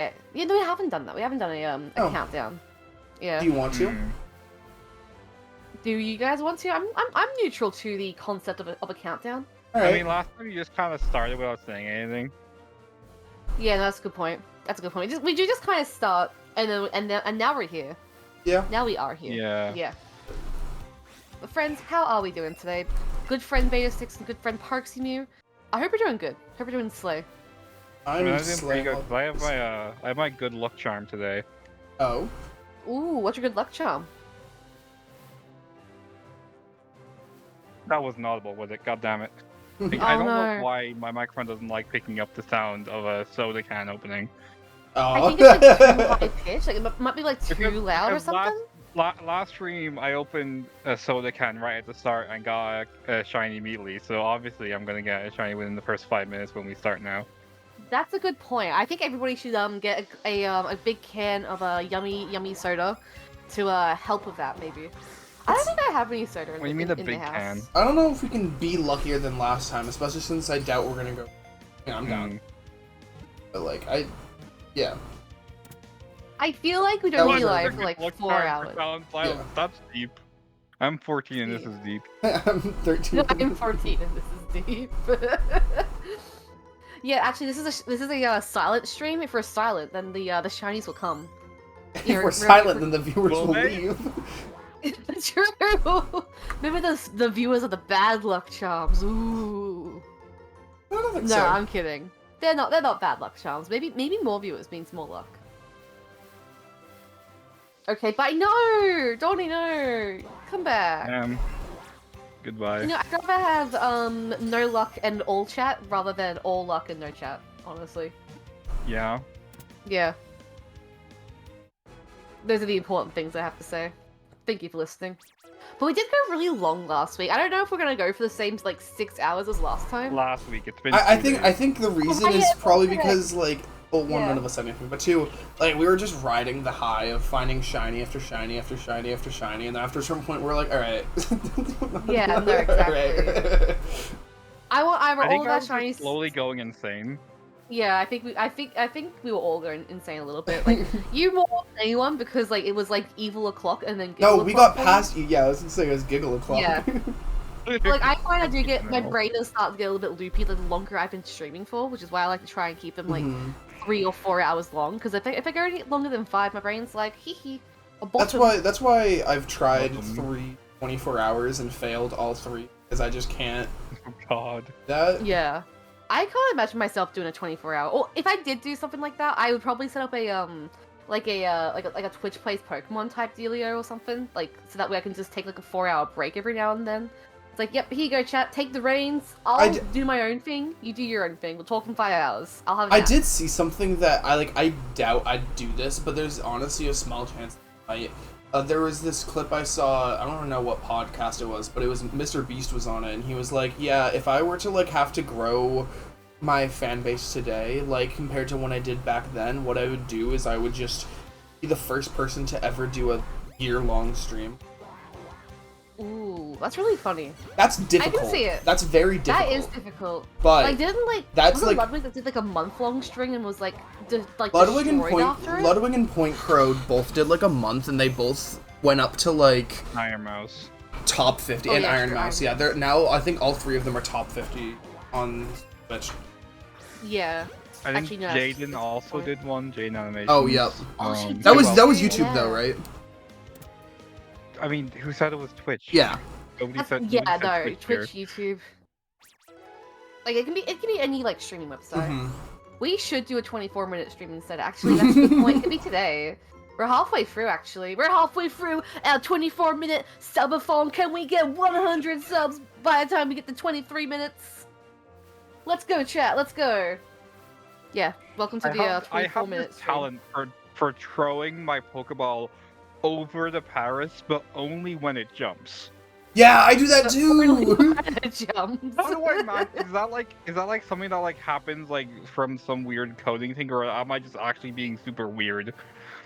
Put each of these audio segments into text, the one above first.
Yeah, no, we haven't done that. We haven't done a countdown. Yeah. Do you want to? Do you guys want to? I'm neutral to the concept of a countdown. All right. I mean, last time you just kind of started without saying anything. Yeah, that's a good point. That's a good point. We do just kind of start, and now we're here. Yeah. Now we are here. Yeah. Yeah. But friends, how are we doing today? Good friend Beta Six and good friend Parksy I hope you're doing good. Hope you're doing slay. I mean, I'm I'm doing pretty good. slaying. 'Cause I have my good luck charm today. Oh. Ooh, what's your good luck charm? That was audible, was it? God damn it! Like, Oh, I don't no. know why my microphone doesn't like picking up the sound of a soda can opening. Oh. I think it's like too high pitch. Like it might be like too Because- loud or because something. Last stream, I opened a soda can right at the start and got a shiny immediately. So obviously, I'm gonna get a shiny within the first 5 minutes when we start now. That's a good point. I think everybody should get a big can of yummy soda to help with that maybe. I don't think I have any soda in, What do you mean in, the in big the house. can? I don't know if we can be luckier than last time, especially since I doubt we're gonna go. Yeah, I'm down. But like, yeah. I feel like we That don't was be a live Look for at like luck 4 charm for hours. Silent Silence. Yeah. That's deep. I'm 14 and this is deep. I'm 13. I'm 14 and this is deep. Yeah, actually, this is a silent stream. If we're silent, then the shinies will come. If You're- we're we're- silent, then the viewers Will will they? leave. True. Maybe the viewers are the bad luck charms. Ooh. I don't think No, so. I'm kidding. They're not bad luck charms. Maybe more viewers means more luck. Okay, bye. No, Donnie, no, come back. Goodbye. You know, I'd rather have no luck and all chat rather than all luck and no chat. Honestly, Yeah. yeah. Those are the important things I have to say. Thank you for listening. But we did go really long last week. I don't know if we're gonna go for the same like 6 hours as last time. Last week, it's been. I 2 think days. the reason Oh, is yeah, probably okay. because like, well, one, Yeah. none of us said anything, but two, like we were just riding the high of finding shiny after shiny after shiny after shiny, and then after a certain point we're like, all right. Yeah, no, exactly. Alright. I want either I all think of I our was just shinies. slowly going insane. Yeah, I think we were all going insane a little bit. Like you more than anyone because like it was like evil o'clock and then No, giggle we o'clock got for me. past you. Yeah, I was gonna say it was giggle o'clock. Yeah. Like I find I do get my No. brain does start to get a little bit loopy the longer I've been streaming for, which is why I like to try and keep them like Mhm. 3 or 4 hours long. Because if I go any longer than 5, my brain's like hee hee. A That's bottom. why I've tried Bottom. 3 24 hours and failed all 3 because I just can't. Oh God. That Yeah. I can't imagine myself doing a 24-hour. Or if I did do something like that, I would probably set up a like a Twitch plays Pokemon type dealio or something, like so that way I can just take like a 4-hour break every now and then. It's like, yep, here you go, chat. Take the reins. I'll do my own thing. You do your own thing. We'll talk in 5 hours. I'll have. A I nap. did see something that I doubt I'd do this, but there's honestly a small chance I might. There was this clip I saw. I don't know what podcast it was, but it was Mr. Beast was on it, and he was like, "Yeah, if I were to like have to grow my fan base today, like compared to when I did back then, what I would do is I would just be the first person to ever do a year-long stream." Ooh, that's really funny. That's difficult. see it. That's very difficult. That is difficult. But Like, didn't like that's, wasn't like- Ludwig that did like a month-long string and was like Ludwig and destroyed after it? Ludwig and Point Crowed both did like a month, and they both went up to like Iron Mouse. top 50 Oh, and yeah, Iron sure, Mouse. Iron Yeah, they're now. I think all 3 of them are top 50 on Twitch. Yeah. I think Actually, no, Jaden that's also fine. did one. Jaden Animation. Oh, yep. Oh, she That was did. YouTube Yeah. though, right? I mean, who said it was Twitch? Yeah. Nobody That's, said. yeah, nobody said no, Twitch, YouTube. Like it can be any like streaming website. Mhm. We should do a 24-minute stream instead. Actually, that's a good point. It could be today. We're halfway through. Actually, we're halfway through our 24-minute subathon. Can we get 100 subs by the time we get to 23 minutes? Let's go, chat. Let's go. Yeah. Welcome to the I 24 have minute this stream. talent for throwing my Pokeball over the Paris, but only when it jumps. Yeah, I do that too. Jumps. How do I not? Is that like something that like happens like from some weird coding thing, or am I just actually being super weird?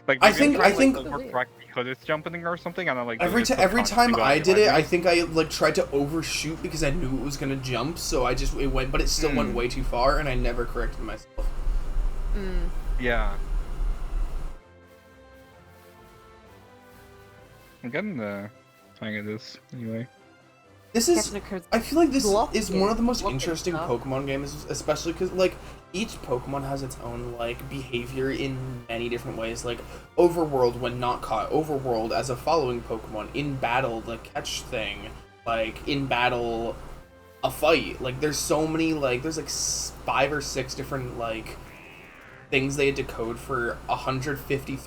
Like I maybe I'm think- trying I to, think- like, overcorrect because it's jumping or something, and I'm like every doing it time subconsciously I without did it, I realizing. think I like tried to overshoot because I knew it was gonna jump, so I just it went, but it still went way too far, and I never corrected myself. Mm. Yeah. I'm getting the hang of this anyway. This is. I feel like this is one of the most Blocking interesting stuff. Pokemon games, especially because like each Pokemon has its own like behavior in many different ways. Like Overworld when not caught, Overworld as a following Pokemon, in battle the catch thing, like in battle a fight. Like there's so many like there's like 5 or 6 different like things they had to code for 150.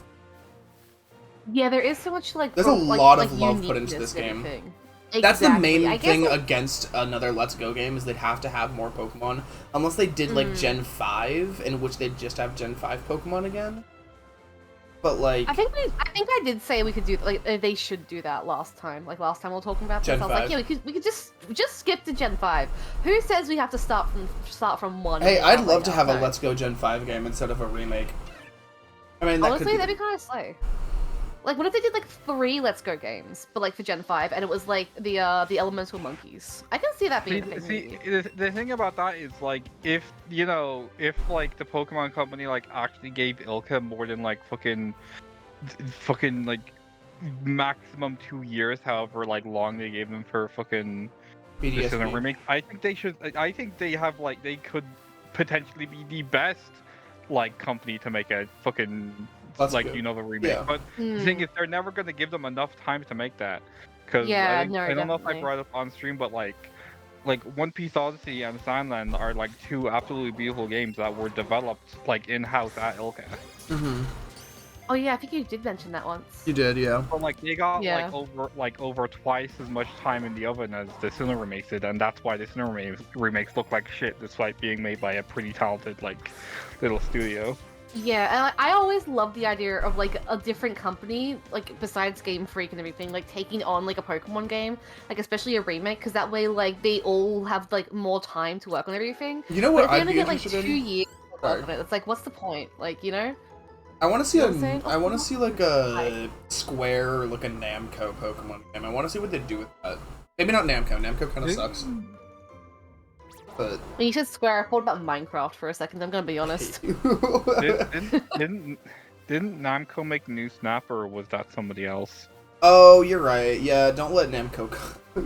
Yeah, there is so much like. There's a like, lot like of love put into uniqueness this and game. everything. That's the Exactly. main I guess thing like- against another Let's Go game is they'd have to have more Pokemon. Unless they did like Gen 5, in which they'd just have Gen 5 Pokemon again. But like I think I did say we could do like they should do that last time. Like last time we were talking about this, Gen I was like, 5. yeah, we could just skip to Gen 5. Who says we have to start from 1? hey, and I'd work love our to way have up? a Let's Go Gen 5 game instead of a remake. I mean, that Honestly, could that'd be kind of slow. Like, what if they did like 3 Let's Go games, but like for Gen 5, and it was like the Elemental Monkeys? I can see that being a thing. See, maybe. the thing about that is like if like the Pokemon company like actually gave Ilka more than like fucking like maximum 2 years, however like long they gave them for fucking this in a BDSP. remake, I think they should. I think they have like they could potentially be the best like company to make a fucking Let's like Go. the remake. Yeah. But the thing is, they're never gonna give them enough time to make that. Because Yeah, I no, don't know if I definitely. brought it up on stream, but like One Piece Odyssey and Sandland are like 2 absolutely beautiful games that were developed like in-house at Ilka. Mm-hmm. Oh yeah, I think you did mention that once. You did, yeah. But like they got Yeah. over twice as much time in the oven as the Sinnoh remakes did, and that's why the Sinnoh remakes look like shit, despite being made by a pretty talented like little studio. Yeah, and I always love the idea of like a different company, like besides Game Freak and everything, like taking on like a Pokemon game, like especially a remake, because that way like they all have like more time to work on everything. You know But what if they I'd only be get like interested 2 in? years to Sorry. work on it, it's like what's the point? Like I want to see You know what I'm saying? I want to see like a Square or like a Namco Pokemon game. I want to see what they do with that. Maybe not Namco. Namco kind of sucks. But when you said Square, I thought about Minecraft for a second. I'm gonna be honest. Didn't Namco make New Snap, or was that somebody else? Oh, you're right. Yeah, don't let Namco go.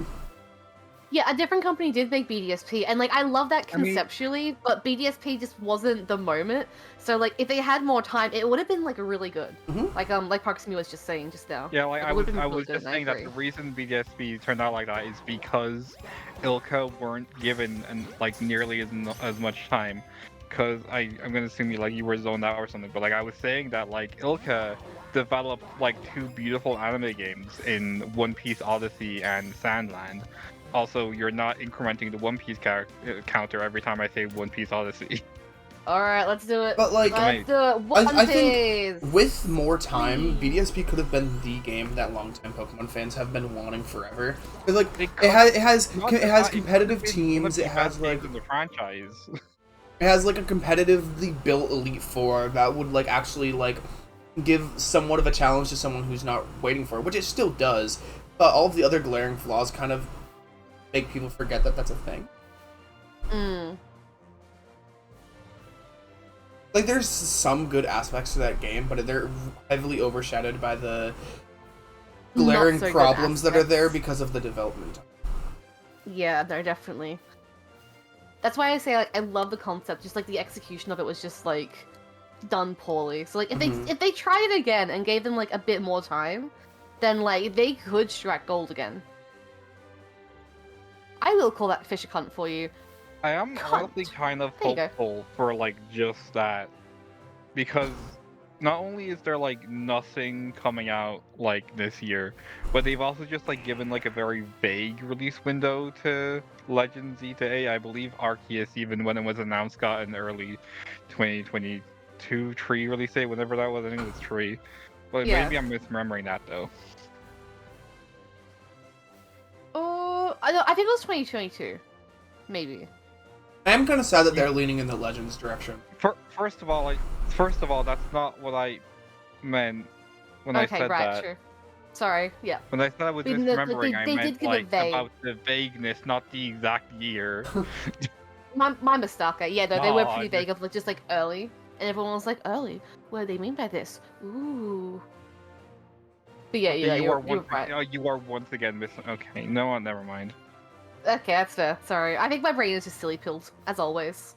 Yeah, a different company did make BDSP, and like I love that I mean- conceptually, but BDSP just wasn't the moment. So like if they had more time, it would have been like really good. Mhm. Like Proximy was just saying just now. Yeah, like It I would've was, been I really was good, just and I saying that agree. the reason BDSP turned out like that is because Ilka weren't given like nearly as much time. Cause I'm gonna assume you were zoned out or something, but like I was saying that like Ilka developed like 2 beautiful anime games in One Piece Odyssey and Sandland. Also, you're not incrementing the One Piece counter every time I say One Piece Odyssey. All right, let's do it. But like, Let's do it. One I think Piece! with more time, BDSP could have been the game that longtime Pokemon fans have been wanting forever. 'Cause, like It it has Not it that has it competitive could've been one of teams. the It has best like games in the franchise. it has like a competitively built Elite Four that would like actually like give somewhat of a challenge to someone who's not waiting for it, which it still does. But all of the other glaring flaws kind of make people forget that that's a thing. Mm. Like there's some good aspects to that game, but they're heavily overshadowed by the glaring Not so good problems that are there aspects. because of the development. Yeah, no, definitely. That's why I say like I love the concept, just like the execution of it was just like done poorly. So like if Mhm. they tried it again and gave them like a bit more time, then like they could strike gold again. I will call that fish a cunt for you. I am Cunt. honestly kind of There you go. hopeful for like just that, because not only is there like nothing coming out like this year, but they've also just like given like a very vague release window to Legend Z-A. I believe Arceus, even when it was announced, got an early 2022 tree release date, whenever that was. I think it was tree, but Yeah. maybe I'm misremembering that though. Oh, I think it was 2022, maybe. I am kind of sad that they're leaning in the Legends direction. First of all, that's not what I meant when I Okay, said right, that. sure. Sorry, yeah. When I said I was But they misremembering, I did meant give it like vague. about the vagueness, not the exact year. My mistake. Yeah, no, they were No, pretty vague of like just like early, and everyone was like, "Early? What do they mean by this?" Ooh. But yeah, You you're are once right. you are once again missing. Okay, no, never mind. Okay, that's fair. Sorry, I think my brain is just silly pilled as always.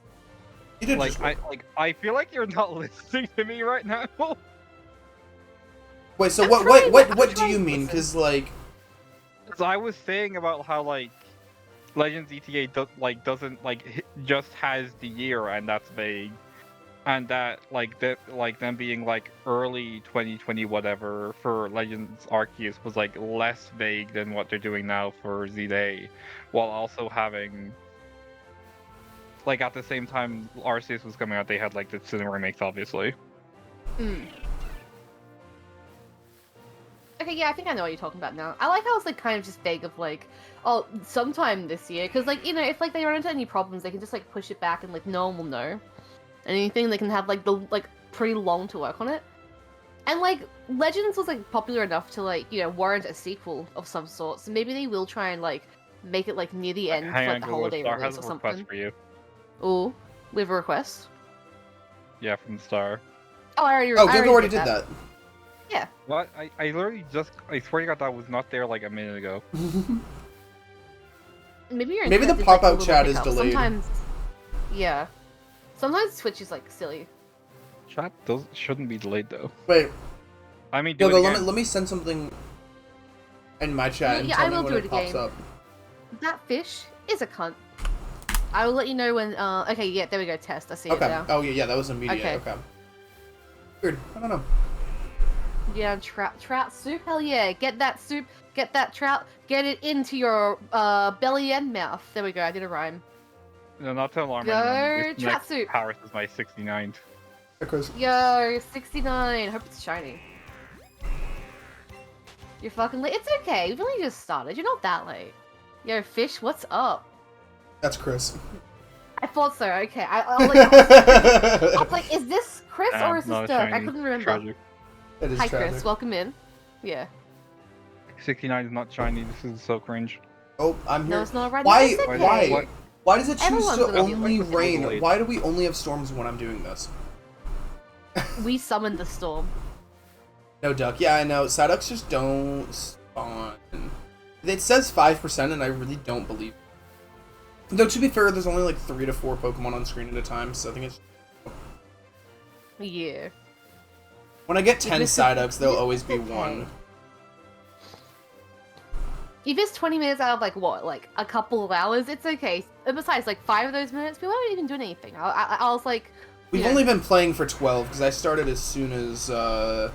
You did Like just I feel like you're not listening to me right now. wait. So I'm what? trying What? to- I'm What do trying you to mean? listen. Because like, Because I was saying about how like Legends ETA doesn't just has the year and that's vague, and that like them being like early 2020 whatever for Legends Arceus was like less vague than what they're doing now for Z-Day, while also having like at the same time Arceus was coming out, they had like the cinema remakes, obviously. Mm. Okay, yeah, I think I know what you're talking about now. I like how it's like kind of just vague of like, oh, sometime this year, because like if like they run into any problems, they can just like push it back and like no one will know anything. They can have like the pretty long to work on it, and like Legends was like popular enough to like warrant a sequel of some sort. So maybe they will try and like make it like near the end, Hang for, on, like the Google, holiday Star release has or a request something. for you. Oh, we have a request. Yeah, from Star. Oh, I already. oh, I Google already did that. What? I literally I swear to God that was not there like a minute ago. Maybe your Maybe the internet did, pop-out a little chat is hiccup. delayed. Sometimes, yeah. Sometimes Twitch is like silly. Chat those shouldn't be delayed though. Wait, I mean, do Yoga, it let again. me send something in my chat and Yeah, tell I me will when do it it pops again. up. That fish is a cunt. I will let you know when. Okay, yeah, there we go. Test. I see it Okay. now. Oh yeah, that was immediate. Okay. Okay. Weird. I don't know. Yeah, trout soup. Hell yeah! Get that soup. Get that trout. Get it into your belly and mouth. There we go. I did a rhyme. No, not to alarm Go, anyone. This trap next soup. Paris is my 69th. Because Yo, 69. Hope it's shiny. You're fucking late. It's okay. We've only just started. You're not that late. Yo, fish. What's up? that's Chris. I thought so. Okay. I was like, is this Chris or is this Not a Dirk? I shiny. couldn't remember. Tragic. It is Hi, tragic. Chris. Welcome in. Yeah. 69 is not shiny. This is so cringe. Oh, I'm here. No, it's not right. Why? It's okay. Why? Why does it choose Everyone's to gonna be only like, rain? delayed. Why do we only have storms when I'm doing this? We summoned the storm. No, Duck. Yeah, I know. Psyducks just don't spawn. It says 5%, and I really don't believe it. Though, to be fair, there's only like 3 to 4 Pokemon on screen at a time, so I think it's... Yeah. When I get 10 This is- Psyducks, there'll this always is be okay. 1. If it's 20 minutes out of like what, like a couple of hours, it's okay. And besides, like 5 of those minutes, we weren't even doing anything. I was like, We've you know, only been playing for 12, because I started as soon as, I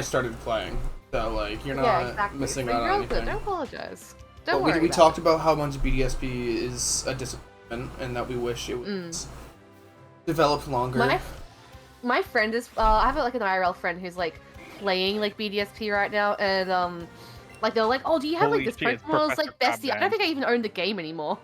started playing. So, like, you're not yeah, exactly. missing So out you're on all good. anything. Don't apologize. Don't But worry. we about talked it. about how much BDSP is a disappointment, and that we wish it was developed longer. My friend is. I have like an IRL friend who's like playing like BDSP right now, and like they're like, oh, do you have Holy like this shit, it's Pokemon? I was Professor like, bestie, I don't Crabdance. think I even own the game anymore.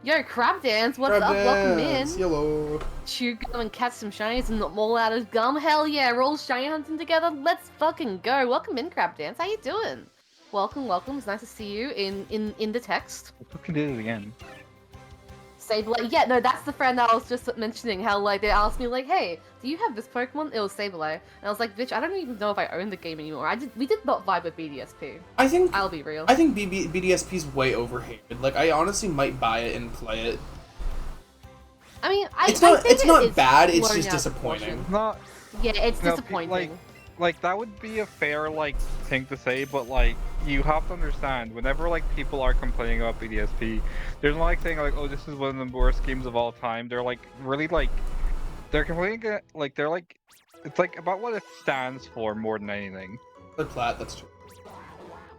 Yo, Crab Dance, what's Crab up? Welcome in. Dance, Yellow. Chew gum and catch some shinies and not all out of gum. Hell yeah, we're all shiny hunting together. Let's fucking go. Welcome in, Crab Dance. How you doing? Welcome, welcome. It's nice to see you in the text. I fucking did it again. Sableye. Yeah, no, that's the friend that I was just mentioning. How like they asked me like, hey, do you have this Pokemon? It was Sableye, and I was like, bitch, I don't even know if I own the game anymore. We did not vibe with BDSP. I think I'll be real. BDSP is way overhated. Like, I honestly might buy it and play it. I mean, It's I not. think It's not it's bad. It's blowing just out of disappointing. proportion. Not Yeah, it's No, disappointing. like that would be a fair like thing to say, but like you have to understand whenever like people are complaining about BDSP, there's not like saying like, oh, this is one of the worst games of all time. They're like really like they're complaining like they're like it's like about what it stands for more than anything. But Plat, that's true.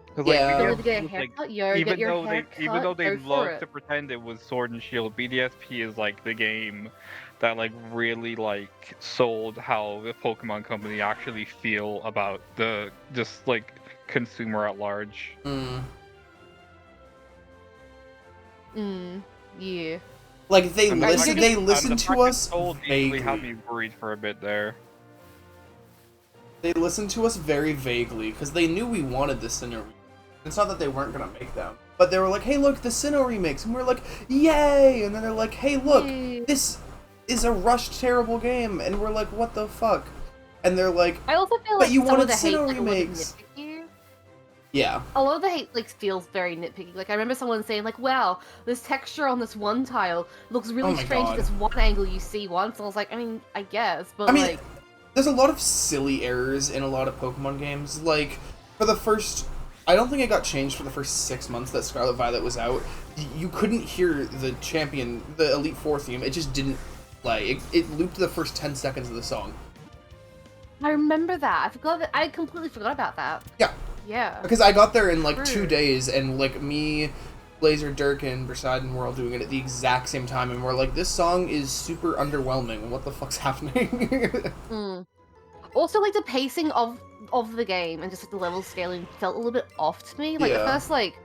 Because like Yeah. Go to BDSP get a is, like, haircut, yo, get your haircut, even though they go for love it. to pretend it was Sword and Shield, BDSP is like the game that like really like sold how the Pokemon Company actually feel about the just like consumer at large. Yeah. Like they And the listen. fact They that- listen and the to fact that us Soul usually had vaguely. me worried for a bit there. They listened to us very vaguely because they knew we wanted the Sinnoh remake. It's not that they weren't gonna make them, but they were like, "Hey, look, the Sinnoh remakes," and we're like, "Yay!" And then they're like, "Hey, look, Yay. this is a rushed, terrible game," and we're like, "What the fuck?" and they're like, I also feel But like you some of wanted the hate Sinnoh like, a little bit remakes. nitpicky. yeah, A lot of the hate like feels very nitpicky. Like I remember someone saying like, "Wow, this texture on this one tile looks really my strange God. at this one angle you see once." And I was like, I mean, I guess, but I mean, like, there's a lot of silly errors in a lot of Pokemon games. Like, for the first, I don't think it got changed for the first 6 months that Scarlet Violet was out. You couldn't hear the champion, the Elite Four theme. It just didn't play. It looped the first 10 seconds of the song. I remember that. I forgot that. I completely forgot about that. Yeah. Yeah. Because I got there in like True. 2 days, and like me, Blazer, Dirk, and Poseidon were all doing it at the exact same time, and we're like, this song is super underwhelming. What the fuck's happening? Mm. Also, like the pacing of the game and just like the level scaling felt a little bit off to me. Like the Yeah. first like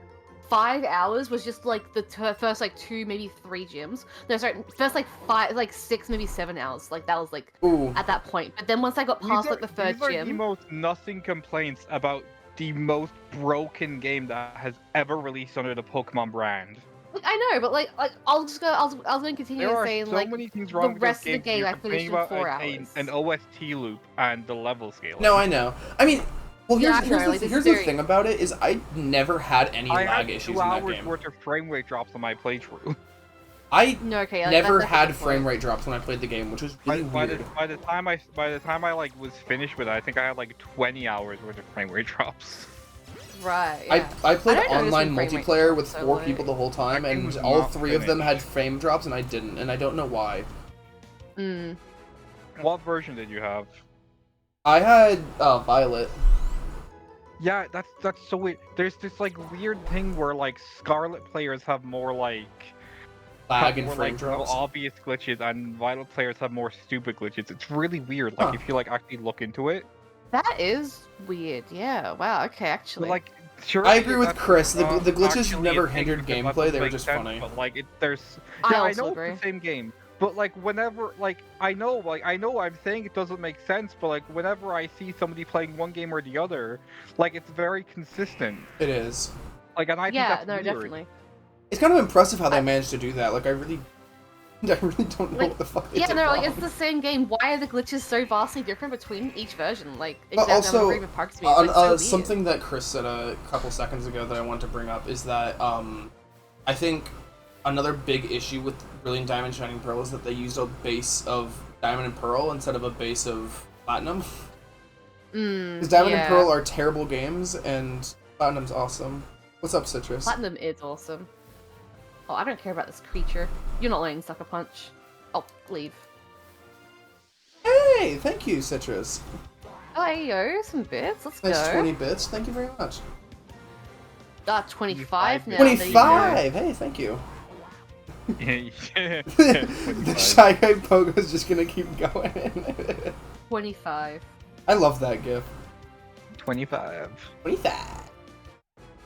5 hours was just like the first like 2 maybe 3 gyms. No, sorry, first like 5 like 6 maybe 7 hours. Like that was like Ooh. at that point. But then once I got past like the third these are the gym, most nothing complaints about the most broken game that has ever released under the Pokemon brand. like, I know, but like I'll just go. I was going to continue There are saying so like many things wrong with rest this of the game. game You're I finished in complaining 4 about hours. an OST loop and the level scaling. No, I know. I mean, well, here's, Yeah, I know, here's, like, the, it's here's the very- thing about it is I never had any I lag had issues 2 in that hours game. worth of frame rate drops on my playthrough. I No, okay. Like, never that's a had good frame point. rate drops when I played the game, which was really By weird. the time I like was finished with it, I think I had like 20 hours worth of frame rate drops. Right. Yeah. I played I don't notice online when frame rate multiplayer drops with so 4 low. people the whole time, That game and was all not 3 of them had finished. frame drops, and I didn't, and I don't know why. Mm. What version did you have? I had Violet. Yeah, that's so weird. There's this like weird thing where like Scarlet players have more like Lag and more, frame like, real drops. obvious glitches, and Violet players have more stupid glitches. It's really weird. Like Huh. if you like actually look into it, That is weird. Yeah. Wow. Okay. but Actually. like sure. I agree with that's Chris, the glitches actually never a thing hindered because that gameplay, doesn't they were make just sense, funny. But like there's I yeah, I also know agree. it's the same game. But like whenever I know I'm saying it doesn't make sense, but like whenever I see somebody playing one game or the other, like it's very consistent. It is. Like and I think yeah. that's No. weird. Definitely. It's kind of impressive how they I- managed to do that. Like, I really don't know Like, what the fuck they Yeah. did No. Like wrong. it's the same game. Why are the glitches so vastly different between each version? Like But exact also, number of parks to me. It's, like, so weird. something that Chris said a couple seconds ago that I want to bring up is that I think another big issue with Brilliant Diamond Shining Pearl is that they used a base of Diamond and Pearl instead of a base of Platinum. Because Diamond and yeah. Pearl are terrible games, and Platinum's awesome. What's up, Citrus? Platinum is awesome. Oh, I don't care about this creature. You're not learning Sucker Punch. Oh, leave. Hey, thank you, Citrus. Oh, hey, yo, some bits. Let's Nice go. 20 bits. Thank you very much. 25 now. 25! Hey, thank you. Yeah. The Shy Guy Pogo's just gonna keep going. 25. I love that gif. 25. 25.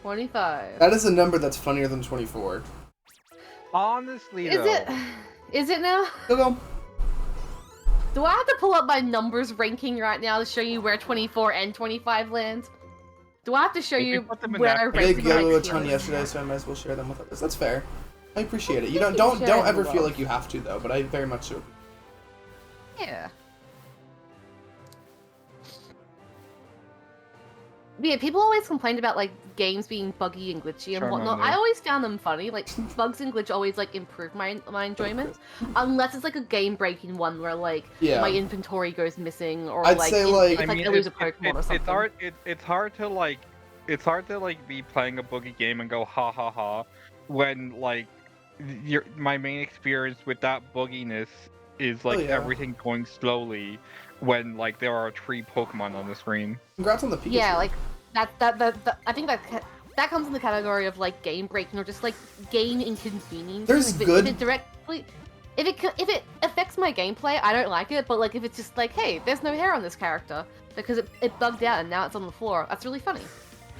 25. That is a number that's funnier than 24. Honestly, Is though, it? Is it now? Go go. Do I have to pull up my numbers ranking right now to show you where 24 and 25 land? Do I have to show You you can put them in where that I order. I ranked gave my Yellow a ton feelings? yesterday, so I might as well share them with others. That's fair. I appreciate it. You Thank don't you for don't sharing ever the feel love. like you have to though, but I very much do. Yeah. Yeah, people always complained about like games being buggy and glitchy and whatnot. Charmander. I always found them funny. Like bugs and glitch always like improve my enjoyment, unless it's like a game breaking one where like Yeah. my inventory goes missing or I'd like say, it's like- like, I I lose a Pokemon or something. It's hard to like be playing a boogie game and go ha ha ha when like my main experience with that booginess is like yeah. everything going slowly when like there are 3 Pokemon on the screen. Congrats on the Pikachu. Yeah, like that I think that comes in the category of like game breaking or just like game inconvenience. There's if it, good- If it directly, if it affects my gameplay, I don't like it. But like if it's just like, hey, there's no hair on this character because it bugged out and now it's on the floor. That's really funny.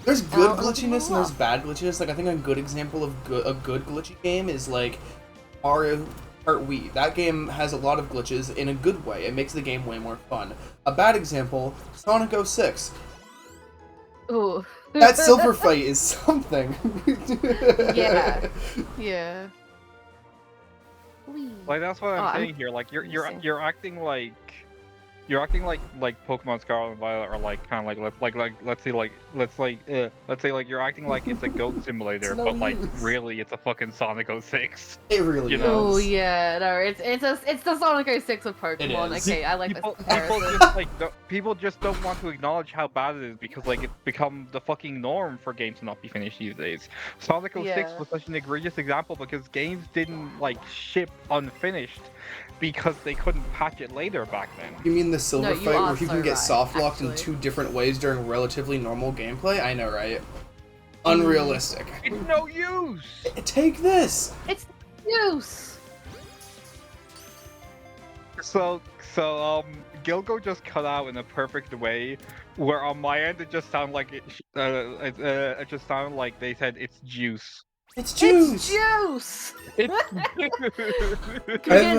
There's good I'll look glitchiness them and there's up. bad glitchiness. Like I think a good example of a good glitchy game is like Mario Kart Wii. That game has a lot of glitches in a good way. It makes the game way more fun. A bad example, Sonic 06. Ooh. That silver fight is something. Yeah. Yeah. Whee. Like that's what Oh, I'm I'm saying here. Like missing. you're acting like you're acting like Pokemon Scarlet and Violet are like kind of like let's say like you're acting like it's a goat simulator, no but like use. really it's a fucking Sonic 06. It really You is. know? Oh yeah, no, it's the Sonic 06 of Pokemon. is. Okay, I like People, this people comparison. just like people just don't want to acknowledge how bad it is because like it's become the fucking norm for games to not be finished these days. Sonic 06 Yeah. was such an egregious example because games didn't like ship unfinished because they couldn't patch it later back then. You mean the silver you fight are where you so can get right, soft locked in actually. 2 different ways during relatively normal gameplay? I know, right? Unrealistic. It's no use. Take this! It's use. So Gilgo just cut out in a perfect way, where on my end it just sounded like it just sounded like they said it's juice. It's juice! It's juice. It's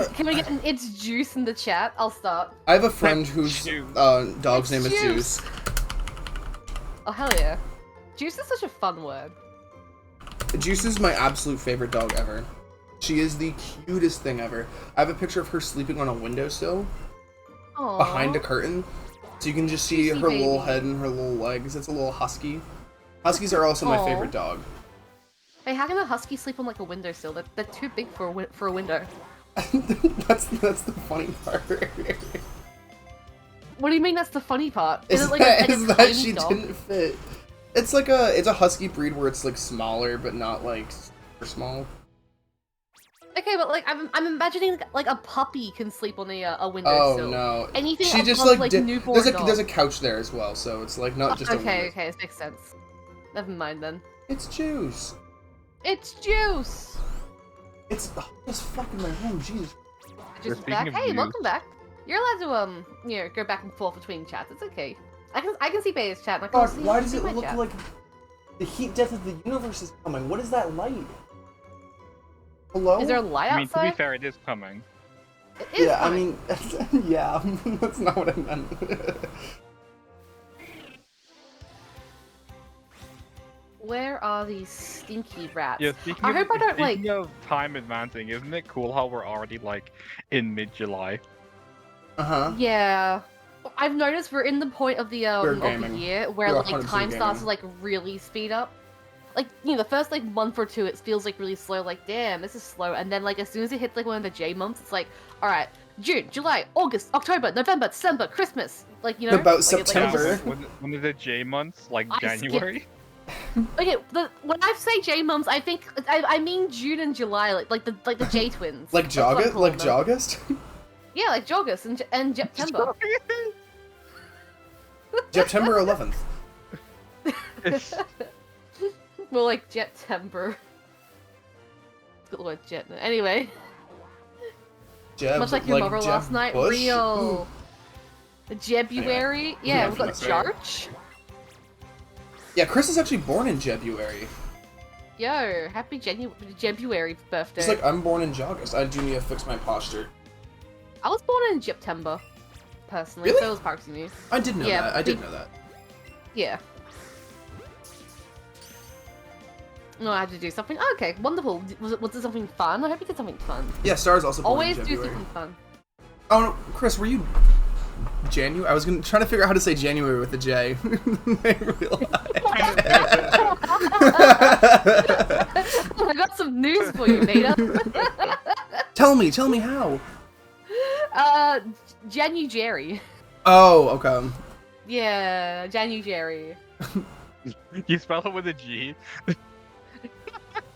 Can we get an it's juice in the chat? I'll start. I have a friend whose Juice. dog's It's name is juice. Juice. Oh hell yeah. Juice is such a fun word. Juice is my absolute favorite dog ever. She is the cutest thing ever. I have a picture of her sleeping on a windowsill Aww. behind a curtain. So you can just see Juicy her little baby. head and her little legs. It's a little husky. Huskies are also my Aw. favorite dog. Hey, how can a husky sleep on like a windowsill? They're too big for a window. that's the funny part. What do you mean that's the funny part? Is it like that, a is that tiny she dog? didn't fit. It's like it's a husky breed where it's like smaller but not like super small. Okay, but like I'm imagining like a puppy can sleep on a Oh windowsill. no. Anything She just above, like newborn there's a dog. couch there as well, so it's like not just a Okay, window. okay, this makes sense. Never mind then. It's juice. It's juice. It's just fucking my home, Jesus. Just speaking back. of Hey, juice. welcome back. You're allowed to you know, go back and forth between chats. It's okay. I can see Bay's chat. And I God, can see, why does it my look chat. like the heat death of the universe is coming? What is that light? Hello? Is there a light I mean, to be outside? fair, it is coming. It is Yeah, coming. I mean, yeah, that's not what I meant. Where are these stinky rats? Yeah, speaking I of, hope I don't like. speaking of time advancing, isn't it cool how we're already like in mid-July? Uh-huh. Yeah. I've noticed we're in the point of the gaming. year where We're like 100% time starts gaming. to like really speed up. Like, you know, the first like month or two it feels like really slow, like damn, this is slow, and then like as soon as it hits like one of the J months, it's like, alright, June, July, August, October, November, December, Christmas. Like, you know? About like, it, like, September. it's just- When is it J months? Like I skipped- January? Okay, when I say J months, I think I mean June and July, like the J twins. Like That's what I'm Joggist? calling Like them. Joggist? Yeah, like Joggust and September. September 11th. Well, like September. Got the word jet. Anyway, Jeb, much like your mother Jeb last night. Bush? Real. Jebuary. Yeah, we've got That's right. Jarch. Yeah, Chris is actually born in Jebuary. Yo, happy Jebuary birthday. Just like I'm born in Joggist. I do need to fix my posture. I was born in September, personally. Really? So was Parks and Youth. I did know Yeah, that. I did know that. Yeah. No, I had to do something. Oh, okay, wonderful. Was it something fun? I hope you did something fun. Yeah, Star's also born Always in do February. something fun. Oh no, Chris, were you January? I was trying to figure out how to say January with a J. I realized. I got some news for you, Nita. Tell me how. January. Oh, okay. Yeah, January. You spell it with a G.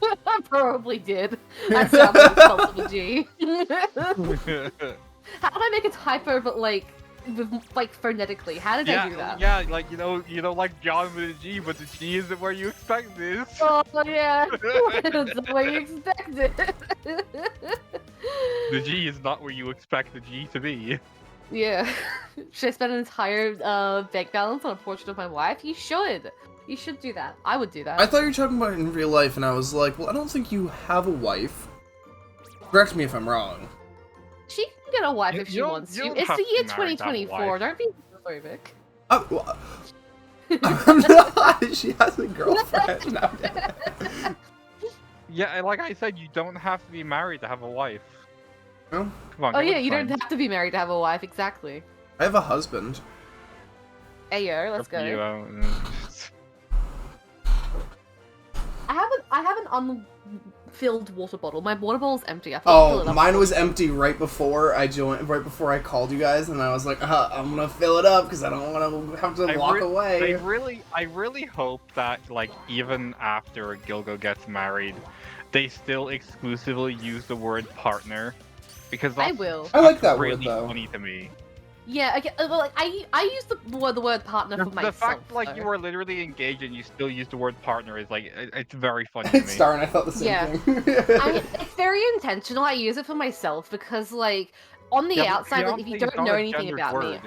I probably did. I sounded like spelled with a G. How did I make a typo, but like, phonetically? How did I do that? yeah, like you know, like John with a G, but the G isn't where you expect this. Oh yeah, that's the way you expect it. The G is not where you expect the G to be. Yeah. Should I spend an entire bank balance on a portrait of my wife? You should. You should do that. I would do that. I thought you were talking about it in real life, and I was like, well, I don't think you have a wife. Correct me if I'm wrong. She can get a wife You- if she you don't- wants you to. don't It's have the to year be married to have a 2024. wife. Don't be homophobic. Well, I'm not. She has a girlfriend nowadays. Yeah, and like I said, you don't have to be married to have a wife. No? Come on. Oh get yeah, with you the don't times. have to be married to have a wife. Exactly. I have a husband. Ayo, let's Good for you, go. I have an unfilled water bottle. My water bottle's empty. I thought to fill Oh, it up. mine was empty right before I joined, right before I called you guys, and I was like, I'm gonna fill it up because I don't want to have to walk away. I really hope that, like, even after Gilgo gets married, they still exclusively use the word partner, because I that's, will. I like that really word though. funny to me. Yeah, okay, well, like, I use the word partner for The myself. fact, like, though. you are literally engaged and you still use the word partner is like, it's very funny to me. Star and I felt the same Yeah. thing. It's very intentional. I use it for myself because, like, on the Yeah, but outside, like, if you fiancé is don't not know a anything gendered about me, word.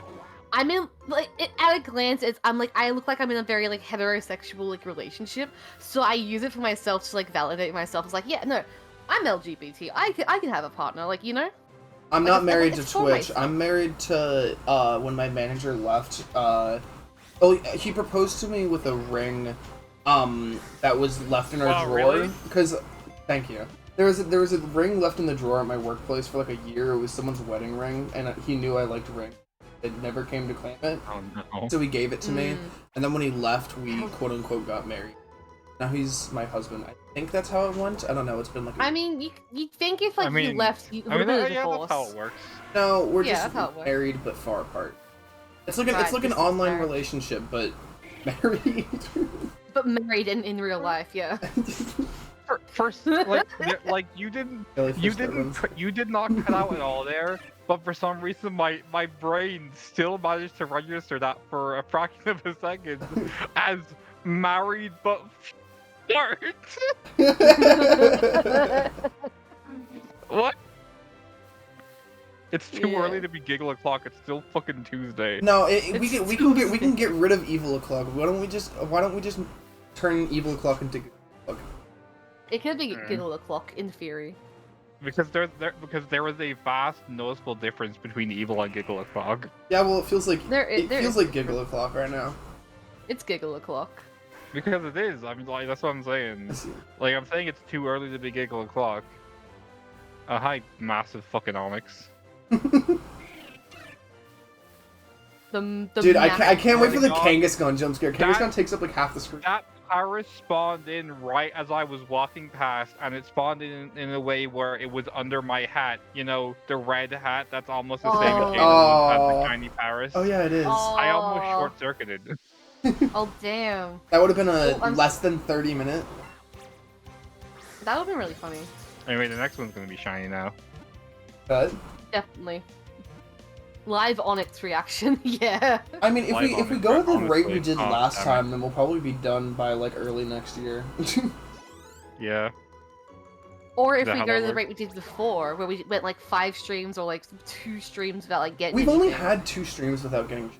I'm in, like, at a glance, I look like I'm in a very, like, heterosexual, like, relationship. So I use it for myself to, like, validate myself. It's like, yeah, no, I'm LGBT. I can have a partner, like, you know? I'm Like, not it's married to for Twitch. myself. I'm married to when my manager left. He proposed to me with a ring, that was left in our Oh, drawer. really? Because, thank you. There was a ring left in the drawer at my workplace for like a year. It was someone's wedding ring, and he knew I liked rings. It never came to claim it, Oh no. so he gave it to me. Mm. And then when he left, we quote unquote got married. Now he's my husband. I think that's how it went. I don't know. It's been like. I mean, you think if, like, you left, you I would mean, have been a yeah, divorce. that's how it works. No, we're Yeah, just that's how it works. married but far apart. It's like Right, it's like an distance online marriage. relationship, but married. But married in real life, yeah. First, like you didn't, Really, first you did not cut out at all there. But for some reason, my brain still managed to register that for a fraction of a second as married but flirt. What? It's too Yeah. early to be giggle o'clock. It's still fucking Tuesday. No, we It's can get rid of Evil O'Clock. Why don't we just turn Evil O'Clock into Giggle O'Clock? It could be Mm. Giggle O'Clock in theory. Because there was a vast noticeable difference between evil and giggle o'clock. Yeah, well, it feels like There it feels is like Giggle O'Clock right now. It's Giggle O'Clock. Because it is. I mean, like, that's what I'm saying. Like, I'm saying it's too early to be giggle o'clock. Hi, massive fucking Onyx. The Dude, I can't wait for the God. Kangaskhan jump scare. That- Kangaskhan takes up like half the screen. That Paris spawned in right as I was walking past, and it spawned in a way where it was under my hat. You know, the red hat that's almost the same Oh. shade as the shiny Paris. Oh yeah, it is. I almost Oh. short-circuited. Oh damn. That would have been a Oh, I'm- less than 30 minute. That would be really funny. Anyway, the next one's gonna be shiny now. But Definitely. Live Onyx reaction, yeah. I mean, if Live we on it, go but at the rate we honestly, did oh, last damn it. time, then we'll probably be done by like early next year. Yeah. Or Is if that we how go that to the works? rate we did before, where we went like 5 streams or like 2 streams without like getting We've only anything. had 2 streams without getting.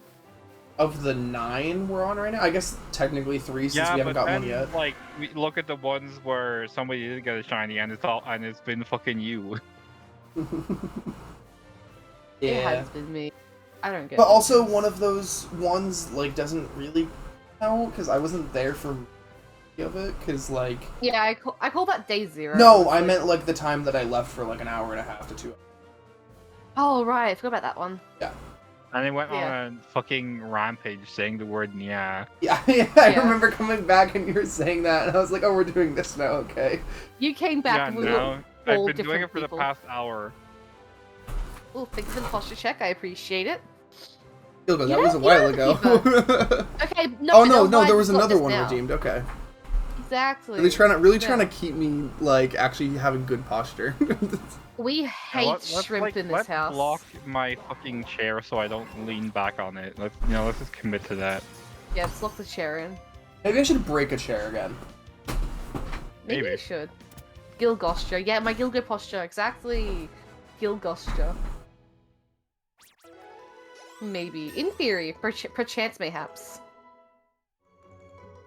Of the 9 we're on right now, I guess technically 3 since Yeah, we haven't but got then, one yet. like, we look at the ones where somebody did get a shiny, and it's been fucking you. It Yeah. has been me. I don't get But it. also one of those ones like doesn't really count because I wasn't there for of it because like Yeah, I call that day 0. no, I Like- meant like the time that I left for like an hour and a half to 2 hours. Oh right, I forgot about that one. And they went Yeah. on a fucking rampage saying the word yeah. Yeah, I Yeah. remember coming back and you were saying that and I was like, oh, we're doing this now, okay. You came back Yeah, and we no. were I've all been doing different it for people. the past hour. Oh, thank you for the posture check. I appreciate it. Gilgo, that You was a don't- while you ago. don't Okay, no. Oh no, why there was you got another this one now. redeemed. Okay, Exactly. really trying Yeah. to keep me like actually having good posture. We Now, hate let's, shrimp like, in this let's house. block my fucking chair so I don't lean back on it. Let's just commit to that. Yeah, let's lock the chair in. Maybe I should break a chair again. Maybe Maybe. you should. Gilgostra. Yeah, my Gilgo posture. Exactly. Gilgostra. Maybe. In theory. Perchance, mayhaps.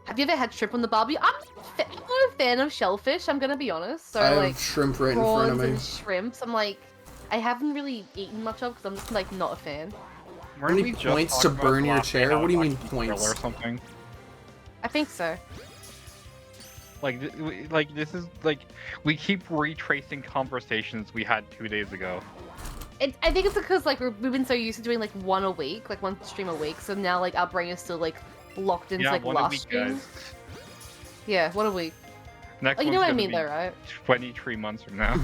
Have you ever had shrimp on the barbie? I'm not a fan of shellfish, I'm gonna be honest. So, I have like, shrimp right in front prawns of me. and shrimps, I'm like, I haven't really eaten much of because I'm just, like, not a fan. Weren't many we just points talking to about burn your last day chair? how What do you much mean you points? grill or something? I think so. Like this is like we keep retracing conversations we had 2 days ago. I think it's because like we've been so used to doing like one a week, like one stream a week. So now like our brain is still like locked into Yeah, like one a last week, stream. guys. Yeah, one a week. Next Oh, you know one's what I gonna mean be though, right? 23 months from now.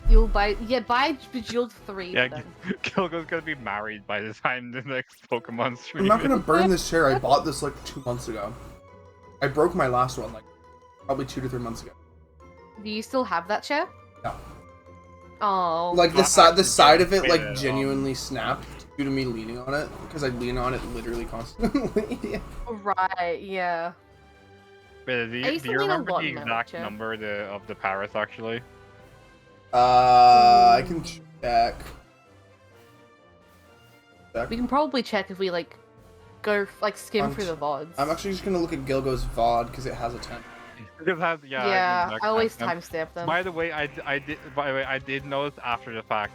You'll buy Bejeweled 3 Yeah, then. Kilgo's gonna be married by the time the next Pokemon stream. I'm not gonna burn this chair. I bought this like 2 months ago. I broke my last one like probably 2 to 3 months ago. Do you still have that chair? No. Oh. Like the Not side actually of it fair, like genuinely snapped due to me leaning on it because I lean on it literally constantly. Right, yeah. Wait, do I you, used do to you lean a remember lot the in my exact chair. number of the Paris actually? I can check. We can probably check if we like go like skim through the VODs. I'm actually just gonna look at Gilgo's VOD because it has a 10. Because I have, yeah, Yeah, I always time. timestamp them. By the way, I did notice after the fact,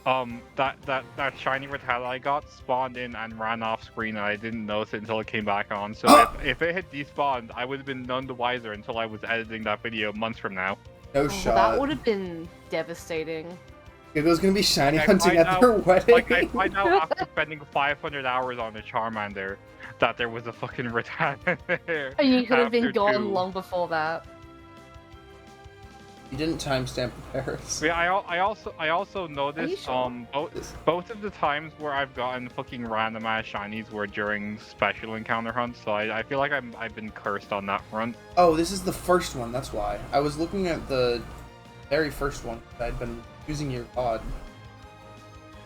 that shiny Rattata I got spawned in and ran off screen, and I didn't notice it until it came back on. So if it had despawned, I would have been none the wiser until I was editing that video months from now. No Oh, shot. that would have been devastating. Gilgo's gonna be shiny I hunting find at their out- wedding. Like I find out after spending 500 hours on the Charmander that there was a fucking Rattata there. And you could have been after gone 2. long before that. You didn't timestamp the Paris. Yeah, I also noticed sure? both of the times where I've gotten fucking random ass shinies were during special encounter hunts, so I feel like I've been cursed on that front. Oh, this is the first one. That's why I was looking at the very first one. I'd been using your VOD.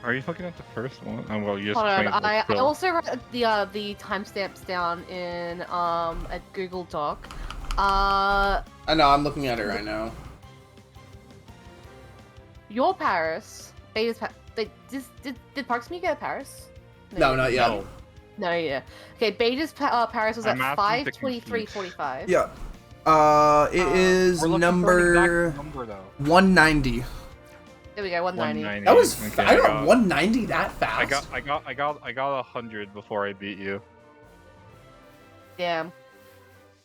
Are you looking at the first one? Oh well, you just Hold on, changed I still. also wrote the timestamps down in a Google Doc. I know. I'm looking at it right now. Your Paris, Beta's did Parksme get a Paris? No, not yet. No. No, yeah. Okay, Beta's Paris was I'm at asking to 5:23:45. Yeah. It is We're looking for an number exact number though. 190. There we go, 190. 190. That was. Okay, I got 190 that fast. I got 100 before I beat you. Damn.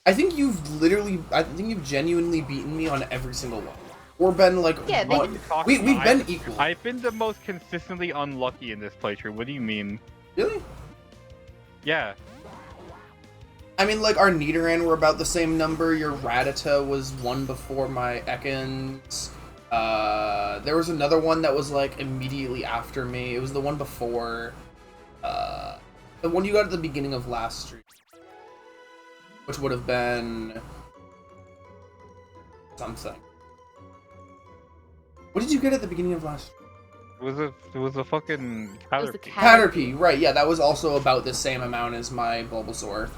I think you've genuinely beaten me on every single one. Or been like Yeah, they- one. We've been equal. I've been the most consistently unlucky in this playthrough. What do you mean? Really? Yeah. I mean, like, our Nidoran were about the same number. Your Rattata was one before my Ekans. There was another one that was, like, immediately after me. It was the one before, the one you got at the beginning of last stream. Which would have been something. What did you get at the beginning of last stream? It was a fucking was the Caterpie. Caterpie, right, yeah, that was also about the same amount as my Bulbasaur.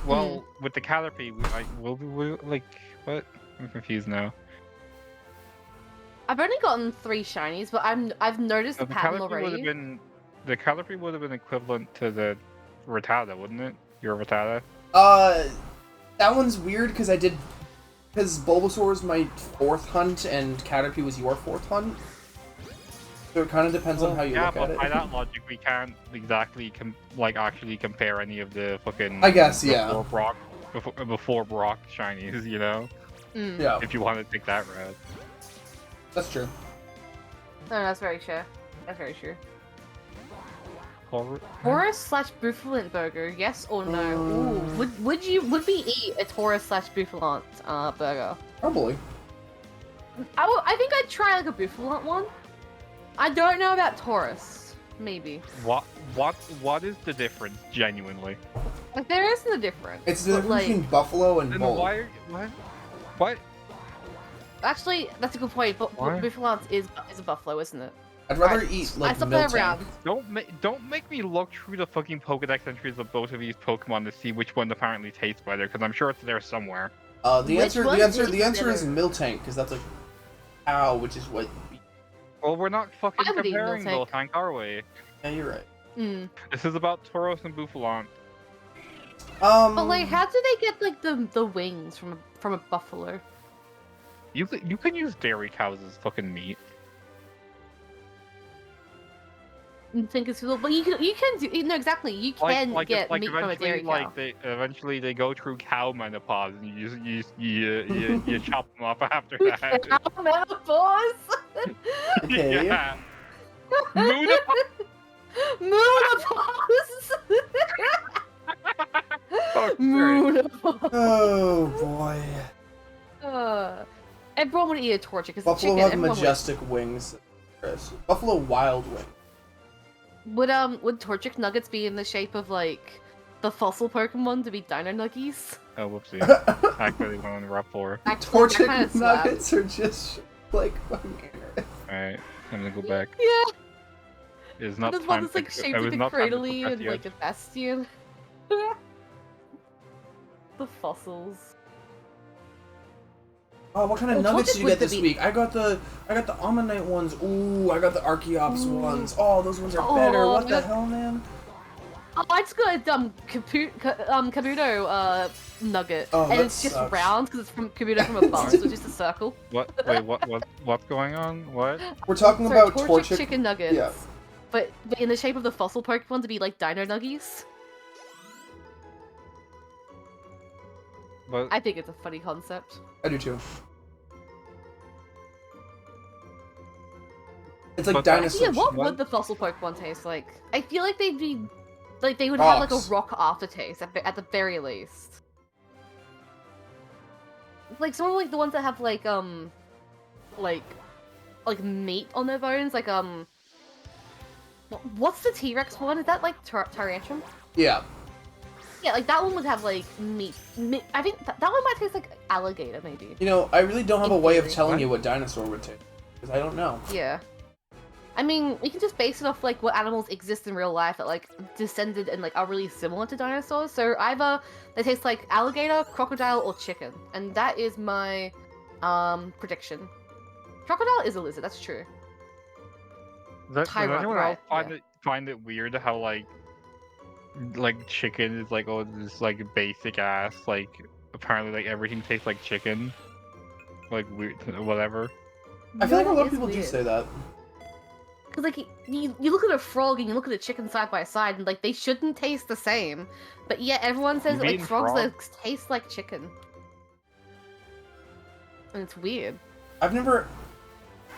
Well, with the Caterpie, we like what? I'm confused now. I've only gotten 3 shinies, but I've noticed So the pattern would have already. been the Caterpie would have been equivalent to the Rattata, wouldn't it? Your Rattata. That one's weird because because Bulbasaur was my 4th hunt and Caterpie was your 4th hunt. So it kind of depends on how you yeah, look but at by it. that logic, we can't exactly actually compare any of the fucking. I guess, yeah. Before Brock shinies, you know. Mm. Yeah, If you want to take that route. that's true. No, that's very true. That's very true. Horror- Taurus/Buffalant burger, yes or no? Ooh, would we eat a Taurus/Buffalant burger? Probably. I think I'd try like a Buffalant one. I don't know about Taurus. Maybe. What is the difference, genuinely? Like there isn't a difference. It's the but, difference like, between Buffalo and Then Bull. why are what? actually, that's a good point. But Why? Buffalant is a buffalo, isn't it? I'd rather Right. eat I like stopped that Miltank. around. Don't make me look through the fucking Pokedex entries of both of these Pokemon to see which one apparently tastes better, because I'm sure it's there somewhere. The Which answer one is is Miltank because that's a cow, which is what. Well, we're not fucking I would eat comparing Miltank. Miltank, are we? Yeah, you're right. Mm. This is about Tauros and Buffalant. But like, how do they get like the wings from a buffalo? You can use dairy cows as fucking meat. I think it's cool, but you can do no exactly. You can get meat from a dairy cow. Eventually they go through cow menopause and you chop them up after that. Cow menopause. Okay. Yeah. Moonapause. Moonapause! Oh, shit. Moonapause! Oh boy. Everyone would eat a Torchic because it's Buffalo chicken. have Everyone would. majestic wings, Chris. Buffalo wild wing. Would Torchic nuggets be in the shape of like the fossil Pokemon to be Dino Nuggies? Oh, whoopsie. I clearly went on the rough floor. Actually, that kinda Torchic slaps. nuggets are just like fucking ignorant. Alright, I'm gonna go back. Yeah. It's not This time one is like to- shaped it was like a not time to Cradily progress and yet. like a Bastion. The fossils. Oh, what kind of Oh, nuggets Torchic did you was get the this be- week? I got the Ammonite ones. Ooh, I got the Archeops Ooh. ones. Oh, those ones are Oh, better. What the that- hell, man? Oh, I just got a Kabuto nugget, Oh, and that it's just sucks. round because it's from Kabuto from above, so it's just a circle. What? Wait, what's going on? What? We're talking Sorry, about Torchic Torchic. chicken nuggets, Yeah. but in the shape of the fossil Pokemon to be like Dino Nuggies. But I think it's a funny concept. I do too. It's like But- dinosaur. Yeah, what What? would the fossil Pokemon taste like? I feel like they'd be, like they would have like a Rocks. rock aftertaste at the very least. Like sort of like the ones that have like meat on their bones, like what's the T-Rex one? Is that like Tyrantrum? Yeah. Yeah, like that one would have like meat. I think that one might taste like alligator, maybe. You know, I really don't have a In way of theory. telling What? you what dinosaur would taste because I don't know. Yeah. I mean, we can just base it off like what animals exist in real life that like descended and like are really similar to dinosaurs. So either they taste like alligator, crocodile, or chicken, and that is my prediction. Crocodile is a lizard. That's true. does Tyrant, anyone right, else find it weird how like chicken is like this like basic ass like apparently like everything tastes like chicken, like weird whatever. I feel like a No, lot of it's people do weird. say that. Cause like you look at a frog and you look at a chicken side by side, and like they shouldn't taste the same, but yet everyone says You've that, like eaten frogs frog? like, taste like chicken, and it's weird. I've never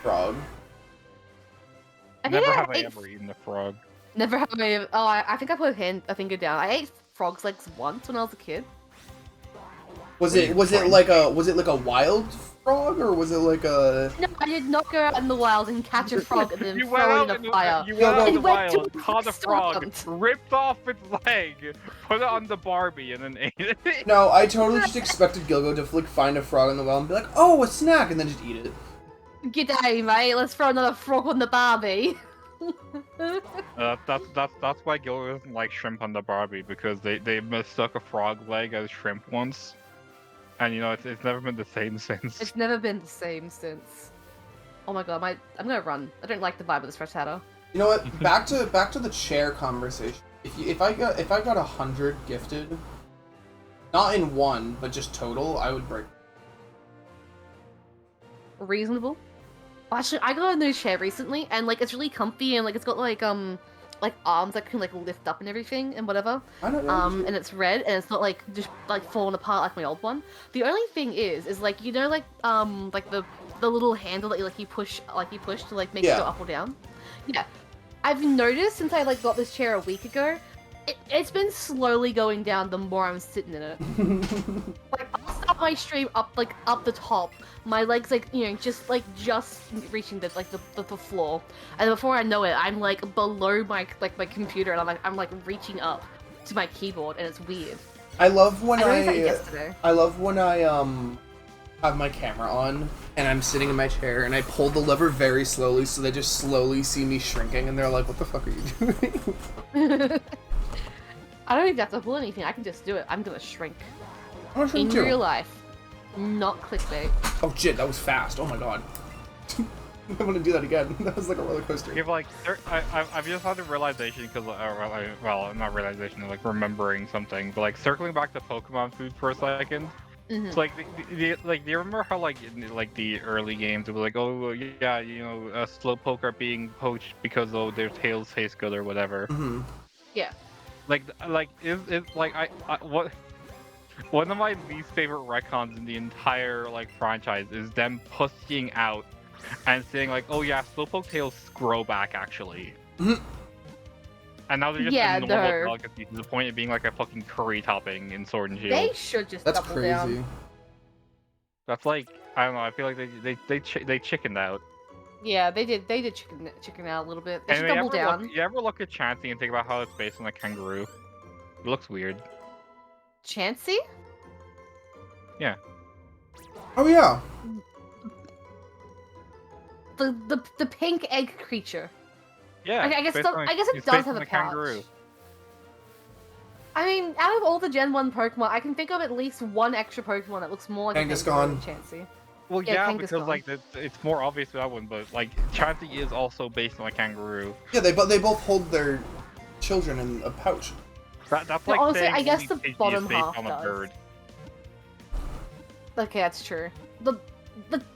frog. I think Never I have I ate ever eaten a frog. Never have I. Oh, I think I put a finger down. I ate frog's legs once when I was a kid. Was Were it you was it trying like a wild frog or was it like a No, I did not go out in the wild and catch a frog and then You went throw out it in in a fire. you went out in the It went to wild, a caught a frog, restaurant. ripped off its leg, put it on the Barbie, and then ate it. No, I totally just expected Gilgo to like find a frog in the wild and be like, "Oh, a snack," and then just eat it. G'day, mate. Let's throw another frog on the Barbie. That's why Gil doesn't like shrimp on the Barbie, because they mistook a frog leg as shrimp once, and you know it's never been the same since. It's never been the same since. Oh my god, I'm gonna run. I don't like the vibe of this Rattata. You know what? Back to the chair conversation. If I got 100 gifted, not in one, but just total, I would break. Reasonable. Oh, actually, I got a new chair recently, and like it's really comfy, and like it's got like arms that can like lift up and everything and whatever. I don't know. And it's red, and it's not like just like falling apart like my old one. The only thing is like you know like the little handle that you push to like make it Yeah. go up or down. Yeah, I've noticed since I like got this chair a week ago, it's been slowly going down the more I'm sitting in it. Like I'll start my stream up the top, my legs just reaching the floor, and before I know it, I'm like below my computer, and I'm reaching up to my keyboard, and it's weird. I love when I noticed that yesterday. I love when I have my camera on and I'm sitting in my chair and I pull the lever very slowly so they just slowly see me shrinking and they're like, "What the fuck are you doing?" I don't even have to pull anything. I can just do it. I'm gonna shrink I want to in shrink too. real life, not clickbait. Oh shit, that was fast. Oh my god. I want to do that again. That was like a roller coaster. You've like, I've just had a realization because, well, not realization, like remembering something, but like circling back to Pokemon food for a second. Mhm. It's like, do you remember how like in like the early games it was like, oh yeah, Slowpoke are being poached because their tails taste good or whatever. Mm-hmm. Like is like I what. One of my least favorite retcons in the entire like franchise is them pussying out and saying like, "Oh yeah, Slowpoke tails grow back actually." Mhm. And now they're just Yeah, a normal they're- delicacy to the point of being like a fucking curry topping in Sword and Shield. They should just That's double crazy. down. That's like, I don't know. I feel like they chickened out. Yeah, they did chicken out a little bit. They should Anyway, double down. you ever look at Chansey and think about how it's based on a kangaroo? It looks weird. Chansey? Oh yeah. The pink egg creature. Yeah. I guess based it on I guess it it's does based have on a kangaroo. pouch. I mean, out of all the Gen 1 Pokemon, I can think of at least one extra Pokemon that looks more like a kangaroo than Chansey. Well, Yeah, yeah, because Kangaskhan. like it's more obvious with that one, but like Chansey is also based on a kangaroo. Yeah, they both hold their children in a pouch. That's No, like honestly, saying I guess only the Pidgey is bottom based half on a does. bird. Okay, that's true. The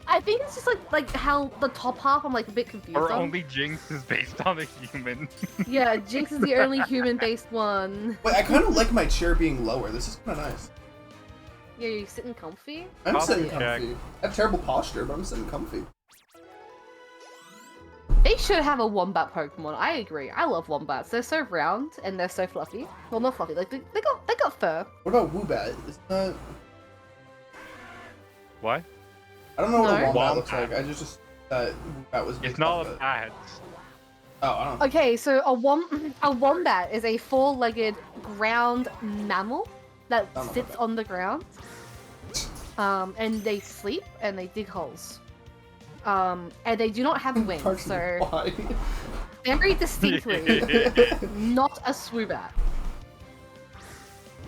I think it's just like how the top half I'm like a bit confused Or on. only Jinx is based on a human. Yeah, Jinx is the only human-based one. Wait, I kind of like my chair being lower. This is kind of nice. Yeah, you sitting comfy? I'm I'll sitting check. comfy. I have terrible posture, but I'm sitting comfy. They should have a wombat Pokemon. I agree. I love wombats. They're so round and they're so fluffy. Well, not fluffy. Like they got fur. What about Woobat? Isn't that... What? I don't know what a No. Wombat looks Wombat. like. I just that Woobat was. It's based not off a it. bat. Oh, I don't know. Okay, so a wombat is a four-legged ground mammal that Don't know sits about on the ground. And they sleep and they dig holes. And they do not have wings, Parts of so the body. very distinctly not a swoobat.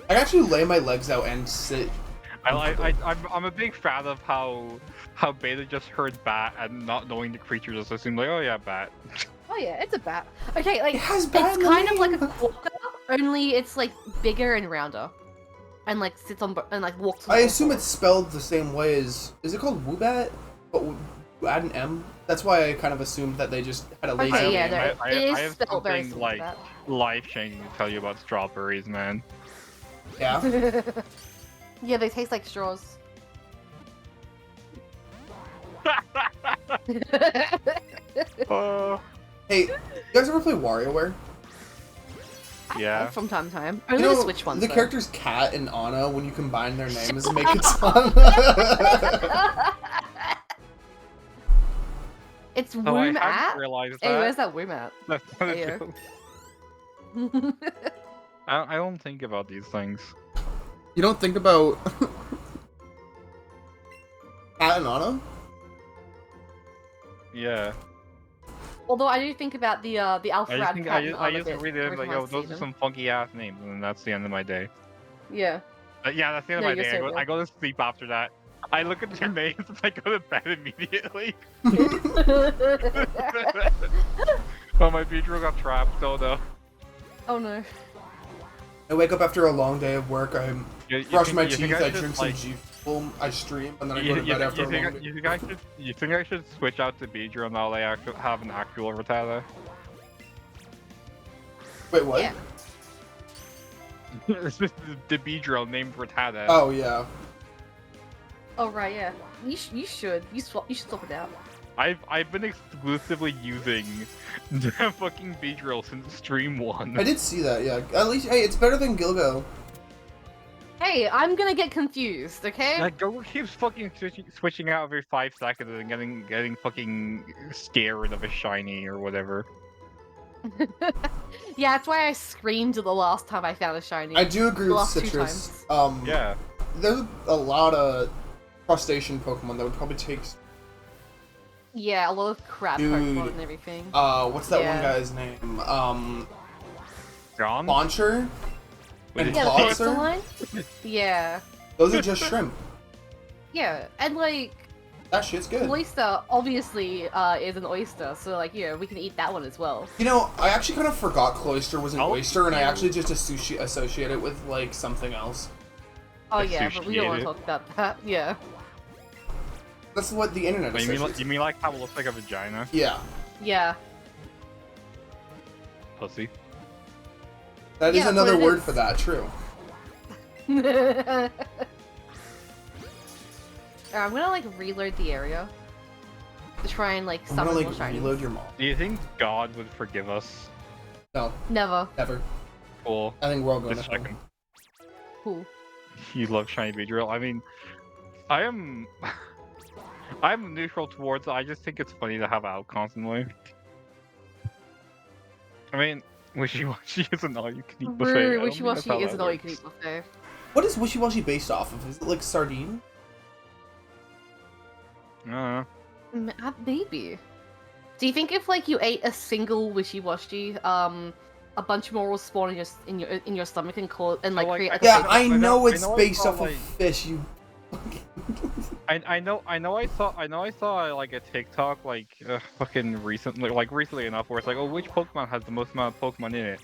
I actually lay my legs out and sit. I'm a big fan of how Beta just heard bat and not knowing the creature just assumed like, oh yeah, bat. Oh yeah, it's a bat. Okay, like It has bat it's kind of like a name. quokka, only it's like bigger and rounder, and like sits on and like walks. On I all assume fours. it's spelled the same way as. Is it called Woobat? But add an M. That's why I kind of assumed that they just had a lazy Okay, yeah, name. no, it I is have spelled very something, similar to like, life-changing to tell you about strawberries, man. Yeah. that. Yeah, they taste like straws. Hey, you guys ever play WarioWare? Yeah. From time to time. You Only know, the Switch ones. the though. characters Kat and Anna, when you combine their names, make it sound. It's Oh, I Woom hadn't at. realized Hey, that. where's that Woom at? That's not a Hey, joke. I don't think about these things. You don't think about Kat and Anna? Yeah. Although I do think about the I Alpha just think Cat I just read it every like, time I oh, see those are them. some funky ass names, and then that's the end of my day. Yeah. Yeah, that's the end No, of my you're day. so I go to sleep after that. I look at their names and I go to bed immediately. Oh, my Beedrill got trapped. Oh no. Oh no. I wake up after a long day of work, I You brush think- my you think teeth, I should, drink like, some G Fuel, I stream, and then I You, go to you, bed think- after you, a think, long I- day. you think I should switch out to Beedrill now that I have an actual Rattata? Wait, what? Yeah. This is the Beedrill named Rattata. Oh, yeah. Oh right, yeah. You should. You should swap it out. I've been exclusively using the fucking Beedrill since Stream 1. I did see that, yeah. At least, hey, it's better than Gilgo. Hey, I'm gonna get confused, okay? Like, Go keeps fucking switching out every 5 seconds and getting fucking scared of a shiny or whatever. Yeah, that's why I screamed the last time I found a shiny. I do agree The with last 2 Citrus. Yeah. There's a lot of crustacean Pokemon that would probably take. Yeah, a lot of crab Dude. Pokemon and everything. What's that Yeah. one guy's name? John? Launcher? With and his Yeah, the Clawser? pixel line? Yeah. Those are just shrimp. Yeah, and like, That shit's good. oyster obviously is an oyster, so like, yeah, we can eat that one as well. You know, I actually kind of forgot Cloyster was an Oh. oyster, and I actually just associate it with, like, something else. Oh yeah, but we don't want to Associated. talk about that. Yeah. That's what the internet Wait, associates. you mean like how it looks like a vagina? Yeah. Yeah. Pussy. That is Yeah, that's what another it word is. for that, true. I'm gonna like reload the area. to try and like I'm summon gonna more like shinies. reload your mom. Do you think God would forgive us? No, Never. never. Cool. I think we're all going Just to hell. checking. Cool. You love shiny Beedrill. I mean, I am. I'm neutral towards it. I just think it's funny to have out constantly. I mean, Wishy-Washy isn't all you can eat buffet. I Rude. don't think Wishy-washy that's how that isn't all you can works. eat buffet. What is Wishy-Washy based off of? Is it like sardine? Maybe. Do you think if like you ate a single wishy-washy, a bunch more will spawn in your stomach and like like, create like Yeah, a I know it's I based saw, off of like- fish. You. I know I saw like a TikTok like fucking recently enough where it's like, oh, which Pokemon has the most amount of Pokemon in it,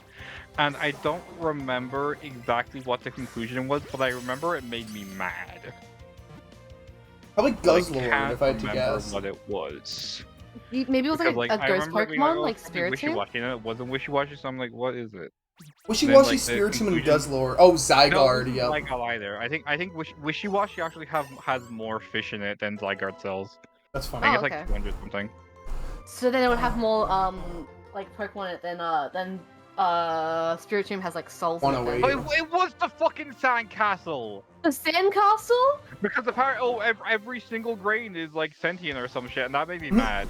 and I don't remember exactly what the conclusion was, but I remember it made me mad. Probably Like, Guzzlord, can't if I had to remember guess. what it was. maybe it was Because, like like, a I ghost remember it being like, Pokemon oh, like it's probably Spiritomb. Wishy-Washy, and it wasn't Wishy-Washy, so I'm like, what is it? Wishy-Washy, like, the Spiritomb, and conclusion- Guzzlord. Oh, No, Zygarde, it yep. wasn't Zygarde either. I think Wishy-Washy actually has more fish in it than Zygarde cells. That's I funny. think Oh, it's okay. like 200 something. So then it would have more like Pokemon in it than Spiritomb has like souls in it. 108. then. Oh, it was the fucking sandcastle! The Sandcastle? Because apparently, every single grain is like sentient or some shit, and that made me mad.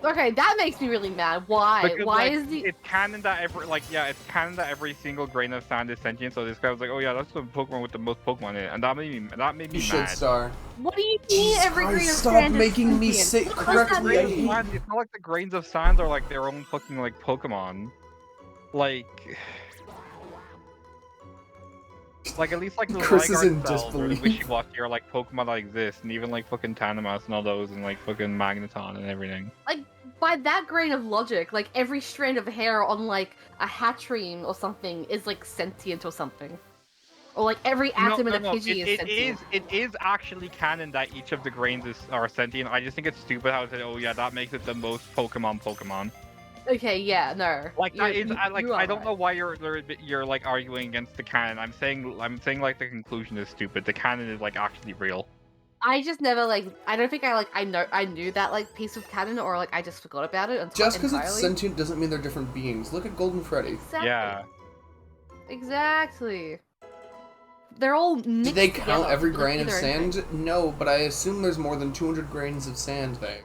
Okay, that makes me really mad. Why? Because, Why like, is the it's canon that it's canon that every single grain of sand is sentient. So this guy was like, oh yeah, that's the Pokemon with the most Pokemon in it, and that made me You should, mad. Star. What do you mean Jesus every grain of Christ, stop sand is making me sentient? say What does that correctly. I mean? hate It's not like the grains of sand are like their own fucking like Pokemon. Like at least like the Chris is in Zygarde cells or the disbelief. Wishy-Washy are like Pokemon that exist, and even like fucking Tanamas and all those, and like fucking Magneton and everything. Like, by that grain of logic, like every strand of hair on like a Hatchream or something is like sentient or something. Or like every atom in a Pidgey is sentient. It is actually canon that each of the grains are sentient. I just think it's stupid how it said, oh yeah, that makes it the most Pokemon. Okay, yeah, no. Like that is, You I are don't right. know why you're like arguing against the canon. I'm saying like the conclusion is stupid. The canon is like actually real. I just never like. I don't think I knew that like piece of canon, or like I just forgot about it entirely. Just because it's sentient doesn't mean they're different beings. Look at Golden Freddy. Exactly. Yeah. Exactly. They're all mixed Did they count together, every so grain of either anything. sand? No, but I assume there's more than 200 grains of sand there.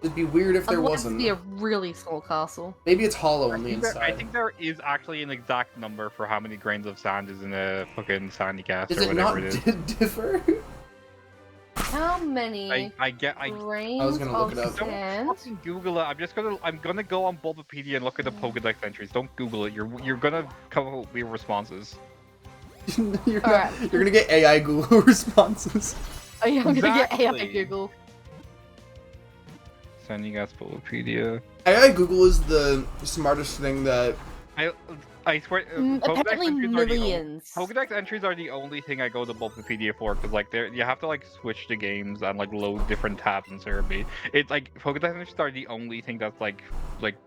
It'd be weird if there Otherwise, wasn't. it'd be a really small castle. Maybe it's hollow on the I inside. think there is actually an exact number for how many grains of sand is in a fucking sandy gas Is or it whatever not it is. differ? How many I grains was gonna look of it up. don't sand? fucking Google it. I'm gonna go on Bulbapedia and look at the Pokedex entries. Don't Google it. You're gonna come up with weird responses. you're Alright. gonna get AI Google responses. Oh yeah, I'm gonna get AI Exactly. Google. Sandy gas Bulbapedia. AI Google is the smartest thing that. I swear. Apparently millions. Pokedex entries are the only thing I go to Bulbapedia for, because like you have to like switch the games and like load different tabs in Cerebi. It's like Pokedex entries are the only thing that's like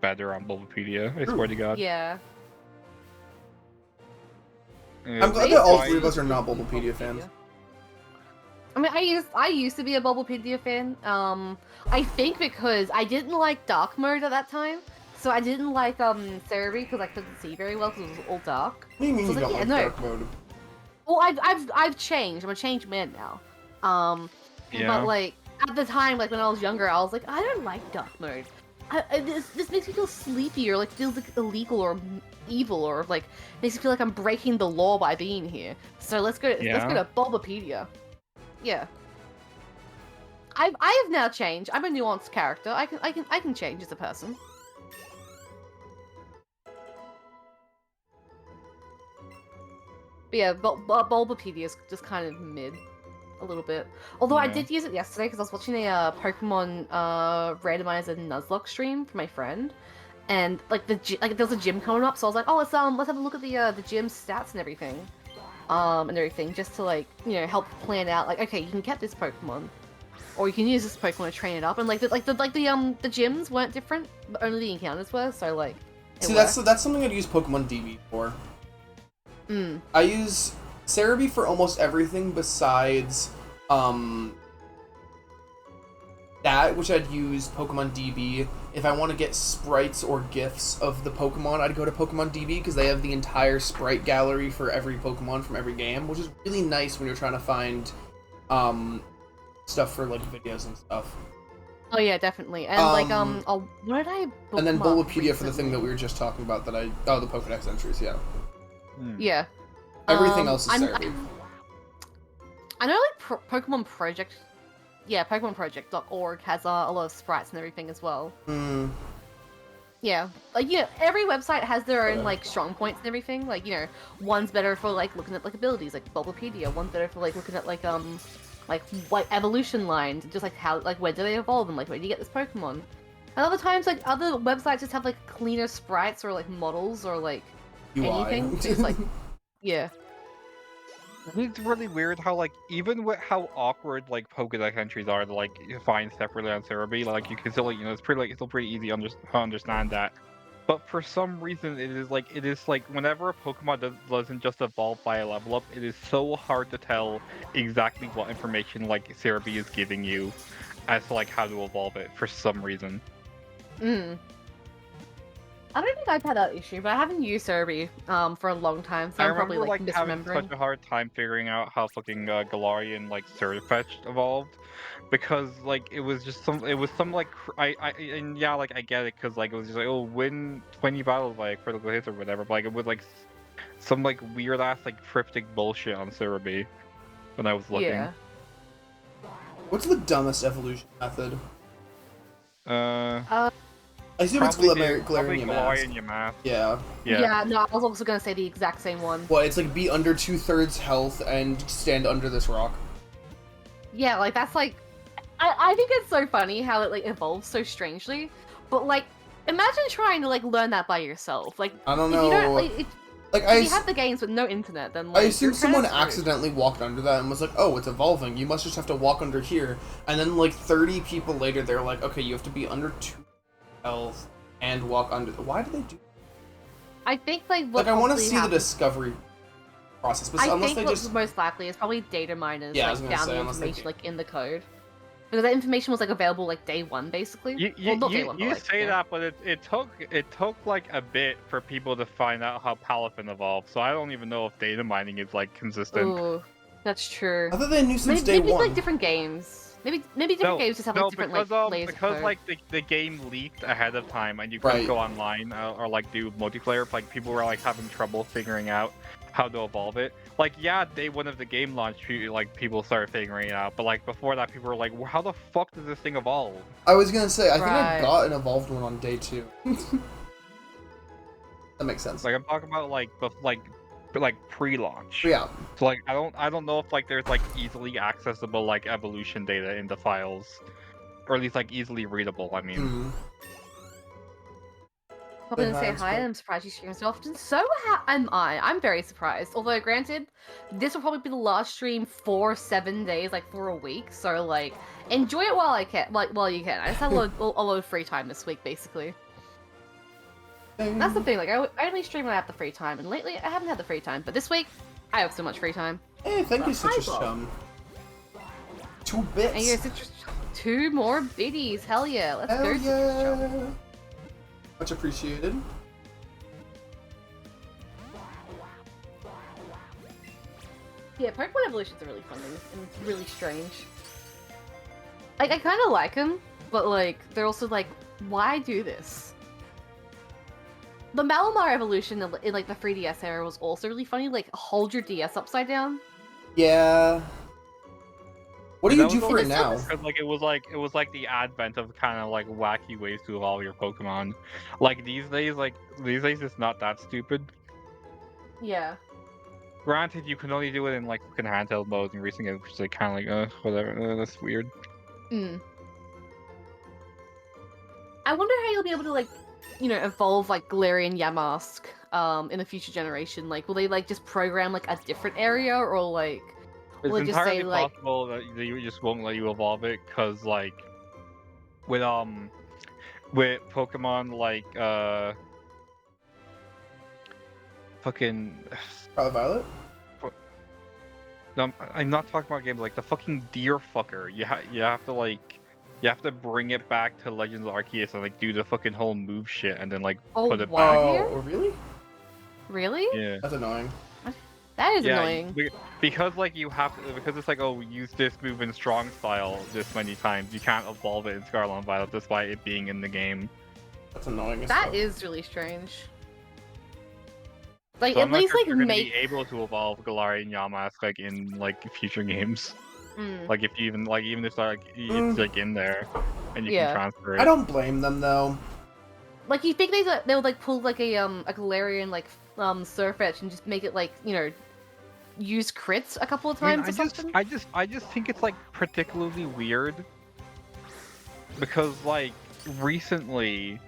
better on Bulbapedia. I swear to God. Yeah. I'm glad that all three of us are not Bulbapedia fans. I mean, I used to be a Bulbapedia fan. I think because I didn't like dark mode at that time, so I didn't like Cerebi because I couldn't see very well because it was all dark. What do you mean So you it's don't like, like yeah, no. dark mode? Well, I've changed. I'm a changed man now. Yeah. But like at the time, like when I was younger, I was like, I don't like dark mode. This makes me feel sleepy, or like feels like illegal or evil, or like makes me feel like I'm breaking the law by being here. So let's go to Bulbapedia. Yeah. I have now changed. I'm a nuanced character. I can change as a person. But yeah, Bulbapedia is just kind of mid, a little bit. Although I Yeah. did use it yesterday because I was watching a Pokemon randomizer Nuzlocke stream for my friend, and like there was a gym coming up, so I was like, oh let's have a look at the gym stats and everything, just to like help plan out like, okay, you can get this Pokemon, or you can use this Pokemon to train it up, and the gyms weren't different, but only the encounters were, so like. See, that's something I'd use Pokemon DB for. I use Cerebi for almost everything besides, that, which I'd use Pokemon DB. If I want to get sprites or GIFs of the Pokemon, I'd go to Pokemon DB because they have the entire sprite gallery for every Pokemon from every game, which is really nice when you're trying to find stuff for like videos and stuff. Oh yeah, definitely. And like oh, what did I bookmark And then Bulbapedia for the thing that recently? we were just talking about the Pokedex entries, yeah. Yeah. Everything else is I Cerebi. know like Pokemon Project. Yeah, PokemonProject.org has a lot of sprites and everything as well. Hmm. Yeah, like every website has their own Okay. like strong points and everything. Like one's better for like looking at like abilities, like Bulbapedia. One's better for like looking at like evolution lines, just like how like where do they evolve and like where do you get this Pokemon. And other times like other websites just have like cleaner sprites or like models or like UI. anything. So it's like yeah. It's really weird how, like, even with how awkward, like, Pokédex entries are to, like, find separately on Cerebi, like, you can still, like, it's still pretty easy to understand that. But for some reason, it is like, whenever a Pokemon doesn't just evolve by a level up, it is so hard to tell exactly what information, like, Cerebi is giving you as to, like, how to evolve it, for some reason. I don't think I've had that issue, but I haven't used Cerebi for a long time, so I I'm probably remember, like having misremembering. such a hard time figuring out how fucking Galarian, like, Surfetch evolved, because, like, it was some, like, and yeah, like, I get it, because, like, it was just like, oh, win 20 battles by a critical hit or whatever, but, like, it was, like, some, like, weird-ass, like, cryptic bullshit on Cerebi when I was looking. Yeah. What's the dumbest evolution method? I assume it's Probably Galarian Yamask. Yamask. Yeah. Yeah, no, I was also gonna say the exact same one. Well, it's like be under 2/3 health and stand under this rock. Yeah, like that's like, I think it's so funny how it like evolves so strangely, but like, imagine trying to like learn that by yourself. Like, I don't if you don't, know. like, if I you have the games with no internet, then like, assume you're kinda someone screwed. accidentally walked under that and was like, "Oh, it's evolving. You must just have to walk under here." And then like 30 people later, they're like, "Okay, you have to be under 2 health and walk under." Why do they do? I think like what Like, I want to probably see the happens- discovery process, but I unless think they what's just most likely is probably data miners Yeah, I was like gonna found say, the unless they information do. like in the code. Because that information was like available like day one basically. Well, not day one, but, You like, say yeah. that, but it took like a bit for people to find out how Palafin evolved, so I don't even know if data mining is like consistent. Ooh, that's true. I thought they knew since Maybe day one. like different games. Maybe different games just have like different because, like layers of because code. like the game leaked ahead of time and you couldn't Right. go online or like do multiplayer. Like people were like having trouble figuring out how to evolve it. Like yeah, day one of the game launch, like people started figuring it out, but like before that, people were like, well, "How the fuck does this thing evolve?" I was gonna say, I think I Right. got an evolved one on day 2. That makes sense. Like I'm talking about like pre-launch. But yeah, So like I don't know if like there's like easily accessible like evolution data in the files, or at least like easily readable. I mean. hmm. Pop in and say But, hi, and I'm surprised you stream so often. So am I. I'm very surprised. Although, granted, this will probably be the last stream for 7 days, like for a week. So, like, enjoy it while I can, like while you can. I just have a lot of free time this week, basically. That's the thing. Like, I only stream when I have the free time, and lately I haven't had the free time. But this week, I have so much free time. Hey, thank you, Hi, Citrus Bob. Chum. 2 bits. And you're 2 more biddies. Hell yeah! Let's Hell go. Citrus Chum. yeah. Much appreciated. Yeah, Pokemon evolutions are really funny and really strange. Like, I kind of like them, but like, they're also like, why do this? The Malamar evolution in like the 3DS era was also really funny. Like, hold your DS upside down. Yeah. What do That you was do for always it now? Because like it was like the advent of kind of like wacky ways to evolve your Pokemon. Like these days it's not that stupid. Yeah. Granted, you can only do it in like fucking handheld mode and recent games, which is like kind of like whatever. That's weird. Mm. I wonder how you'll be able to like, evolve like Galarian Yamask in a future generation. Like, will they like just program like a different area, or like? It's Will it just entirely say, like- possible that you just won't let you evolve it because like with Pokemon like fucking Probably Violet? no, I'm not talking about games like the fucking deer fucker. You have to like You have to bring it back to Legends of Arceus and like do the fucking whole move shit and then like Oh, put it wow. back. Oh, really? Really? Yeah. That's annoying. That is Yeah, annoying. because like you have to, because it's like, oh, use this move in strong style this many times. You can't evolve it in Scarlet and Violet despite it being in the game. That's annoying. As That fuck. is really strange. Like, So at I'm not least, sure if like, you're gonna make... be able to evolve Galarian Yamask like in like future games. Mm. Like if you even like even if like it's like in there and you Yeah. can transfer it. I don't blame them though. Like, you think they would, like, pull, like, a Galarian, like, Surfetch and just make it, like, you know, use crits a couple of I mean, times or something? I just think it's like particularly weird because like recently,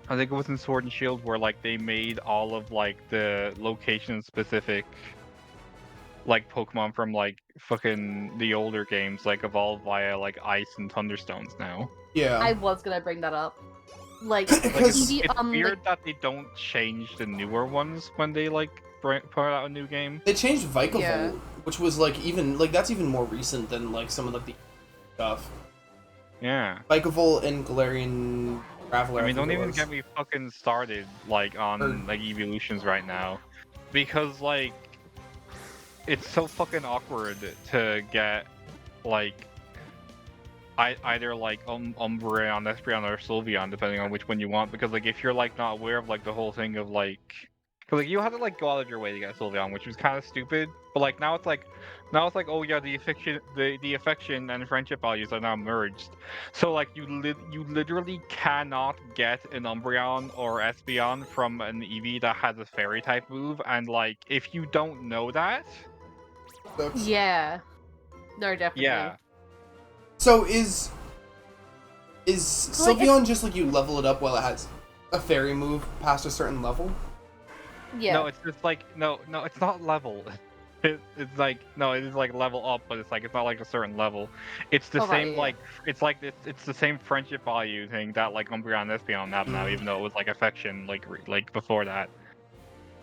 I think it was in Sword and Shield where like they made all of like the location specific like Pokemon from like fucking the older games like evolve via like ice and thunderstones now. Yeah. I was gonna bring that up. Like, Like Because- Eevee, it's weird like, that they don't change the newer ones when they like put out a new game. They changed Vikavolt, Yeah. which was like even like that's even more recent than like some of like the stuff. Yeah. Vikavolt and Galarian Graveler. I mean, don't think it even was. get me fucking started like on Or- like evolutions right now, because like it's so fucking awkward to get like either like Umbreon, Espeon, or Sylveon, depending on which one you want. Because like if you're like not aware of like the whole thing of like, cause like you have to like go out of your way to get Sylveon, which was kind of stupid. But like now it's like oh yeah, the affection and friendship values are now merged. So like you literally cannot get an Umbreon or Espeon from an Eevee that has a fairy type move, and like if you don't know that, Sucks. yeah. No, definitely. yeah. So is like, Sylveon just like you level it up while it has a fairy move past a certain level? Yeah. No, it's just like no, it's not level. It's like no, it is like level up, but it's like it's not like a certain level. It's the Oh, right, same yeah. like it's the same friendship value thing that like Umbreon and Espeon have now, even though it was like affection like before that.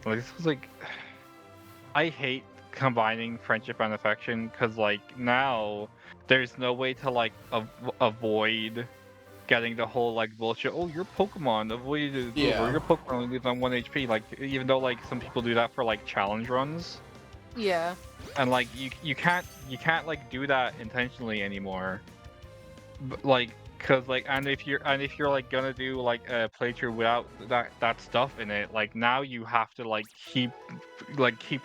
Like this was like I hate combining friendship and affection because like now there's no way to like avoid getting the whole like bullshit. Oh, your Pokemon avoided a move, Yeah. or your Pokemon only lives on 1 HP. Like even though like some people do that for like challenge runs, Yeah. and like you can't like do that intentionally anymore. But, like because like and if you're like gonna do like a playthrough without that stuff in it, like now you have to like keep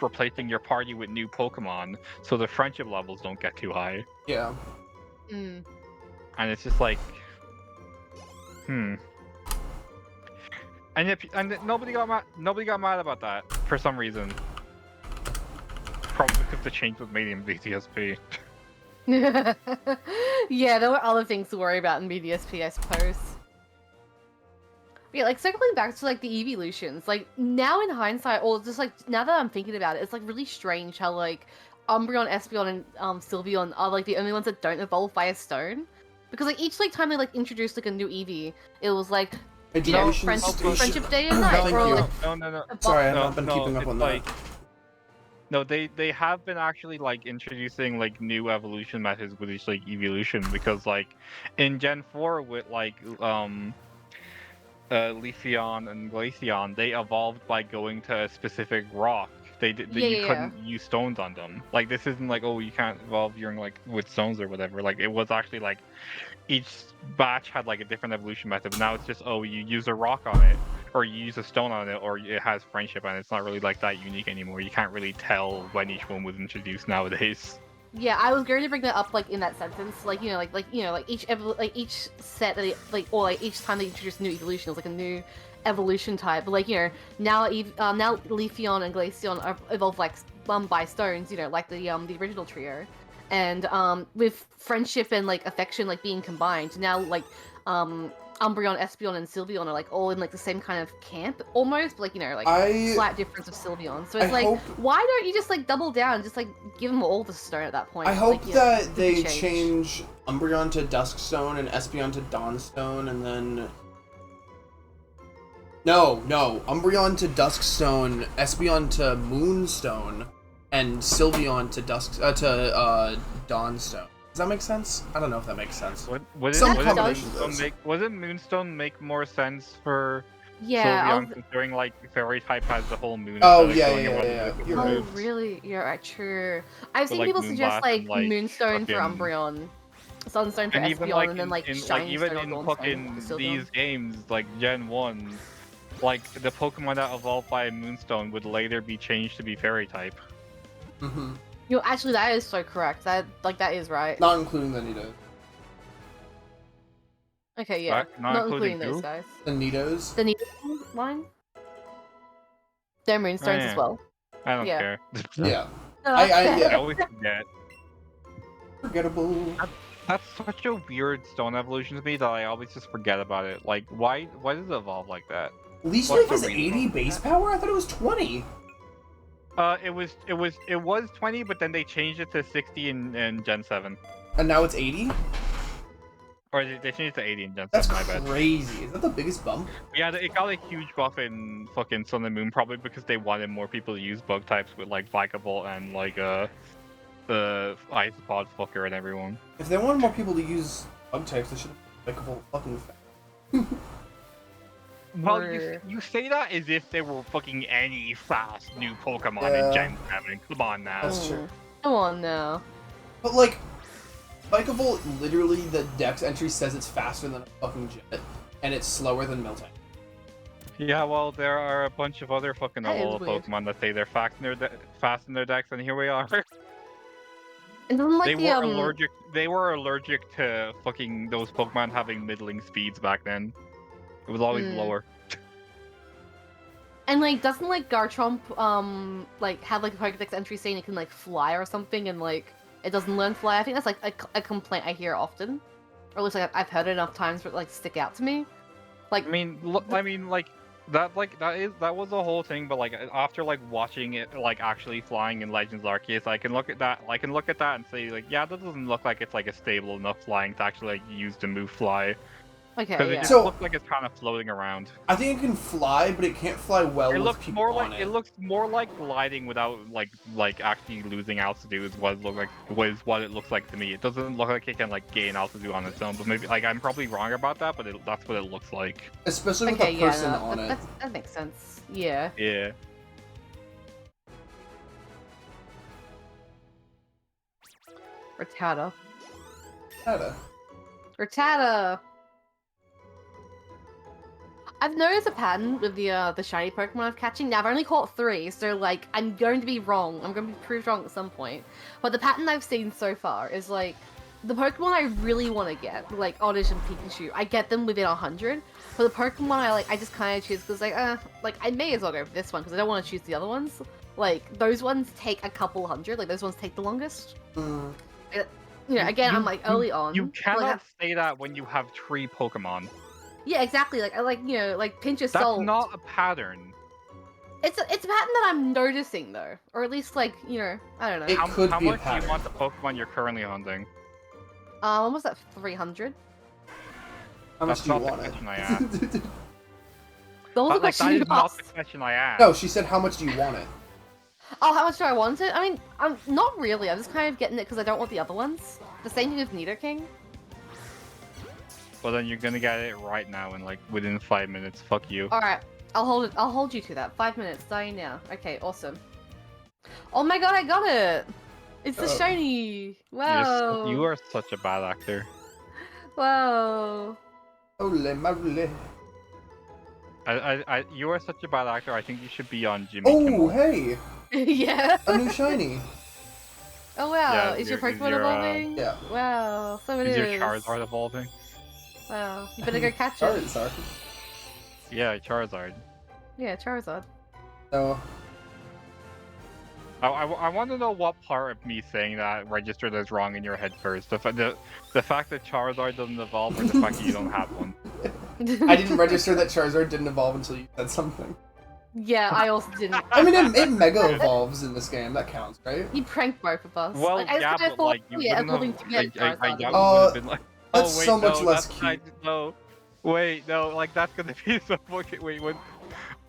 replacing your party with new Pokemon so the friendship levels don't get too high. Yeah. Mm. And it's just like, and nobody got mad about that for some reason. Probably because the change was made in BTSP. Yeah, there were other things to worry about in BDSP, I suppose. Yeah, like circling back to like the evolutions, like now in hindsight, or just like now that I'm thinking about it, it's like really strange how like Umbreon, Espeon, and Sylveon are like the only ones that don't evolve via stone. Because like each like time they like introduced like a new Eevee, it was like you know, Education Station. friendship day and night, Thank or you. like No. Sorry, I've No, not been keeping up it's on like, that. No, they have been actually like introducing like new evolution methods with each like evolution, because like in Gen 4 with like Leafeon and Glaceon, they evolved by going to a specific rock. You couldn't use stones on them. Like this isn't like, oh, you can't evolve your like with stones or whatever. Like it was actually like each batch had like a different evolution method. But now it's just, oh, you use a rock on it, or you use a stone on it, or it has friendship, and it's not really like that unique anymore. You can't really tell when each one was introduced nowadays. yeah, I was going to bring that up like in that sentence, like you know, like each set that or like each time they introduce a new evolution, it's like a new evolution type. But like you know, now now Leafeon and Glaceon are evolved like by stones, you know, like the original trio, and with friendship and like affection like being combined, now like Umbreon, Espeon, and Sylveon are like all in like the same kind of camp almost, but, like you know, like slight difference of Sylveon. So it's why don't you just like double down, just like give them all the stone at that point? I hope like, that they change Umbreon to Duskstone and Espeon to Dawnstone, and then no, Umbreon to Duskstone, Espeon to Moonstone, and Sylveon to Dawnstone. Does that make sense? I don't know if that makes sense. Some combination combinations. Wouldn't Moonstone make more sense for Yeah. Sylveon, considering like Fairy type has the whole moon? Oh, instead of yeah, going yeah, around yeah, with you're the right. Oh, moves? really? You're right, true. I've seen like, people suggest Moonblast like and, like, Moonstone for fucking- Umbreon, Sunstone for And even Espeon, like and then like in Shiny even Stone or in Dawnstone fucking for Sylveon. these games, like Gen 1, like the Pokemon that evolved by Moonstone would later be changed to be Fairy type. Mm-hmm. You know, actually, that is so correct. That is right. Not including the Nido. Okay, yeah. Not including those who? guys. The Nidos? The Nido line? They're Moonstones yeah. as well. I don't Yeah. care. Yeah. I yeah. always forget. Forgettable. That's such a weird stone evolution to me that I always just forget about it. Like, why does it evolve like that? Least What's Life the is reason 80 for base that? power? I thought it was 20. It was 20, but then they changed it to 60 in Gen 7. And now it's 80? Or they changed it to 80 in Gen That's 7, my bad. crazy. Is that the biggest bump? Yeah, it got a huge buff in fucking Sun and Moon, probably because they wanted more people to use bug types with like Vikavolt and like the Isopod fucker and everyone. If they wanted more people to use bug types, they should have like a whole fucking Well, Word. you say that as if there were fucking any fast new Pokemon Yeah. in Gen 7. Come on now. That's true. Come on now. But like, Vikavolt, literally the Dex entry says it's faster than a fucking jet, and it's slower than Miltank. Yeah, well, there are a bunch of other fucking That is Alola weird. Pokemon that say they're fast in their decks, and here we are. And then like They were allergic to fucking those Pokemon having middling speeds back then. It was always Mm. lower. and like doesn't like Garchomp like have like a Pokedex entry saying it can like fly or something, and like it doesn't learn fly. I think that's like a complaint I hear often, or at least like I've heard it enough times for it like to stick out to me. Like I mean, that was the whole thing. But like after like watching it like actually flying in Legends Arceus, I can look at that. I can look at that and say like, yeah, that doesn't look like it's like a stable enough flying to actually like use the move fly. Because okay, it yeah. just So- looks like it's kind of floating around. I think it can fly, but it can't fly well It with looks people more on like it. it looks more like gliding without like actually losing altitude is what it look like was what it looks like to me. It doesn't look like it can like gain altitude on its own, but maybe like I'm probably wrong about that, but that's what it looks like. Especially with Okay, a yeah, person no, on it. that makes sense. Yeah. Yeah. Rattata. Nada. Rattata. I've noticed a pattern with the shiny Pokemon I'm catching. Now I've only caught 3, so like I'm going to be wrong. I'm going to be proved wrong at some point. But the pattern I've seen so far is like the Pokemon I really want to get, like Oddish and Pikachu, I get them within 100. But the Pokemon I just kind of choose because like I may as well go for this one because I don't want to choose the other ones. Like those ones take a couple hundred. Like those ones take the longest. Mm. You know, again, I'm like early on. You but, cannot like, say that when you have 3 Pokemon. yeah, exactly. Like I like like pinch of That's salt. not a pattern. It's a pattern that I'm noticing though, or at least like I don't know. It could How be a much do you pattern. want the Pokemon you're currently hunting? Almost at 300. How much That's do you not the want question I it? asked. Those are But, like, questions that you is not asked. the question I asked. No, she said how much do you want it? Oh, how much do I want it? I mean, I'm not really. I'm just kind of getting it because I don't want the other ones. The same thing with Nidoking. Well, then you're gonna get it right now in like within 5 minutes. Fuck you. All right, I'll hold it. I'll hold you to that. 5 minutes, dying now. Okay, awesome. Oh my god, I got it! It's the Oh. shiny. Wow. You are such a bad actor. Wow. Ole marule. You are such a bad actor. I think you should be on Jimmy Oh, Kimmel. hey! Yeah. A new shiny. Oh wow. Yeah, is your is Pokemon your, evolving? Yeah. Wow. So it Is is. your Charizard evolving? Wow. You better go catch Sorry, it. sorry. Yeah, Charizard. Yeah, Charizard. No. I want to know what part of me saying that registered as wrong in your head first. The fact that Charizard doesn't evolve, or the fact that you don't have one. I didn't register that Charizard didn't evolve until you said something. Yeah, I also didn't. I mean, it mega evolves in this game. That counts, right? You pranked both of us. Well, like, I yeah, kinda but thought, like you yeah, wouldn't evolving have. to get I Charizard. doubt you would have been like. That's oh, wait, so much no, less that's cute. no. Wait, no, like that's gonna be so fucking. Wait, what?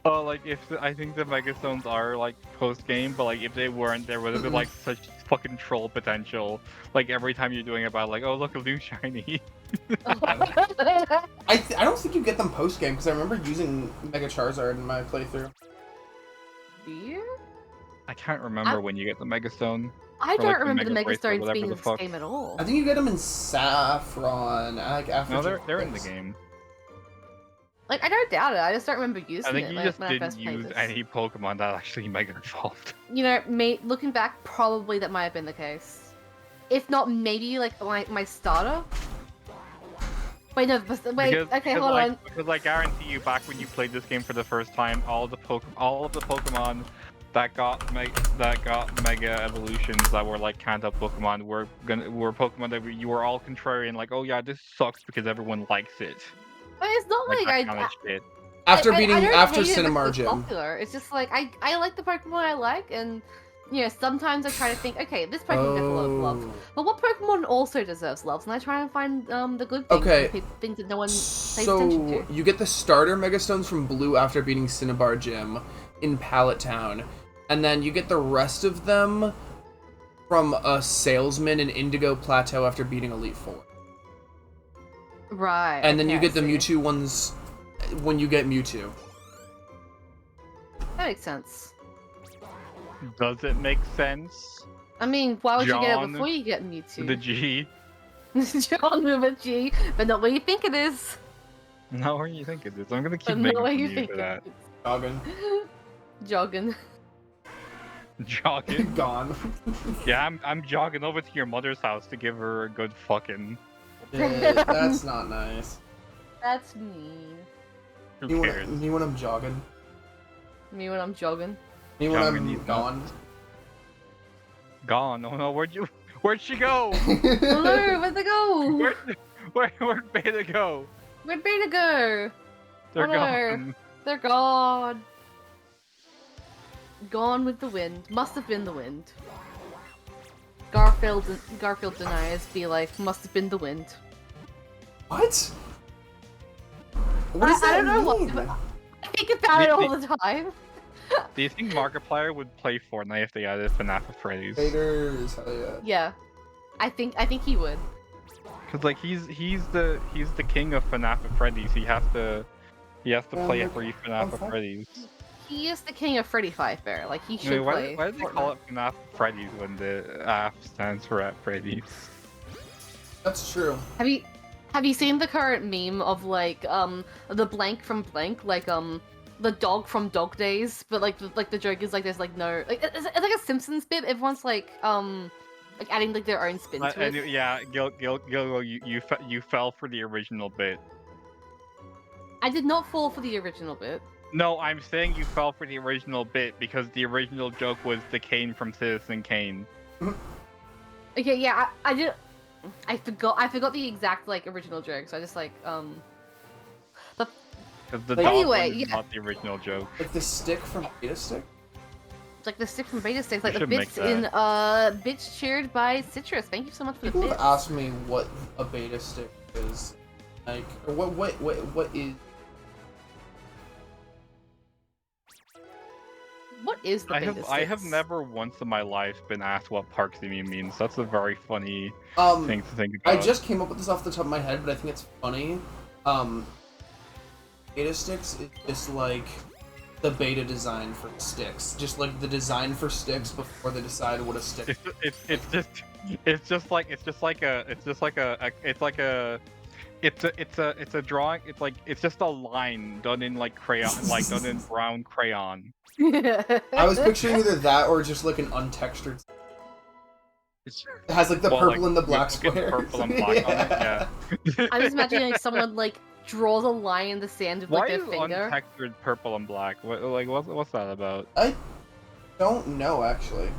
Oh, like I think the Megastones are like post game, but like if they weren't, there would have been like such fucking troll potential. Like every time you're doing about like, oh look, a new shiny. I don't think you get them post game because I remember using Mega Charizard in my playthrough. Do you? I can't remember when you get the Megastone. I Or, don't like, the remember the Mega Bracelet, Megastones whatever being the in this fuck. game at all. I think you get them in Saffron, like after. No, they're in the Genesis. game. Like, I don't doubt it. I just don't remember using I think it you when, just when I didn't first played use this. any Pokemon that actually Mega evolved. You know, looking back, probably that might have been the case. If not, maybe like my starter. Wait, no. Wait. Okay, hold on. Because I guarantee you, back when you played this game for the first time, all of the Pokemon that got Mega evolutions that were like Kanto Pokemon were Pokemon that you were all contrarian, like, oh yeah, this sucks because everyone likes it. But it's not Like like that kind of shit. After I beating don't after hate it because Cinemar it's Gym. popular. It's just like I like the Pokemon I like, and you know sometimes I try to think, okay, this Pokemon gets a lot of love, but what Pokemon also deserves love? And I try and find the good things, Okay. and things that no one pays attention So to. you get the starter Megastones from Blue after beating Cinnabar Gym in Pallet Town, and then you get the rest of them from a salesman in Indigo Plateau after beating Elite Four. Right. And then okay, you get the I see. Mewtwo ones when you get Mewtwo. That makes sense. Does it make sense? I mean, why would you get it John before you get Mewtwo? The G. John with a G, but not what you think it is. Not where you think it is. I'm gonna keep But making not what fun you of you think for it that. is. Jogging. Jogging. Jogging. Gone. Yeah, I'm jogging over to your mother's house to give her a good fucking. Yeah, that's not nice. That's mean. Who Me cares? when I'm jogging. Me when I'm jogging. Me when Jogging I'm needs gone. Gone. Oh no, where'd she go? Hello, where'd they go? Where'd Beta go? Where'd Beta go? They're Oh, no. gone. They're gone. Gone with the wind. Must have been the wind. Garfield denies, be like, must have been the wind. What? What does I that don't know mean? what. I think about it all the time. Do you think Markiplier would play Fortnite if they added FNAF at Freddy's? Haters, hell yeah. Yeah, I think he would. Cause like he's the king of FNAF at Freddy's. He has to play every FNAF at Freddy's. He is the king of Freddy Fazbear. Like he I should mean, play. why did they call it FNAF at Freddy's when the F stands for at Freddy's? That's true. Have you seen the current meme of like the blank from blank, like the dog from Dog Days, but like the joke is like there's like no like it's like a Simpsons bit. Everyone's like adding like their own spin to it. Yeah, Gil, you fell for the original bit. I did not fall for the original bit. No, I'm saying you fell for the original bit because the original joke was the Kane from Citizen Kane. Okay, yeah, I did. I forgot the exact like original joke, so I just like Because the But dog anyway, one is yeah. not the original joke. Like the stick from Beta Stick? It's like the stick from Beta Sticks, like We the should make bits in that. bits cheered by Citrus. Thank you so much for the People have bits. asked me what a Beta Stick is. Like, or what is... What is the Beta Sticks? I have never once in my life been asked what Parksimi means. That's a very funny thing to think I about. just came up with this off the top of my head, but I think it's funny. Beta Sticks is just like the beta design for sticks. Just like the design for sticks before they decide what a stick It's just like a drawing. It's just a line done in like crayon, like done in brown crayon. I was picturing either that or just like an untextured. It has like the Well, purple like, and the black with squares. purple and black on it. Yeah. I'm just imagining like someone like draws a line in the sand with Why like their is finger. untextured purple and black? What's that about? I don't know actually.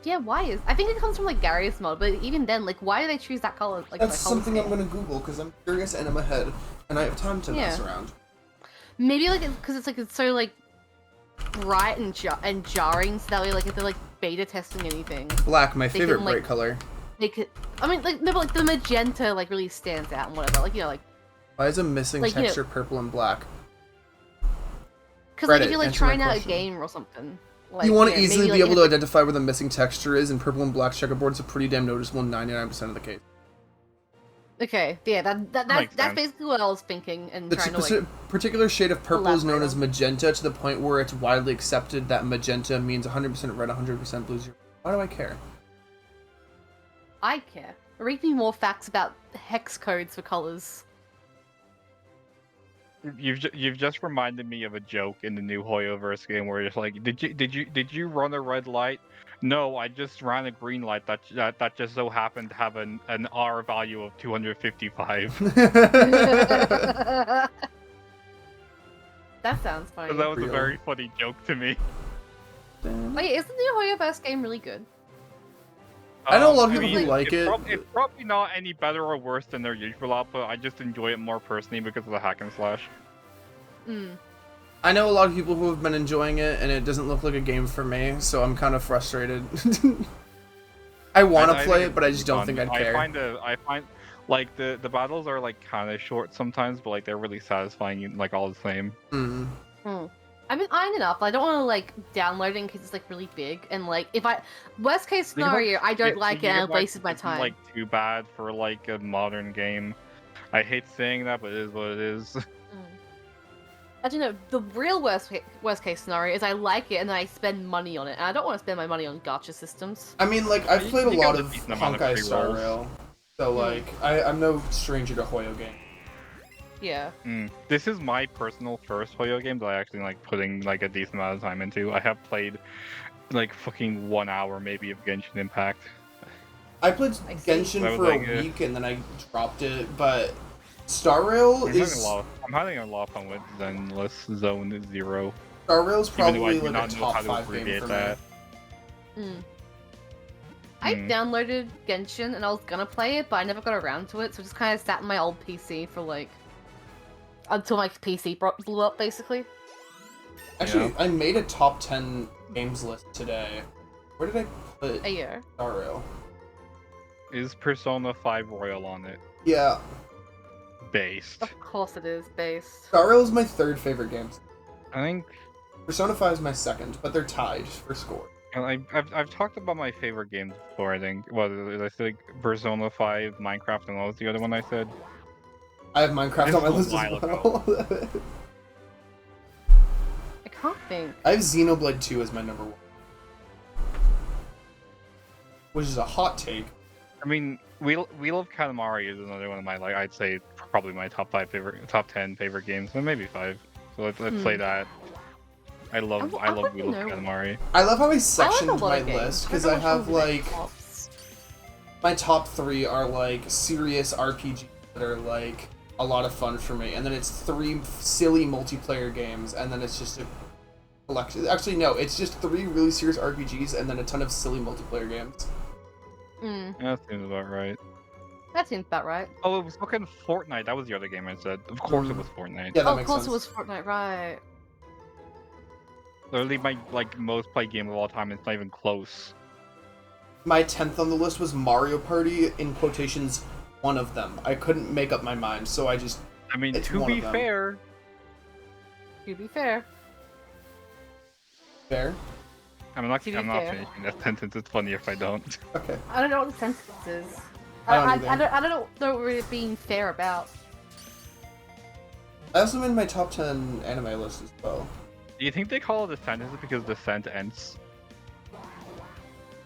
Yeah, why is? I think it comes from like Gary's mod, but even then, like, why do they choose that color? Like, That's that color something I'm scheme? gonna Google because I'm curious and I'm ahead and I have time to mess Yeah. around. Maybe like because it's so like bright and jarring, so that way like if they're like beta testing anything, Black, my They favorite can, like- bright color. they could. I mean, like no, but like the magenta like really stands out and whatever. Like you know, like Why is a missing Like, you know- texture purple and black? Because like Reddit, if you're like answer my trying out a question. game or something, like, You want to yeah, easily maybe, be like, able to identify where the missing texture is, and purple and black checkerboards are pretty damn noticeable in 99% of the case. Okay, yeah, that's Makes sense. basically what I was thinking and The trying to like. particular shade of purple is known elaborate as on. magenta, to the point where it's widely accepted that magenta means 100% red, 100% blue. Why do I care? I care. Read me more facts about hex codes for colors. You've just reminded me of a joke in the new Hoyoverse game where it's like, did you run a red light? No, I just ran a green light that just so happened to have an R value of 255. That sounds funny. So that was Real. a very funny joke to me. Wait, isn't the Hoyoverse game really good? I know a lot of I people mean, like it. It's probably not any better or worse than their usual output. I just enjoy it more personally because of the hack and slash. Mm. I know a lot of people who have been enjoying it, and it doesn't look like a game for me, so I'm kind of frustrated. I want to I play think it, but I it's just don't fun. think I'd care. I find like the battles are like kind of short sometimes, but like they're really satisfying, like all the same. Mm. Hmm. I've been eyeing it up, but I don't want to like download it because it's like really big and like if I worst case scenario I don't like it and I wasted my time. Like too bad for like a modern game. I hate saying that, but it is what it is. I don't know. The real worst case scenario is I like it and then I spend money on it, and I don't want to spend my money on gacha systems. I mean, like, I've played a You lot got a of decent amount of Honkai free Star rolls. Rail, so like, I'm no stranger to Hoyo games. Yeah. This is my personal first Hoyo game that I actually like putting like a decent amount of time into. I have played like fucking 1 hour maybe of Genshin Impact. I played I see. Genshin That was for like, a week and then I dropped it, but Star Rail I'm having a lot of fun with Zenless Zone Zero. Star Rail's Even though I probably do like not a know top how to 5 game abbreviate for that. me. I downloaded Genshin and I was gonna play it, but I never got around to it, so it just kind of sat in my old PC for like until my PC blew up, basically. Actually, Yeah. I made a top 10 games list today. Where did I put A year. Star Rail? Is Persona 5 Royal on it? Yeah, Based. Of course it is based. Star Rail is my third favorite game. I think Persona 5 is my second, but they're tied for score. I've talked about my favorite games before. I think I said Persona 5, Minecraft, and what was the other one I said? I have Minecraft This on my was a list as while well. I can't think. I have Xenoblade 2 as my number 1. Which is a hot take. I mean, Wheel of Katamari is another one of my like I'd say probably my top 10 favorite games, or maybe 5. So let's say that. I love I Wheel of wouldn't know. Katamari. I love how I I sectioned like a lot my of games. list, I because don't I know have, which ones are like, tops. my top 3 are, like, serious RPGs that are, like, a lot of fun for me, and then it's 3 silly multiplayer games, and then it's just a collection. Actually, no, it's just 3 really serious RPGs, and then a ton of silly multiplayer games. Mm, Yeah, that seems about right. that seems about right. Oh, it was fucking Fortnite. That was the other game I said. Of course it was Fortnite. Yeah, that Oh, of makes course sense. it was Fortnite, right? Literally my like most played game of all time. It's not even close. My 10th on the list was Mario Party, in quotations, one of them. I couldn't make up my mind, so I just... I mean, It's to one be of them. fair, To be fair. Fair? I'm not To be finishing that sentence. It's funny if I don't. Okay. I don't know what the sentence is. I don't I either. don't know what we're being fair about. I also made my top 10 anime list as well. Do you think they call it a sentence because the sent ends?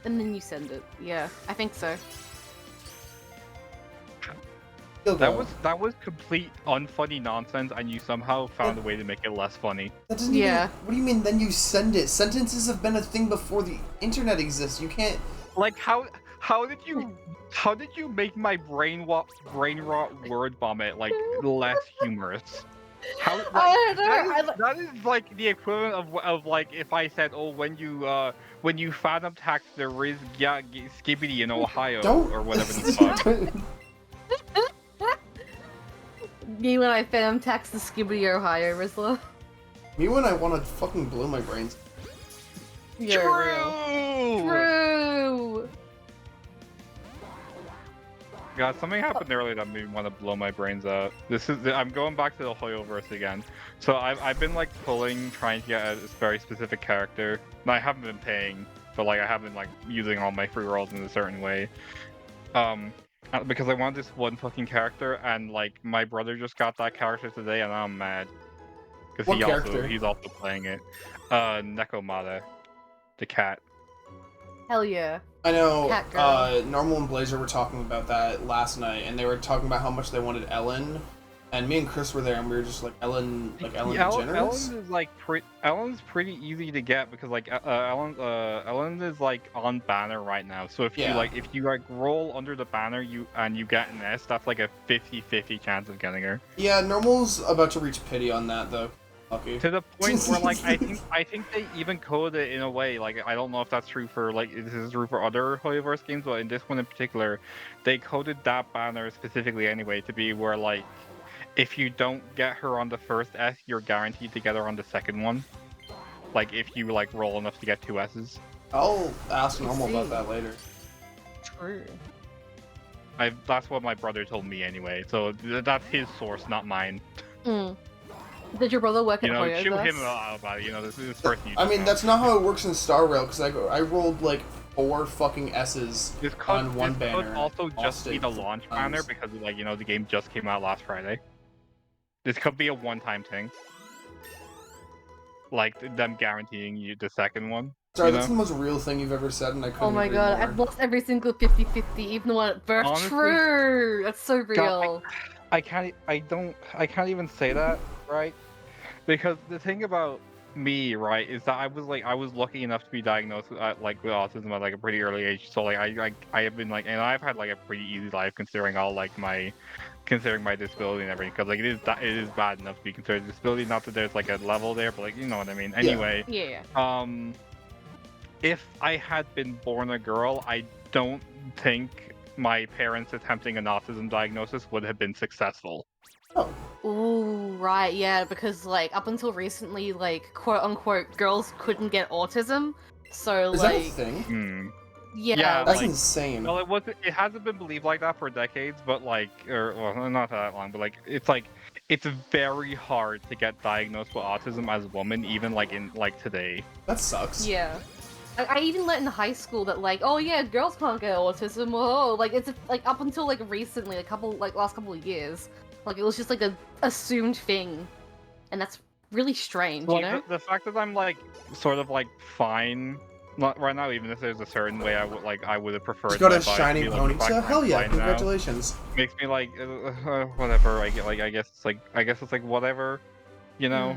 And then you send it. Yeah, I think so. You'll go. That was complete unfunny nonsense, and you somehow found a way to make it less funny. That doesn't Yeah. even... What do you mean, then you send it? Sentences have been a thing before the internet exists. You can't... Like how did you make my brain rot word vomit like less humorous? How like, I don't know. that is like the equivalent of like if I said, oh, when you phantom tax the Riz Skibbity in Ohio Don't... or whatever the fuck. Me when I phantom tax the Skibbity Ohio, Rizla. Me when I want to fucking blow my brains. You're real. True. True. God, something happened earlier that made me want to blow my brains out. I'm going back to the Hoyoverse again. So I've been like trying to get a very specific character. And I haven't been paying, but like I have been like using all my free rolls in a certain way. Because I want this one fucking character, and like my brother just got that character today, and I'm mad. Because he's also playing it. Nekomata, the cat. Hell yeah. I know. Cat girl. Normal and Blazer were talking about that last night, and they were talking about how much they wanted Ellen. And me and Chris were there, and we were just like, Ellen DeGeneres? Ellen's pretty easy to get because like Ellen is like on banner right now. So if you roll under the banner you get an S, that's like a 50-50 chance of getting her. Yeah, Normal's about to reach pity on that though. Okay. To the point where like I think they even coded it in a way, like I don't know if that's true for like this is true for other Hoyoverse games, but in this one in particular, they coded that banner specifically anyway to be where like if you don't get her on the first S, you're guaranteed to get her on the second one. Like if you like roll enough to get 2 S's. I'll ask Normal about that later. True. That's what my brother told me anyway, so that's his source, not mine. Did your brother work at Hoyoverse? Shoot him out about it, this is his first YouTube I mean, that's not how it works in Star Rail, because I rolled like 4 fucking S's on one banner. This could also just be the launch banner, because like, the game just came out last Friday. This could be a one-time thing. Like, them guaranteeing you the second one. Sorry, that's the most real thing you've ever said, and I couldn't Oh my god, I've lost every single 50-50, even the one at birth. Honestly, true! That's so real. God, I can't even say that, right? Because the thing about me, right, is that I was lucky enough to be diagnosed with autism at like a pretty early age. So like I have been like, and I've had like a pretty easy life considering all like my disability and everything. Because like it is bad enough to be considered a disability. Not that there's like a level there, but like you know what I mean. Anyway, yeah. If I had been born a girl, I don't think my parents attempting an autism diagnosis would have been successful. Oh. Ooh, right, yeah, because like up until recently, like quote unquote, girls couldn't get autism. So is like, that a thing? Yeah, that's like, insane. Well, it hasn't been believed like that for decades, but like, well, not that long, but like, it's very hard to get diagnosed with autism as a woman, even like in like today. That sucks. Yeah. I even learned in high school that like, oh yeah, girls can't get autism. Oh, like it's like up until like recently, last couple of years, like it was just like a assumed thing, and that's really strange, like, you know. The fact that I'm like sort of like fine, not right now, even if there's a certain way I would have preferred. You got a shiny ponytail? Hell yeah! Congratulations. Makes me like whatever. I guess it's like whatever, you know.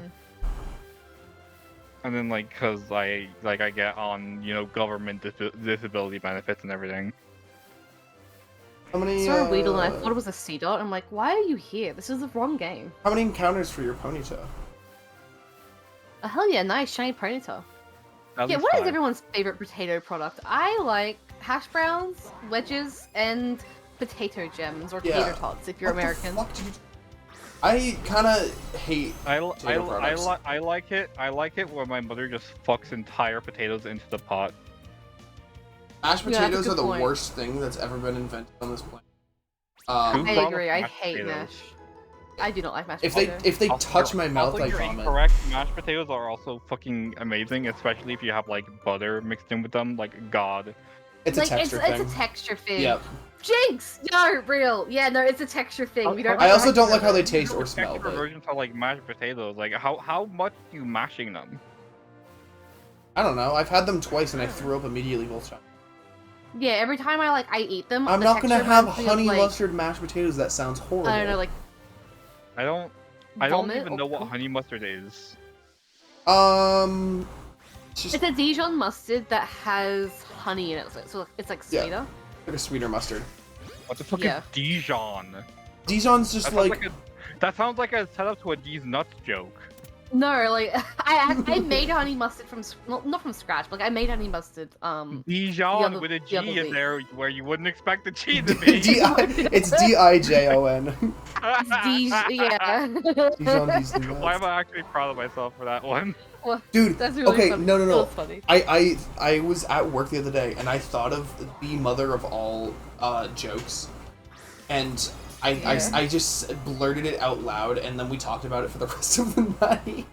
And then like, cause I get on government disability benefits and everything. How many? I saw a Weedle and I thought it was a C dot. I'm like, why are you here? This is the wrong game. How many encounters for your ponytail? Oh, hell yeah, nice shiny ponytail. Yeah, what is everyone's favorite potato product? I like hash browns, wedges, and potato gems or tater tots if you're American. The fuck do you... I kind of hate. I like it. I like it when my mother just fucks entire potatoes into the pot. Mashed potatoes are the worst thing that's ever been invented on this planet. I agree. I hate mash. I do not like mashed potatoes. If they touch my mouth, I vomit. Correct. Mashed potatoes are also fucking amazing, especially if you have like butter mixed in with them. Like God. It's a texture thing. It's a texture thing. Yep. Jinx! No, real. Yeah, no, it's a texture thing. We don't. I also don't like how they taste or smell. But versions of like mashed potatoes, like how much are you mashing them? I don't know. I've had them twice and I threw up immediately both times. Yeah, every time I eat them. I'm not gonna have honey mustard mashed potatoes. That sounds horrible. I don't know, like. I don't even know what honey mustard is. It's a Dijon mustard that has honey in it, so it's like sweeter. Yeah, like a sweeter mustard. What the fuck is Dijon? Dijon's just that sounds like a setup to a D's nuts joke. No, like I made honey mustard from not from scratch. Like I made honey mustard. Dijon with a G in there where you wouldn't expect the G to be. It's D-I-J-O-N. Yeah. Dijon. Why am I actually proud of myself for that one? Well, dude, that's really okay, funny. no. That's funny. I was at work the other day and I thought of the mother of all jokes. and Yeah. I just blurted it out loud, and then we talked about it for the rest of the night.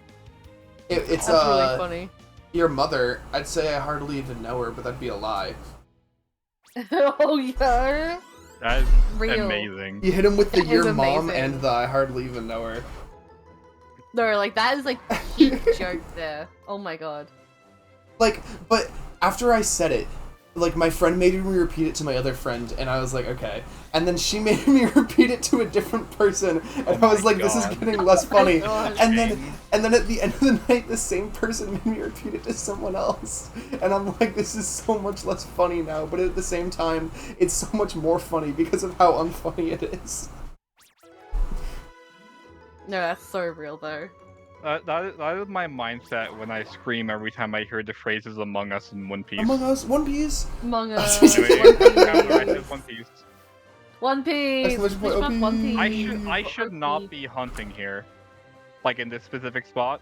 It's That's really funny. your mother. I'd say I hardly even know her, but that'd be a lie. Oh yeah. That is Real. amazing. You hit him with the That is your mom amazing. and the I hardly even know her. No, like that is like peak joke there. Oh my god. Like, but after I said it, like my friend made me repeat it to my other friend, and I was like, okay. And then she made me repeat it to a different person, and Oh I was my like, this is God. getting less funny. God. And then at the end of the night, the same person made me repeat it to someone else, and I'm like, this is so much less funny now. But at the same time, it's so much more funny because of how unfunny it is. No, that's so real though. That is my mindset when I scream every time I hear the phrases "Among Us" in One Piece. Among Us, One Piece. Among Us. Us. Anyway, One I Piece. said One Piece. One Piece. Exclamation point, Which one? One Piece. I should not be hunting here, like in this specific spot.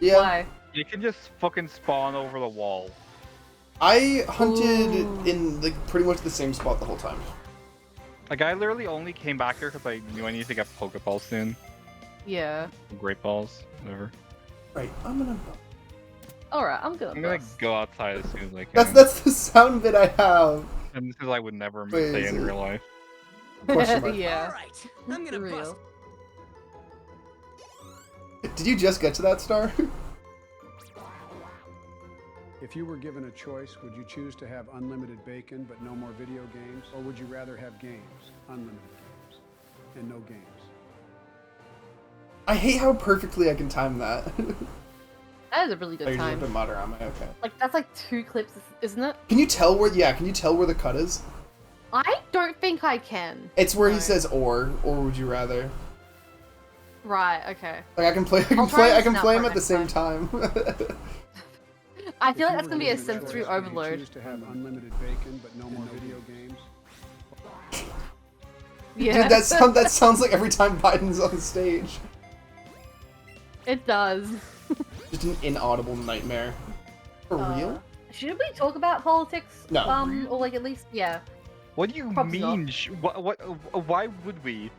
Yeah, Why? You can just fucking spawn over the wall. I hunted Ooh. in like pretty much the same spot the whole time. Like I literally only came back here because I knew I needed to get Pokeballs soon. Yeah. Great balls, whatever. Right, I'm gonna. Alright, I'm gonna. I'm gonna bust. go outside as soon as I can. That's the sound bit I have. And this is I would never Wait, say is in it- real life. Question mark. Yeah. Alright, I'm gonna Real. bust. Did you just get to that star? If you were given a choice, would you choose to have unlimited bacon but no more video games? Or would you rather have games, unlimited games, and no games? I hate how perfectly I can time that. That is a really Oh, good you're time. doing Madarame, okay. Like that's like 2 clips, isn't it? Can you tell where? Yeah, can you tell where the cut is? I don't think I can. It's where he No. says or would you rather? Right. Okay. Like I can play, I'll try and I can snap play for him it at the next same time. I If feel like you that's were gonna be a given sensory choice, would you overload. choose to have unlimited bacon but no more video games? Yeah. Dude, that sounds like every time Biden's on stage. It does. Just an inaudible nightmare. For real? Should we talk about politics? No. Or like at least, yeah. What do you Probably not. mean? Why would we?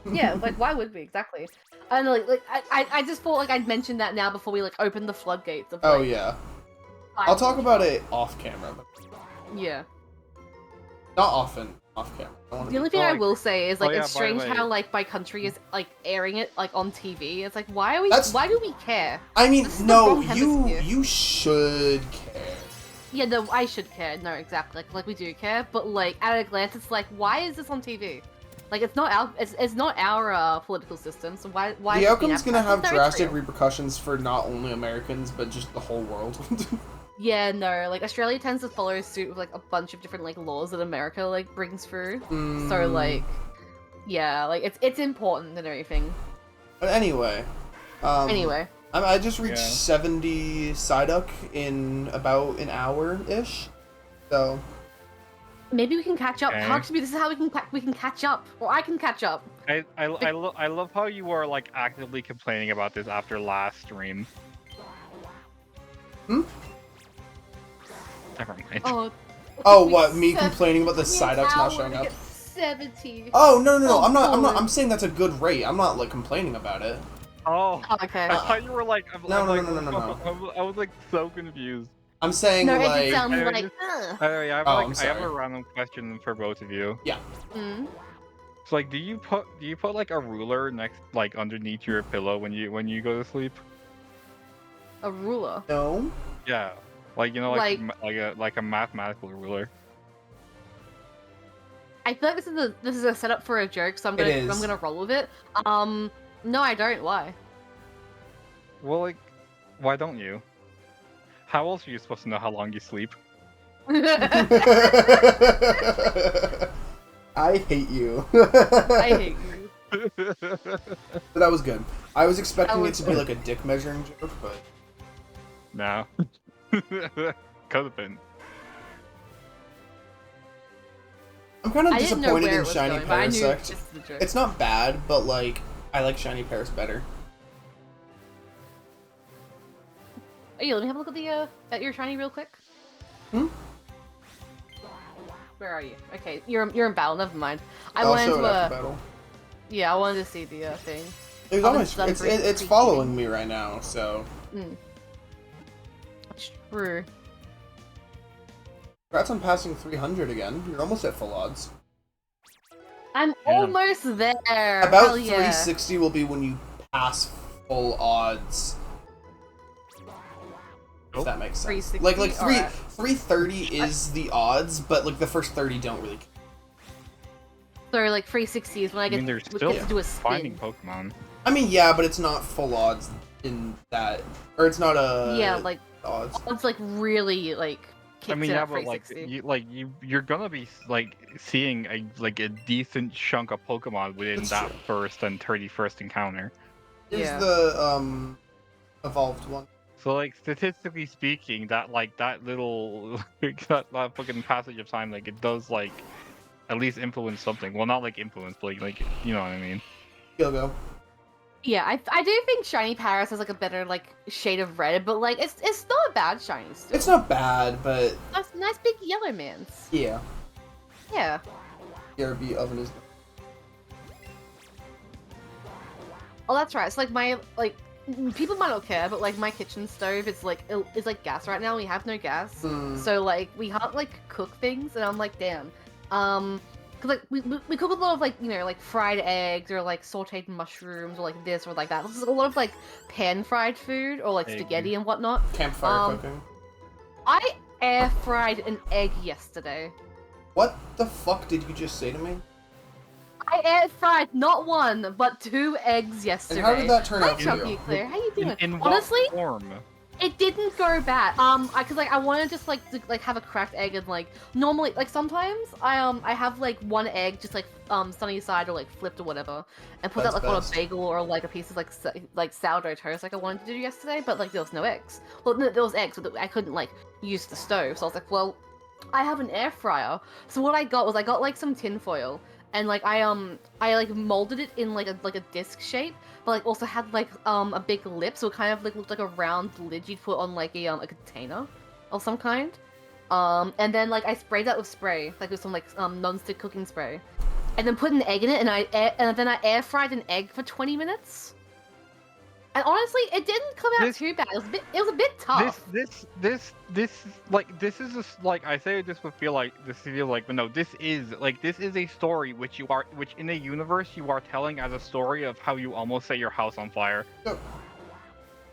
Yeah, like why would we exactly? And like I just thought like I'd mention that now before we like open the floodgates of. Oh like, yeah. I'll talk about it off camera, but Yeah. not often off camera. I don't wanna The only be- thing I like- will say is like yeah, it's by the strange way- how like my country is like airing it like on TV. It's like why are we? That's- Why do we care? I mean, This is the no, wrong hemisphere. you should care. Yeah, no, I should care. No, exactly. Like we do care, but like at a glance, it's like why is this on TV? Like it's not our it's not our political system. So why The is it being outcome's gonna have advertised? No, it's drastic real. repercussions for not only Americans but just the whole world. Yeah, no, like Australia tends to follow suit with like a bunch of different like laws that America like brings through. So Mm, like, yeah, like it's important and everything. But anyway. Anyway, I just reached Yeah. 70 Psyduck in about an hour-ish. So, maybe we can catch up. Okay. Actually, this is how we can catch up, or I can catch up. I love how you are like actively complaining about this after last stream. Hmm? Never mind. Oh, we what, me said complaining about the an Psyducks not hour showing to up? get 70. Oh, no, Oh, I'm not, boy. I'm saying that's a good rate. I'm not, like, complaining about it. Oh, Oh, okay. I thought you were like. No, I'm like, no. I was like so confused. I'm saying, No, it like... did sound I like. just- Anyway, I have, Oh, like, I'm I have a sorry. random question for both of you. Mm. So like, do you put like a ruler next like underneath your pillow when you go to sleep? A ruler. No? Yeah, like you know Like- like a mathematical ruler. I feel like this is a setup for a joke, so I'm It is. gonna roll with it. No, I don't. Why? Well, like, why don't you? How else are you supposed to know how long you sleep? I hate you. I hate you. That was good. I was expecting That it was to be like a dick measuring joke, but... No. Could have been. I'm kind of I didn't know disappointed where it in was Shiny going, but I knew Parasect. this is a joke. It's not bad, but like, I like Shiny Paris better. Oh, yeah, let me have a look at the at your shiny real quick. Hmm? Where are you? Okay, you're in battle. Never mind. I I'll went show into it after battle. yeah. I wanted to see the thing. It's I'll on my just done it's, brief- it's brief following reading. me right now, so. It's true. Congrats on passing 300 again. You're almost at full odds. I'm Yeah. almost there. About Hell yeah. 360 will be when you pass full odds. If that makes sense. 360? Like Alright. 330 is the odds, but like the first 30 don't really. So like 360 is when I I get, mean, they're get still to do a spin. finding Pokemon. I mean, yeah, but it's not full odds in that, or it's not a Yeah, like odds. it's like really like kicks I mean, in yeah, at but like 360. you're gonna be like seeing a decent chunk of Pokemon within That's that true. first and 31st encounter. Here's Yeah. the evolved one. So like statistically speaking, that little that fucking passage of time, like it does like at least influence something. Well, not like influence, but like you know what I mean. Go. Yeah, I do think Shiny Paris has like a better like shade of red, but like it's not a bad shiny still. It's not bad, but That's nice big yellow man's. yeah, Yeah. BRB oven is. Oh, that's right. It's like my like people might not care, but like my kitchen stove is like it's like gas right now. We have no gas, so like we can't like cook things, and I'm like, damn. Cause like we cook a lot of like like fried eggs or like sautéed mushrooms or like this or like that. This is a lot of like pan fried food or like Egg. spaghetti and whatnot. Campfire cooking. I air fried an egg yesterday. What the fuck did you just say to me? I air fried not one but 2 eggs yesterday. And how did that turn Hi, out for Chucky you? Claire. How you doing? In Honestly, what form? it didn't go bad. Cause like I want to just like to have a cracked egg and like normally like sometimes I have like one egg just like sunny side or like flipped or whatever and put That's that like best. on a bagel or like a piece of like sourdough toast like I wanted to do yesterday, but like there was no eggs. Well, no, there was eggs, but I couldn't like use the stove, so I was like, well, I have an air fryer. So what I got like some tin foil. And like I like molded it in like a disc shape, but like also had like a big lip, so it kind of like looked like a round lid you'd put on like a container of some kind. And then like I sprayed that with spray, like with some like non-stick cooking spray, and then put an egg in it, and then I air fried an egg for 20 minutes. And honestly, it didn't come out This- too bad. It was a bit tough. This is just like I say this would feel like but no, this is a story which in a universe you are telling as a story of how you almost set your house on fire.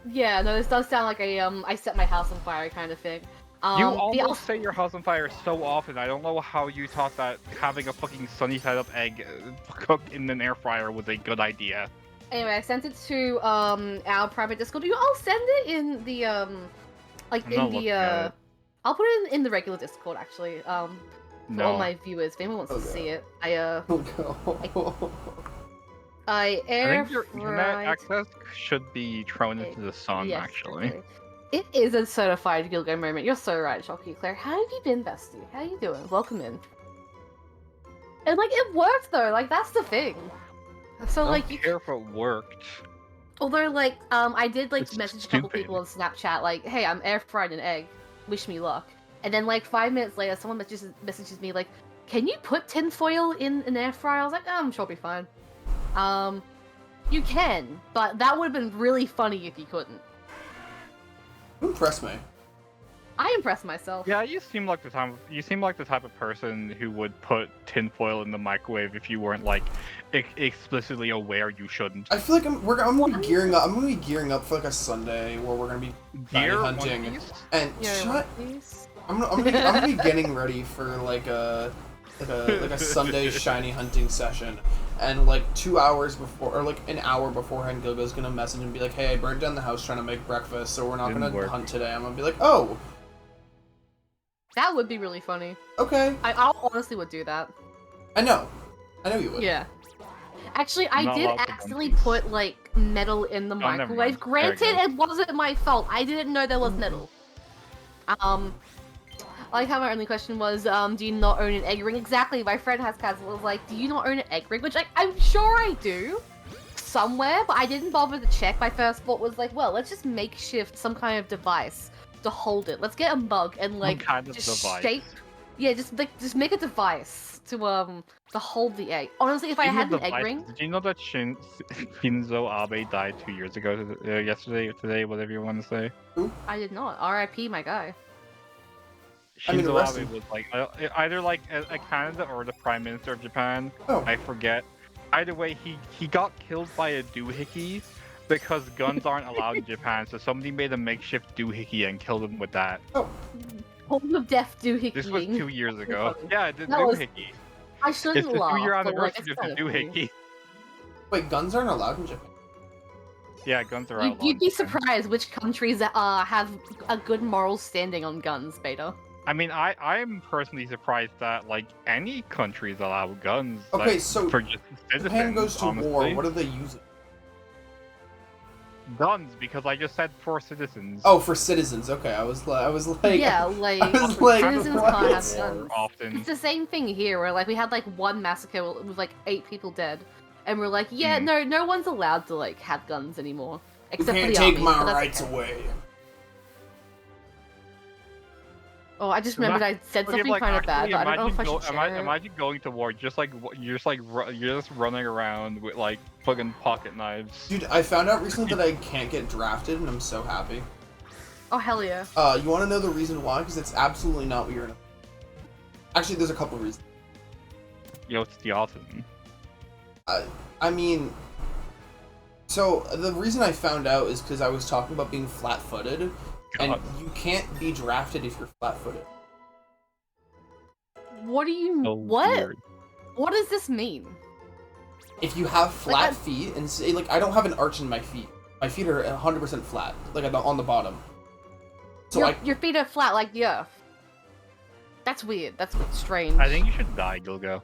Yeah, no, this does sound like a I set my house on fire kind of thing. You the almost set your house on fire so often. I don't know how you thought that having a fucking sunny side up egg cooked in an air fryer was a good idea. Anyway, I sent it to our private Discord. I'll send it in the like I'm in not the looking at it. I'll put it in the regular Discord actually. For all No. my viewers, if anyone wants to Okay. see it, Oh I I air think your internet fried. access should be thrown into the sun, Yes, actually. okay. It is a certified Gilgo moment. You're so right, Shocky Claire. How have you been, bestie? How you doing? Welcome in. And like it worked though. Like that's the thing. So I like don't you care if it worked. Although, like, I did, like, It's message a couple stupid. people on Snapchat, like, hey, I'm air fried an egg. Wish me luck. And then, like, 5 minutes later, someone messages me, like, can you put tinfoil in an air fryer? I was like, oh, I'm sure it'll be fine. You can, but that would have been really funny if you couldn't. Impress me. I impressed myself. Yeah, you seem like the type of person who would put tinfoil in the microwave if you weren't like explicitly aware you shouldn't. I feel like I'm gonna be gearing up. I'm gonna be gearing up for like a Sunday where we're gonna be shiny Deer, One hunting. Piece? And Yeah, shut. please. I'm gonna be getting ready for like a Sunday shiny hunting session, and like 2 hours before or like an hour beforehand, Gilgo's gonna message and be like, "Hey, I burned down the house trying to make breakfast, so we're not Didn't gonna work. hunt today." I'm gonna be like, "Oh, That would be really funny. okay." I honestly would do that. I know you would. Yeah. Actually, I Not did allowed to One accidentally Piece. put, like, metal in the Oh, never microwave. mind. There Granted, you go. it wasn't my fault. I didn't know there was metal. I like how my only question was, do you not own an egg ring? Exactly, my friend has cats. Was like, do you not own an egg ring? Which, like, I'm sure I do. Somewhere, but I didn't bother to check. My first thought was like, well, let's just makeshift some kind of device to hold it. Let's get a mug and, like, kind of just device. shape... Yeah, just make a device to hold the egg. Honestly, if I Speaking had of an egg devices, ring, did you know that Shinzo Abe died 2 years ago? Yesterday, today, whatever you want to say. I did not. R.I.P. my guy. I mean, Shinzo arrested. Abe was like either like a Canada or the Prime Minister of Japan. Oh. I forget. Either way, he got killed by a doohickey because guns aren't allowed in Japan. So somebody made a makeshift doohickey and killed him with that. Oh. Hold of death doohickey. This was 2 years ago. Yeah, the That was- doohickey. I It's shouldn't the laugh. 2-year but, like, anniversary it's of the kinda funny. doohickey. Wait, guns aren't allowed in Japan. Yeah, guns are You'd outlawed. be in Japan. surprised which countries have a good moral standing on guns, Beta. I mean, I'm personally surprised that like any countries allow guns. Okay, like, so for just citizens, Japan goes to honestly. war. What are they using? Guns, because I just said for citizens. Oh, for citizens. Okay, I was like, Yeah, like I was like, citizens what? can't have War guns. often. It's the same thing here, where like we had like one massacre with like 8 people dead, and we're like, yeah, Hmm. no one's allowed to like have guns anymore, You except for can't the take army, my but that's rights okay. away. Oh, I just remembered I said Okay, something like, kind of bad, actually, but I don't know if I should share it. imagine going to war just like you're just running around with like fucking pocket knives. Dude, I found out recently that I can't get drafted, and I'm so happy. Oh hell yeah! You want to know the reason why? Because it's absolutely not what you're gonna. Actually, there's a couple reasons. Yo, it's the autism. I mean, so the reason I found out is because I was talking about being flat-footed, and God. you can't be drafted if you're flat-footed. What do you? So what? weird. What does this mean? If you have flat I- feet, and say, like, I don't have an arch in my feet. My feet are 100% flat, like on the bottom. So Your feet are flat like the earth. That's weird. That's strange. I think you should die, Gilgo.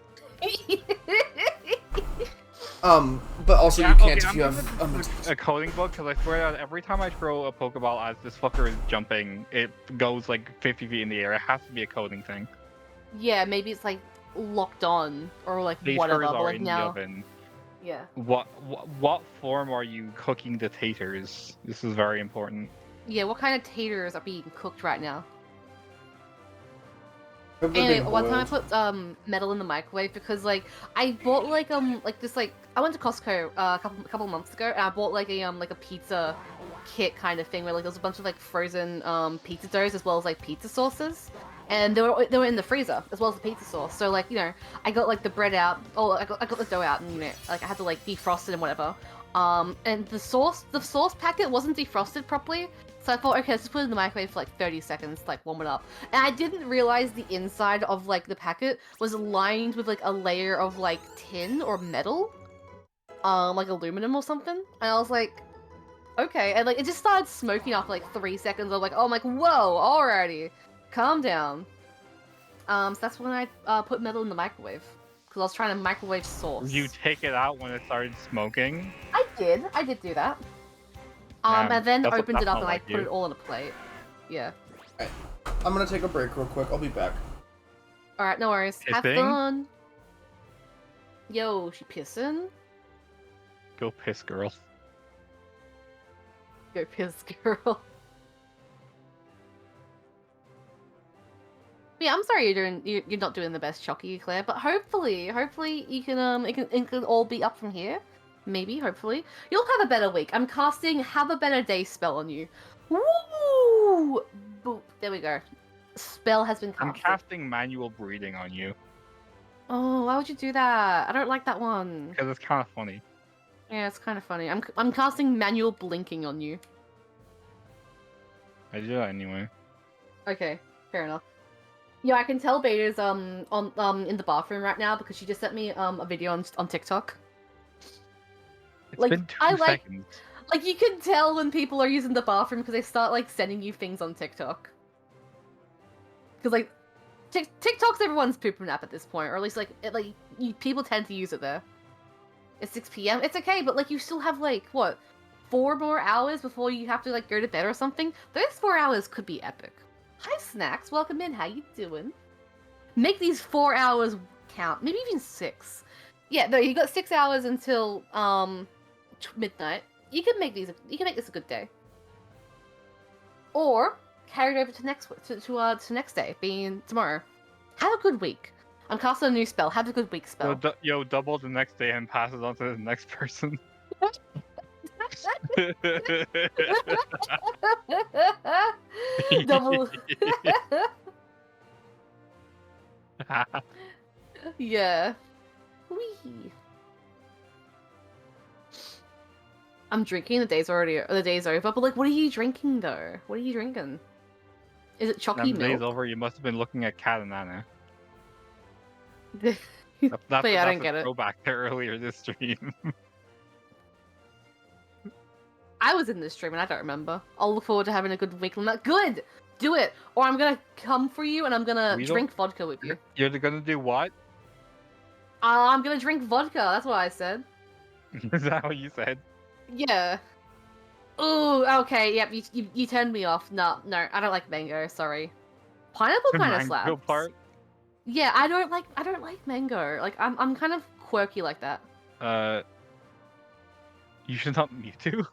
but also Yeah, you can't okay, if you I'm have. gonna do a coding book, because I swear that every time I throw a Pokeball as this fucker is jumping, it goes like 50 feet in the air. It has to be a coding thing. Yeah, maybe it's like locked on or like These whatever. furs But are like in now, the oven. yeah. What form are you cooking the taters? This is very important. Yeah, what kind of taters are being cooked right now? Hope they're Anyway, being one time I boiled. put metal in the microwave because like I bought like this like I went to Costco a couple months ago and I bought like a pizza kit kind of thing where like there was a bunch of like frozen pizza doughs as well as like pizza sauces. And they were in the freezer as well as the pizza sauce. So like, you know, I got like the bread out, I got the dough out, and you know, like I had to like defrost it and whatever. And the sauce packet wasn't defrosted properly. So I thought, okay, let's just put it in the microwave for like 30 seconds to like warm it up. And I didn't realize the inside of like the packet was lined with like a layer of like tin or metal. Like aluminum or something. And I was like, okay. And like it just started smoking after like 3 seconds. I'm like, oh, I'm like, whoa, alrighty. Calm down. So that's when I put metal in the microwave. Because I was trying to microwave sauce. You take it out when it started smoking. I did do that. Damn, And then that's opened it not up and I like put you. it all on a plate. Yeah. I'm gonna take a break real quick. I'll be back. Alright, no worries. Have Pissing? fun. Yo, she pissing? Go piss, girl. Go piss, girl. Yeah, I'm sorry you're not doing the best Chucky, Claire, but hopefully you can it can all be up from here. Maybe, hopefully. You'll have a better week. I'm casting Have a Better Day spell on you. Woo! Boop. There we go. Spell has been I'm casted. casting manual breathing on you Oh, why would you do that? I don't like that one. because it's kind of funny. Yeah, it's kind of funny. I'm casting manual blinking on you. I do that anyway. Okay, fair enough. Yeah, I can tell Beta's on in the bathroom right now because she just sent me a video on TikTok. It's Like, been 2 I like- seconds. Like you can tell when people are using the bathroom because they start like sending you things on TikTok. Because like TikTok's everyone's poop nap at this point, or at least people tend to use it there. It's 6 p.m. It's okay, but like you still have like what 4 more hours before you have to like go to bed or something. Those 4 hours could be epic. Hi Snacks, welcome in. How you doing? Make these 4 hours count. Maybe even 6. Yeah, no, you got 6 hours until midnight. You can make this a good day. Or carry it over to next day, being tomorrow. Have a good week. I'm casting a new spell. Have a good week spell. Double the next day and pass it on to the next person. Double. Yeah. Wee. I'm drinking. The day's over. But like, what are you drinking though? What are you drinking? Is it chalky Now the day's milk? over. You must have been looking at Cat and Anna. But yeah, I don't get it. Throwback to earlier this stream. I was in this stream and I don't remember. I'll look forward to having a good week on that. Good! Do it! Or I'm gonna come for you and I'm gonna drink vodka with you. You're gonna do what? I'm gonna drink vodka, that's what I said. Is that what you said? Yeah. Ooh, okay, yep, you turned me off. No, I don't like mango, sorry. Pineapple kind of slaps. Mango part? Yeah, I don't like mango. Like, I'm kind of quirky like that. You should not Mewtwo.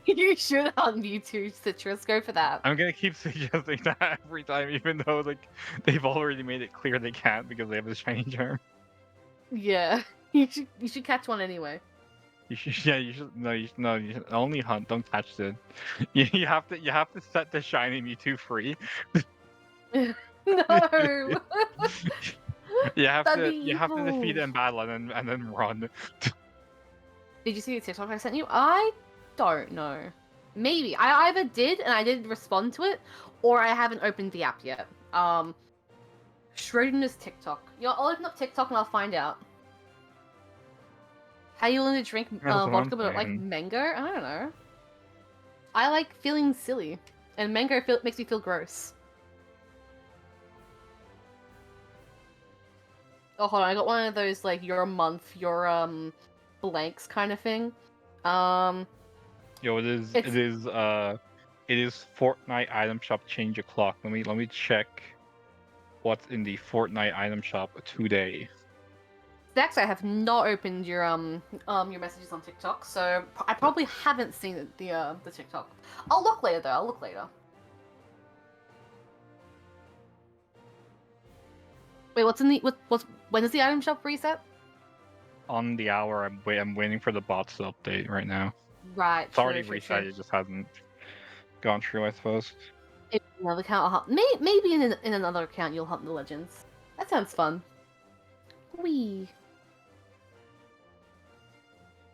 You should on YouTube, Citrus. Go for that. I'm gonna keep suggesting that every time, even though like they've already made it clear they can't because they have a shiny charm. Yeah, you should catch one anyway. You should, yeah, you should. You should only hunt. Don't catch it. You have to set the shiny Mewtwo free. No. you have That'd to be you have to defeat evil. it in battle and then run. Did you see the TikTok I sent you? I don't know. Maybe I either did and I didn't respond to it, or I haven't opened the app yet. Schrodinger's TikTok. I'll open up TikTok and I'll find out. How you learn to drink vodka but like mango? I don't know. I like feeling silly, and mango makes me feel gross. Oh, hold on, I got one of those like your month, your blanks kind of thing. Yo, it is Fortnite item shop change o'clock. Let me check what's in the Fortnite item shop today. Stacks, I have not opened your messages on TikTok, so I probably haven't seen the TikTok. I'll look later though. I'll look later. Wait, when does the item shop reset? On the hour, I'm waiting for the bots to update right now. Right. It's already reset. It just hasn't gone through, I suppose. If another account, I'll hunt. Maybe in another account you'll hunt the legends. That sounds fun. Wee.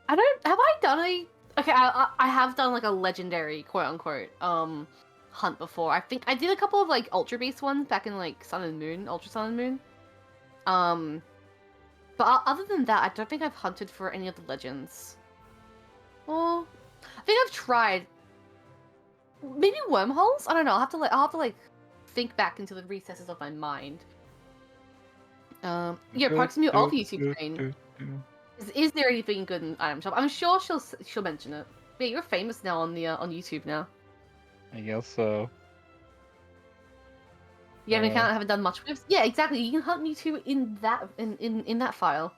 Have I done okay, I have done like a legendary quote unquote hunt before. I think I did a couple of like Ultra Beast ones back in like Sun and Moon, Ultra Sun and Moon. But other than that, I don't think I've hunted for any of the legends. Well, I think I've tried. Maybe wormholes? I don't know. I'll have to like think back into the recesses of my mind. Yeah, Proximate of YouTube train. Is there anything good in item shop? I'm sure she'll mention it. Yeah, you're famous now on the on YouTube now. I guess so. You have an account I haven't done much with? Yeah, exactly. You can hunt Mewtwo in that file.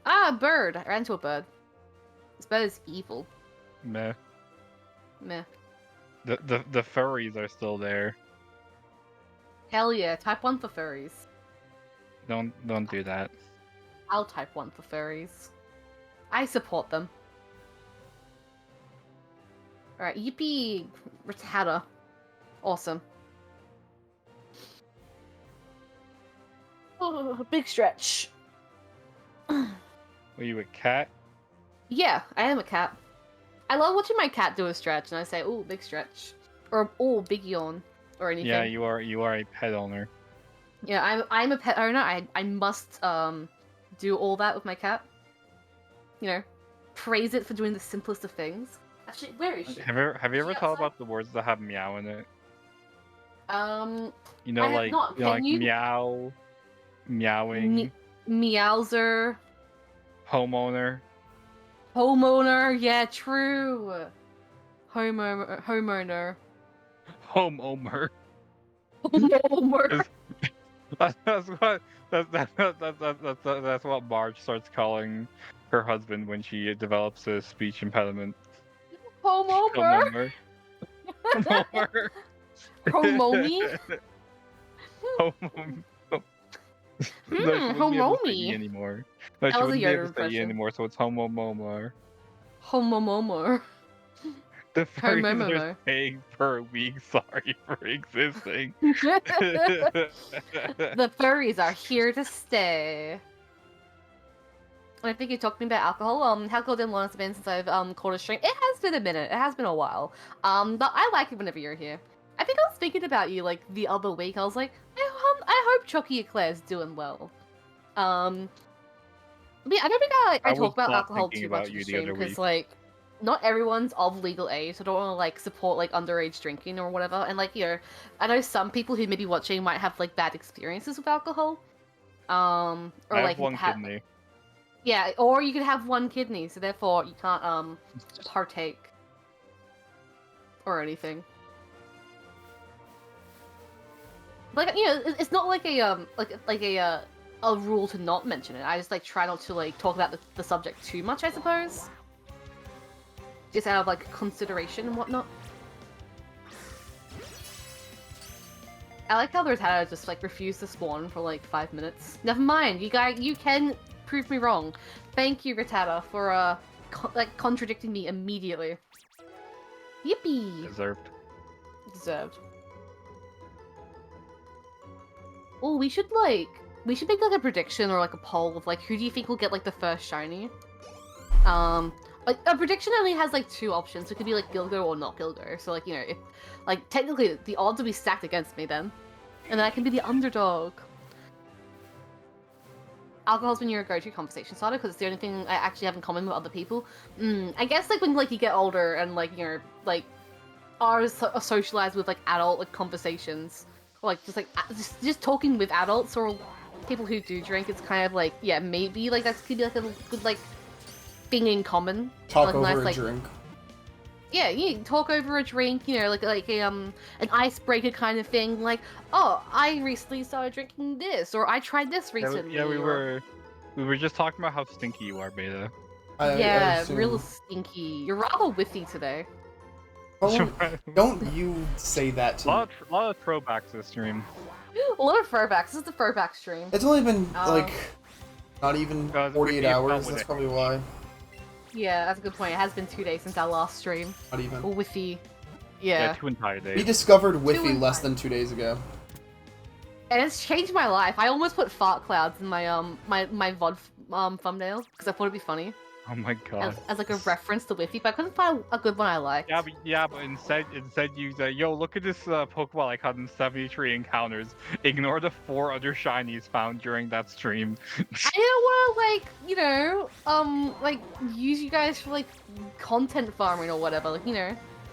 Ah, a bird. I ran into a bird. This bird is evil. Meh. Meh. The furries are still there. Hell yeah, type 1 for furries. Don't do that. I'll type 1 for furries. I support them. Alright, yippee! Rattata. Awesome. Oh, big stretch. Were you a cat? Yeah, I am a cat. I love watching my cat do a stretch, and I say, "Ooh, big stretch," or "Ooh, big yawn," or anything. Yeah, you are a pet owner. Yeah, I'm a pet owner. I must do all that with my cat. You know, praise it for doing the simplest of things. Actually, where is she? Have you ever she thought outside? about the words that have meow in it? I have Like not. you know, Can like you? meow, meowing, Meowser. homeowner. Homeowner. Yeah, true. Homeowner. Homeowner. Homeowner. That's what Marge starts calling her husband when she develops a speech impediment. Homeowner. Homeowner. Homomi. Homo. No, she wouldn't be able to say E Homomi. anymore. No, That she was a wouldn't be able Yoda to say E impression. anymore, so it's Homo Momar. Homomomo. The furries are Homomomo. saying per week sorry for existing. The furries are here to stay. And I think you're talking about alcohol. How cold and long has it been since I've called a stream? It has been a minute. It has been a while. But I like it whenever you're here. I think I was thinking about you like the other week. I was like, I hope Chucky Eclair's doing well. But yeah, I don't think I was talk about not alcohol thinking too much about in the you the stream other because week. like not everyone's of legal age, so I don't want to like support like underage drinking or whatever. And like I know some people who may be watching might have like bad experiences with alcohol. Or I have like one kidney. yeah, or you could have one kidney, so therefore you can't partake or anything. Like it's not like a rule to not mention it. I just like try not to like talk about the subject too much, I suppose. Just out of like consideration and whatnot. I like how the Rattata just like refused to spawn for like 5 minutes. Never mind, you can prove me wrong. Thank you, Rattata, for contradicting me immediately. Yippee! Deserved. Deserved. Oh, we should make like a prediction or like a poll of like who do you think will get like the first shiny? Like a prediction only has like 2 options. So it could be like Gilgo or not Gilgo. So like if like technically the odds will be stacked against me then, and then I can be the underdog. Alcohol's been your go-to conversation starter because it's the only thing I actually have in common with other people. I guess like when like you get older and like like are socialized with like adult like conversations. Or, like just talking with adults or people who do drink, it's kind of like yeah, maybe like that could be like a good like thing in common. Talk like, over nice, a like, drink. Yeah, you can talk over a drink, like a an icebreaker kind of thing. Like, oh, I recently started drinking this, or I tried this recently. Yeah, we or... were just talking about how stinky you are, Beta. I Yeah, assume. real stinky. You're rather whiffy today. Don't you say that to me. A lot of throwbacks this stream. A lot of furbacks. This is the furback stream. It's only been like not even Guys, 48 we hours. with That's it. probably why. Yeah, that's a good point. It has been 2 days since our last stream. Not even. Or whiffy. Yeah, Yeah. 2 entire days. We discovered 2 Whiffy less entire- than 2 days ago. And it's changed my life. I almost put fart clouds in my my VOD thumbnail because I thought it'd be funny Oh my god. as like a reference to Whiffy, but I couldn't find a good one I liked. Yeah, but instead you said, yo, look at this Pokeball I caught in 73 encounters. Ignore the 4 other shinies found during that stream. I didn't want to like use you guys for like content farming or whatever, like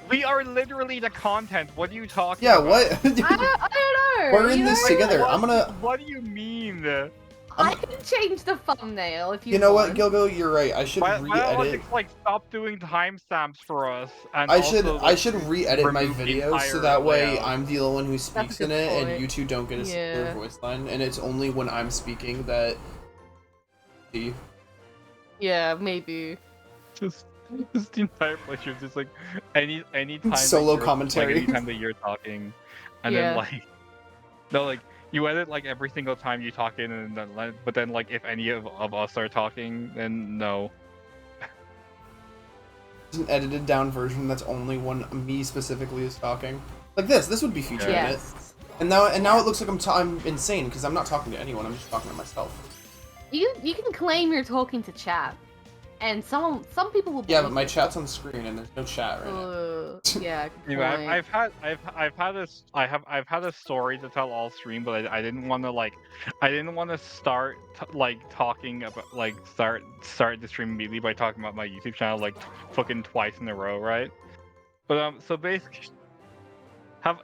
We are literally the content. What are you talking Yeah, about? what? I don't know. We're in this together. I'm gonna. What do you mean? I can change the thumbnail if you. You know what, want. Gilgo? You're right. I should Why don't re-edit. just, like stop doing timestamps for us? And I should also, I should re-edit my remove the videos so entire that way layout. I'm the only one who speaks in good it, and point. you two don't get a singular Yeah. voice line, and it's only when I'm speaking that. See? Yeah, maybe. just the entire picture, just like any time Solo that you're, commentary. like, anytime that you're talking, and Yeah. then like no, like you edit like every single time you talk in, and then but then like if any of us are talking, then no. There's an edited down version that's only when me specifically is talking. Like this would be featured in it. Yes. And now it looks like I'm insane because I'm not talking to anyone. I'm just talking to myself. You can claim you're talking to chat, and some people will. Yeah, but believe my it. chat's on the screen and there's no chat right now. Yeah. Good Anyway, point. I've had a story to tell all stream, but I didn't want to start talking about start the stream immediately by talking about my YouTube channel like fucking twice in a row, right? But so basically,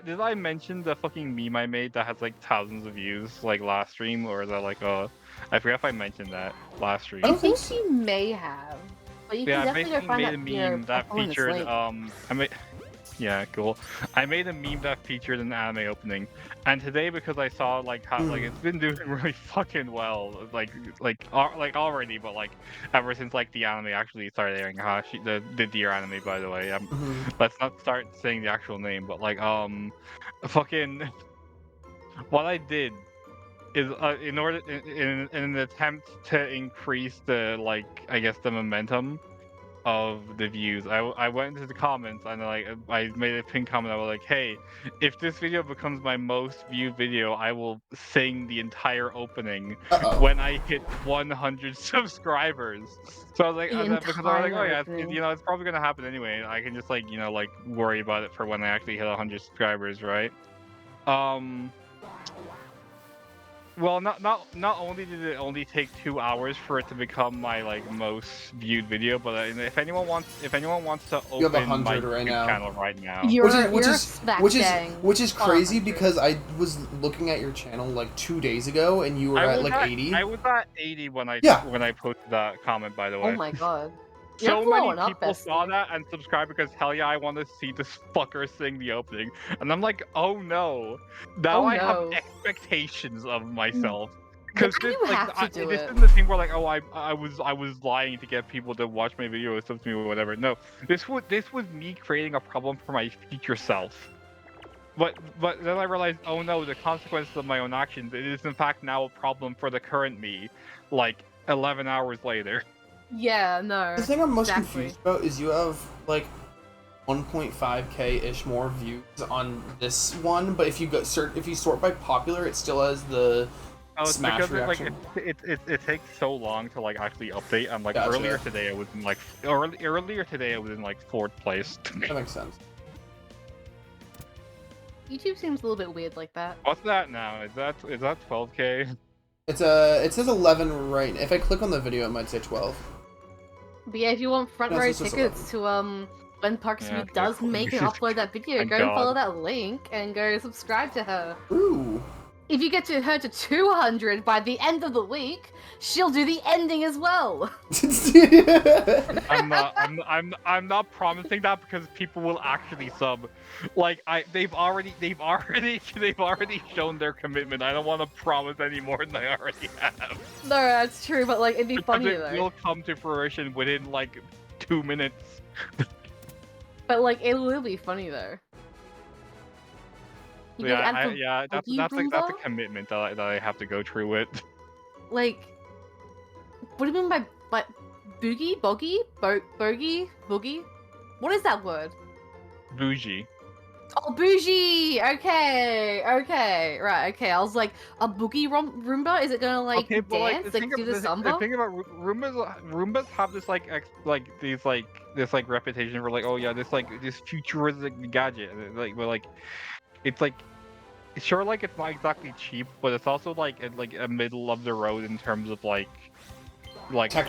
did I mention the fucking meme I made that has like thousands of views like last stream, or is that like I forgot if I mentioned that last stream. I I don't think think you may have, but you Yeah, I can definitely go basically find made that. a meme that on this featured link. yeah, cool. I made a meme that featured an anime opening, and today because I saw like how like it's been doing really fucking well, like already, but like ever since like the anime actually started airing. The Deer anime, by the way. Mhm. Let's not start saying the actual name, but like fucking what I did is in order in an attempt to increase the I guess the momentum of the views, I went into the comments and I made a pinned comment. I was like, hey, if this video becomes my most viewed video, I will sing the entire opening Uh-oh. when I hit 100 subscribers. So I was like, because I was like, oh yeah, opening. it's probably gonna happen anyway. I can just worry about it for when I actually hit 100 subscribers, right? Well, not only did it only take 2 hours for it to become my most viewed video, but if anyone wants to You have open my 100 right YouTube now. channel right now, You're which is smack which is dang which is on crazy 100. because I was looking at your channel 2 days ago and you were I at was 80. I was at 80 when I Yeah. posted that comment. By the way, Oh my god. so You're many blowing up, people saw bestie. that and subscribed because hell yeah, I want to see this fucker sing the opening, and I'm like, oh no, now Oh I have no. expectations of myself. Now Because this, you have to do this it. isn't the thing where I was lying to get people to watch my video or stuff to me or whatever. No, this was me creating a problem for my future self. But then I realized, oh no, the consequences of my own actions. It is in fact now a problem for the current me. 11 hours later. Yeah, no. The thing I'm most exactly. confused about is you have 1.5k ish more views on this one, but if you sort by popular, it still has the Oh, it's Smash because reaction. it takes so long to actually update. And Gotcha. earlier today I was in earlier today I was in 4th place. That makes sense. YouTube seems a little bit weird like that. What's that now? Is that 12k? It says 11 right. If I click on the video, it might say 12. But yeah, if you want front No, row it's just tickets to when Parksmith Yeah, does cool. make and upload that video, Thank go and follow God. that link and go subscribe to her. Ooh. If you get her to 200 by the end of the week, she'll do the ending as well. I'm not promising that because people will actually sub. They've already shown their commitment. I don't want to promise any more than I already have. No, that's true, but it'd be funny Because it though. will come to fruition within 2 minutes. But it will be funny though. You gotta add the That's boogie a Roomba? commitment that I have to go through with. What do you mean by boogie, bogey, bogey, boogie? What is that word? Bougie. Oh, bougie. Okay, right. Okay, I was like, a boogie Roomba? Is it gonna Okay, but dance, do the samba? the thing about Roombas have this this reputation for oh yeah, this futuristic gadget. It's sure it's not exactly cheap, but it's also a middle of the road in terms of Technology.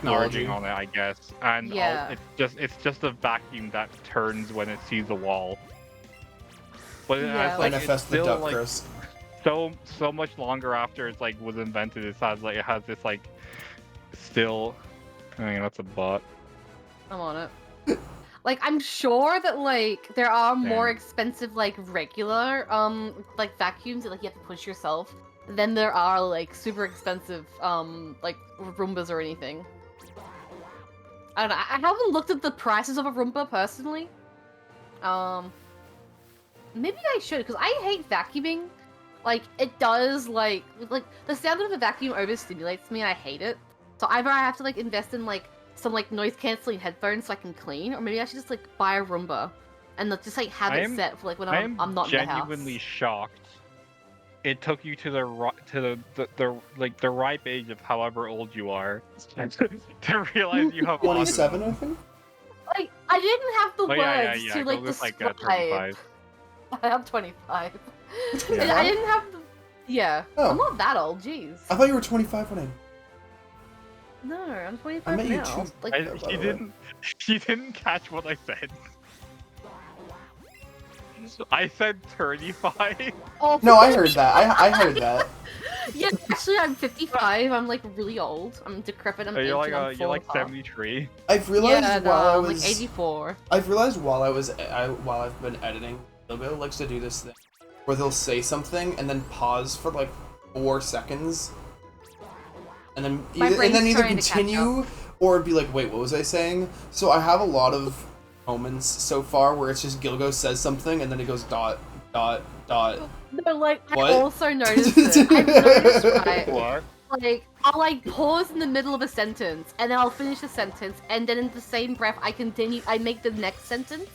charging on it, I guess. And Yeah. it's just a vacuum that turns when it sees a wall. But it Yeah, has, Manifest the it's duck still curse. so much longer after it was invented. It has this still. I mean, that's a bot. I'm on it. I'm sure that there are more Damn. expensive regular vacuums that you have to push yourself than there are super expensive Roombas or anything. I don't know. I haven't looked at the prices of a Roomba personally. Maybe I should, because I hate vacuuming. It does the sound of a vacuum overstimulates me and I hate it. So either I have to invest in some noise cancelling headphones so I can clean, or maybe I should just buy a Roomba and just have it set for when I'm not in the house. Genuinely shocked. It took you to the ripe age of however old you are to realize you have 27, autism. I think. I didn't have the Oh, yeah, words yeah. to Go with, describe. 35. I'm 25. Yeah. I didn't have the... Yeah. Oh. I'm not that old, jeez. I thought you were 25 when I. No, I'm 25 I met you now. too. Like, by the way. She didn't catch what I said. I said 35. oh, No, I heard that. I heard that. Yeah, actually, I'm 55. I'm really old. I'm decrepit. I'm You're aging. I'm you're falling apart. 73. I've realized Yeah, no, while I I'm was. 84. I've realized while I've been editing, Logo likes to do this thing where they'll say something and then pause for 4 seconds, and then My either brain's either trying to catch continue or be like, wait, what was I saying? So I have a lot of moments so far where it's just Gilgo says something and then it goes dot No, like, What? I also noticed it. I've noticed, right? What? Like, I'll like pause in the middle of a sentence, and then I'll finish the sentence, and then in the same breath, I make the next sentence.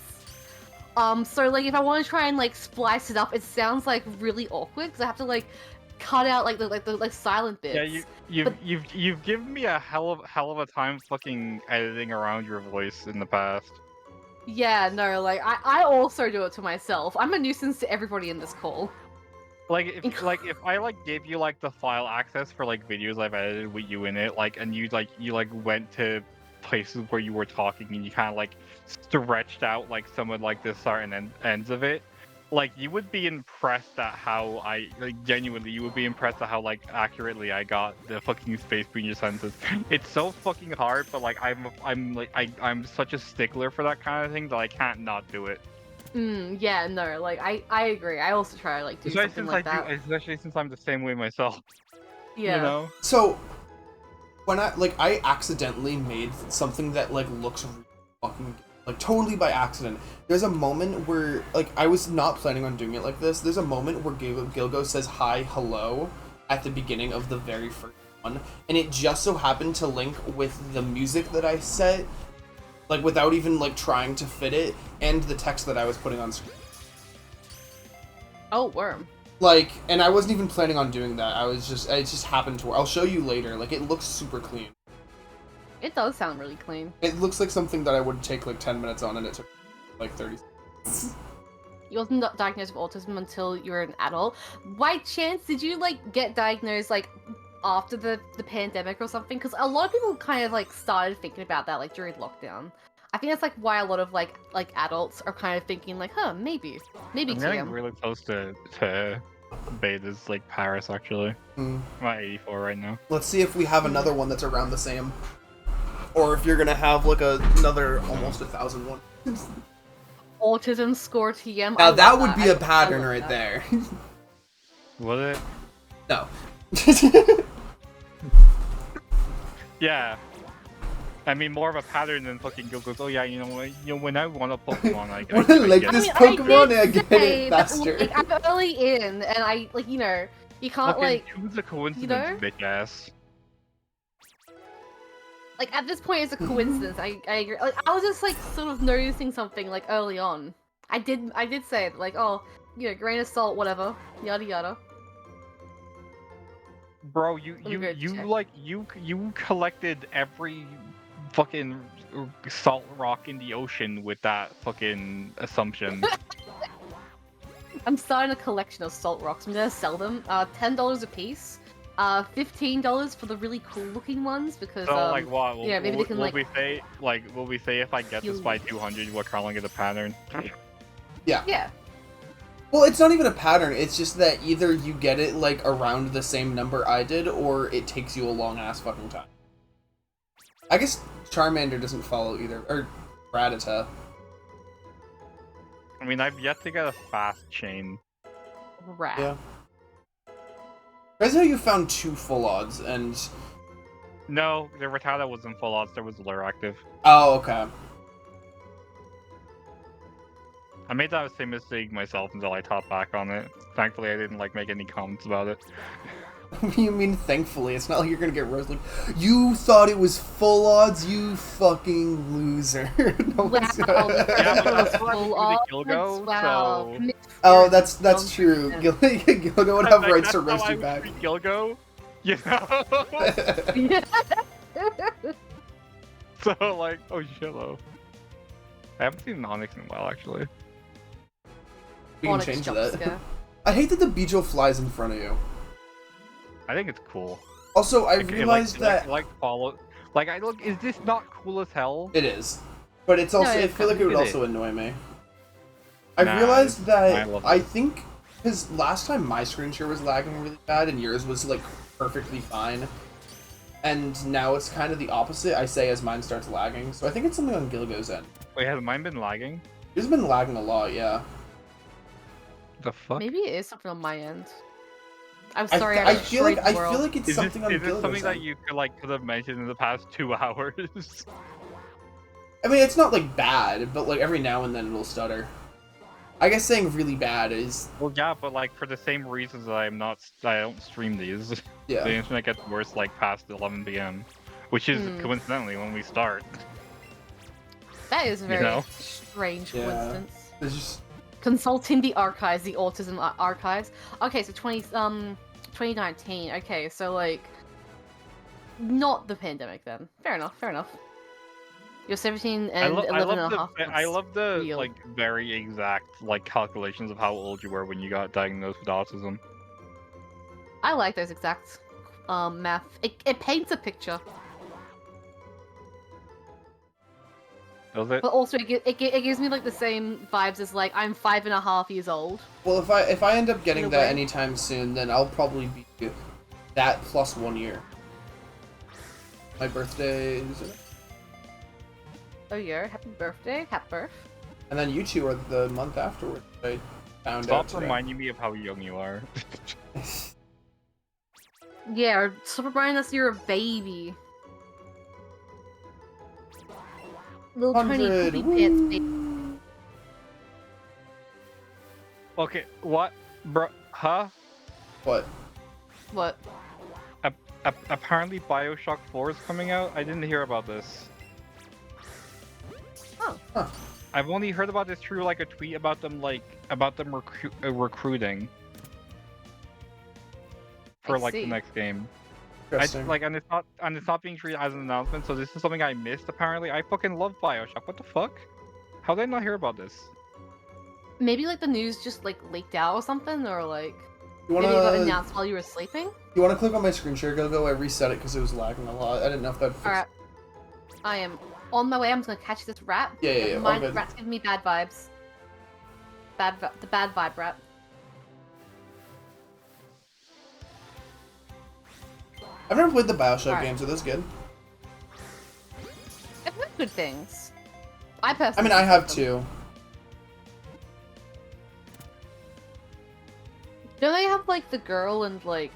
So like, if I want to try and like splice it up, it sounds like really awkward, because I have to like cut out like the silent bits. Yeah, you've given me a hell of a time fucking editing around your voice in the past. Yeah, no, like, I also do it to myself. I'm a nuisance to everybody in this call. Like if I like gave you like the file access for like videos I've edited with you in it, like, and you went to places where you were talking and you kind of like stretched out like some of like the start and ends of it, like you would be impressed at how genuinely you would be impressed at how like accurately I got the fucking space between your sentences. It's so fucking hard, but like I'm such a stickler for that kind of thing that I can't not do it. Yeah, no, like, I agree. I also try to, like, do something like that. Especially since I'm the same way myself. Yeah. You know? So, when I accidentally made something that like looks really fucking like totally by accident. There's a moment where like I was not planning on doing it like this. There's a moment where Gilgo says hi, hello at the beginning of the very first one, and it just so happened to link with the music that I set, like without even like trying to fit it, and the text that I was putting on screen. Oh, worm. Like, and I wasn't even planning on doing that. It just happened to. I'll show you later. Like, it looks super clean. It does sound really clean. It looks like something that I would take like 10 minutes on, and it took like 30 seconds. You wasn't diagnosed with autism until you were an adult. By chance, did you like get diagnosed like after the pandemic or something? Because a lot of people kind of like started thinking about that like during lockdown. I think that's like why a lot of like adults are kind of thinking like, huh, maybe I'm getting TM. really close to betas like Paris actually. I'm at 84 right now. Let's see if we have another one that's around the same, or if you're gonna have like another almost 1,000 one. Autism score TM. Now I that love would be I a pattern love right that. there. Was it? No. Yeah. I mean, more of a pattern than fucking Gilgo's. Oh yeah, you know what? You know, when I want a Pokemon, I Like get this it. Pokemon, I get say it that, faster. like, I'm early in, and I like you know you can't Fucking like choose a coincidence, know? bitch ass. like at this point it's a coincidence. I agree. Like I was just like sort of noticing something like early on. I did say it, like, oh, you know, grain of salt, whatever, yada yada. Bro, you collected every fucking salt rock in the ocean with that fucking assumption. I'm starting a collection of salt rocks. I'm gonna sell them. $10 a piece. $15 for the really cool looking ones because So like what? yeah, maybe they can will like we say if I get this by 200, we're calling it a pattern? yeah. Well, it's not even a pattern. It's just that either you get it like around the same number I did, or it takes you a long ass fucking time. I guess Charmander doesn't follow either, or Rattata. I mean, I've yet to get a fast chain. Rat. Yeah. That's how you found 2 full odds, and No, the Rattata wasn't full odds. There was Lure active. oh, okay. I made that same mistake myself until I topped back on it. Thankfully, I didn't like make any comments about it. What do you mean, thankfully? It's not like you're gonna get roasted. You thought it was full odds, you fucking loser. No one's- Wow. Yeah, but that's what Full happened to odds, Gilgo, wow. so... Oh, that's true. Gilgo would have rights to That's roast how you I back. would treat Gilgo, you know? So, like, oh shit, though. I haven't seen Onyx in a while, actually. We can Onyx change jump that. scare. I hate that the Beedrill flies in front of you. I think it's cool. Also, I Like, realized that follow. Like, I look. Is this not cool as hell? it is, but it's also. No, I feel like it would it also is. annoy me. I Nah, realized I that love I it. think because last time my screen share was lagging really bad and yours was like perfectly fine, and now it's kind of the opposite. I say as mine starts lagging, so I think it's something on Gilgo's end. Wait, has mine been lagging? It's been lagging a lot, yeah. The fuck? Maybe it is something on my end. I'm I, sorry, I feel like destroyed the world. it's Is something this, on is this Gilgo's something that end. you could have mentioned in the past 2 hours? I mean, it's not like bad, but like every now and then it'll stutter. I guess saying really bad is Well, yeah, but like for the same reasons that I don't stream these. The yeah. internet gets worse like past 11 p.m., which is coincidentally when we start. That is a very know? strange Yeah. coincidence. There's just Consulting the archives, the autism archives. Okay, so 2019. Okay, so like, not the pandemic then. Fair enough. Fair enough. You're 17 and 11 and a half I love the real. like very exact like calculations of how old you were when you got diagnosed with autism. I like those exact math. It paints a picture, Does it? but also it gives me like the same vibes as like I'm 5.5 years old. well, if I end up getting In a that way. anytime soon, then I'll probably be that plus 1 year. My birthday is it? Oh yeah, happy birthday, happy birth. And then you two are the month afterward. I found out Stop today. reminding me of how young you are. Yeah, or stop reminding us you're a baby. Little tiny 100. poopy pants baby. Woo. Okay, what, bro? Huh? What? What? Apparently, Bioshock 4 is coming out. I didn't hear about this. Oh. Huh. I've only heard about this through like a tweet about them recruiting for I like see. the next game. Interesting. And it's not being treated as an announcement. So this is something I missed. Apparently, I fucking love Bioshock. What the fuck? How did I not hear about this? Maybe like the news just like leaked out or something, or like you maybe it got wanna announced while you were sleeping. you wanna click on my screen share? Go. I reset it because it was lagging a lot. I didn't know if that. Alright. I am on my way. I'm just gonna catch this rat. Yeah. All good. Rat's giving me bad vibes. The bad vibe rat. I've never played the Bioshock Alright. games. Are those good? I've heard good things. I personally. I mean, I have them. two. Don't they have like the girl and like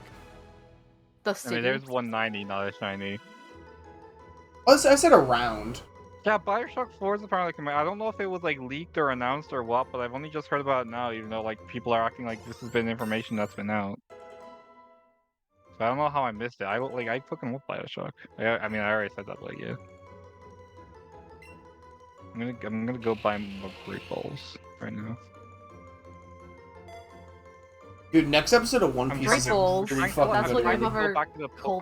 the I city? mean, there's 190, not a shiny. Oh, I said around. Yeah, Bioshock 4 is apparently coming. I don't know if it was like leaked or announced or what, but I've only just heard about it now. Even though like people are acting like this has been information that's been out. So I don't know how I missed it. I fucking love Bioshock. I mean, I already said that, but yeah. I'm gonna go buy more Great Balls right now. Dude, next episode of One I'm Piece Great is balls. really That's fucking That's what good. you dude. have her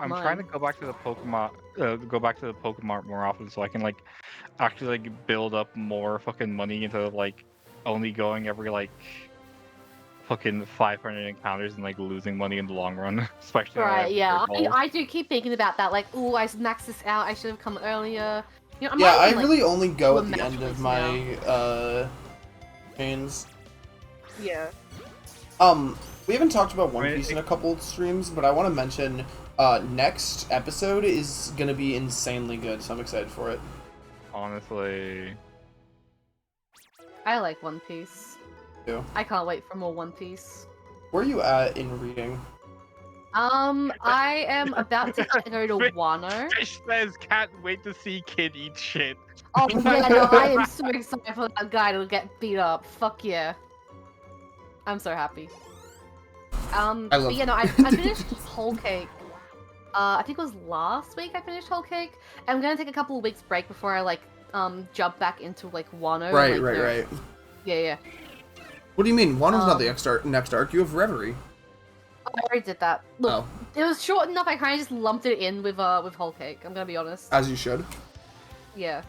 I'm trying to go back to the Pokemon, go back to the Pokemon more often, so I can like actually like build up more fucking money instead of like only going every like fucking 500 encounters and like losing money in the long run. Especially when I have Right, yeah. Great Balls. I do keep thinking about that. Like, ooh, I maxed this out. I should have come earlier. You know, I'm Yeah, not I even, like, really only go do at a the end match of race my chains. Yeah. We haven't talked about One I mean, Piece in a couple streams, but I want to mention next episode is gonna be insanely good, so I'm excited for it. Honestly, I like One Piece. Too. I can't wait for more One Piece. Where are you at in reading? I am about to go to Wano. Fish says can't wait to see Kid eat shit. Oh yeah, no, I am so excited for that guy to get beat up. Fuck yeah. I'm so happy. I love but yeah, no, I finished Whole Cake. I think it was last week I finished Whole Cake. I'm gonna take a couple of weeks break before I like jump back into like Wano. Right. Yeah. What do you mean? Wano's not the next arc. You have Reverie. I already did that. Look, Oh, it was short enough. I kind of just lumped it in with Whole Cake. I'm gonna be honest. as you should. Yeah.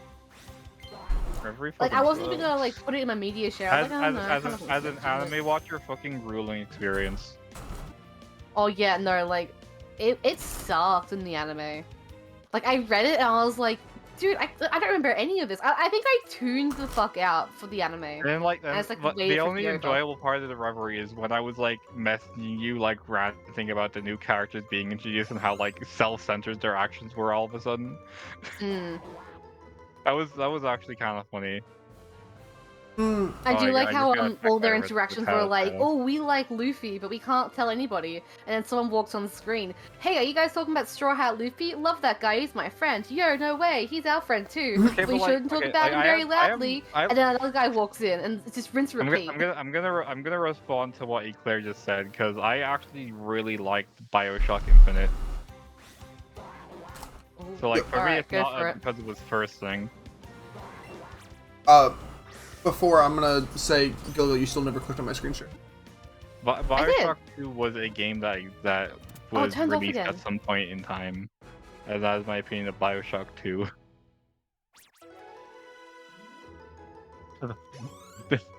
Every Like I fucking wasn't even sucks. gonna like put it in my media share. I was like, I don't know. I kinda As an want to anime watcher, fucking grueling experience. Oh yeah, no, like it sucked in the anime. Like I read it and I was like, dude, I don't remember any of this. I think I tuned the fuck out for the anime. And like, I was, like, but waiting the for only the over. enjoyable part of the Reverie is when I was like messaging you, like ranting about the new characters being introduced and how like self-centered their actions were all of a sudden. Mm. That was actually kind of funny. I Oh, do yeah, like I how just gotta check all their my wrist interactions with were how like, it oh, we like Luffy, but we can't tell anybody. And then someone walks on the screen. Hey, are you guys talking about Straw Hat Luffy? Love that guy. He's my friend. Yo, no way. He's our friend too. Okay, We but, like, shouldn't talk okay, about like, him very loudly. I am- And then another guy walks in, and it's just rinse repeat. I'm gonna respond to what Eclair just said because I actually really liked Bioshock Infinite. So like for me, Alright, it's go not for it. because it was first thing. Before I'm gonna say, Gilgo, you still never clicked on my screen share. Bioshock 2 was a game that Oh, it was turns off released again. at some point in time, and that is my opinion of Bioshock 2.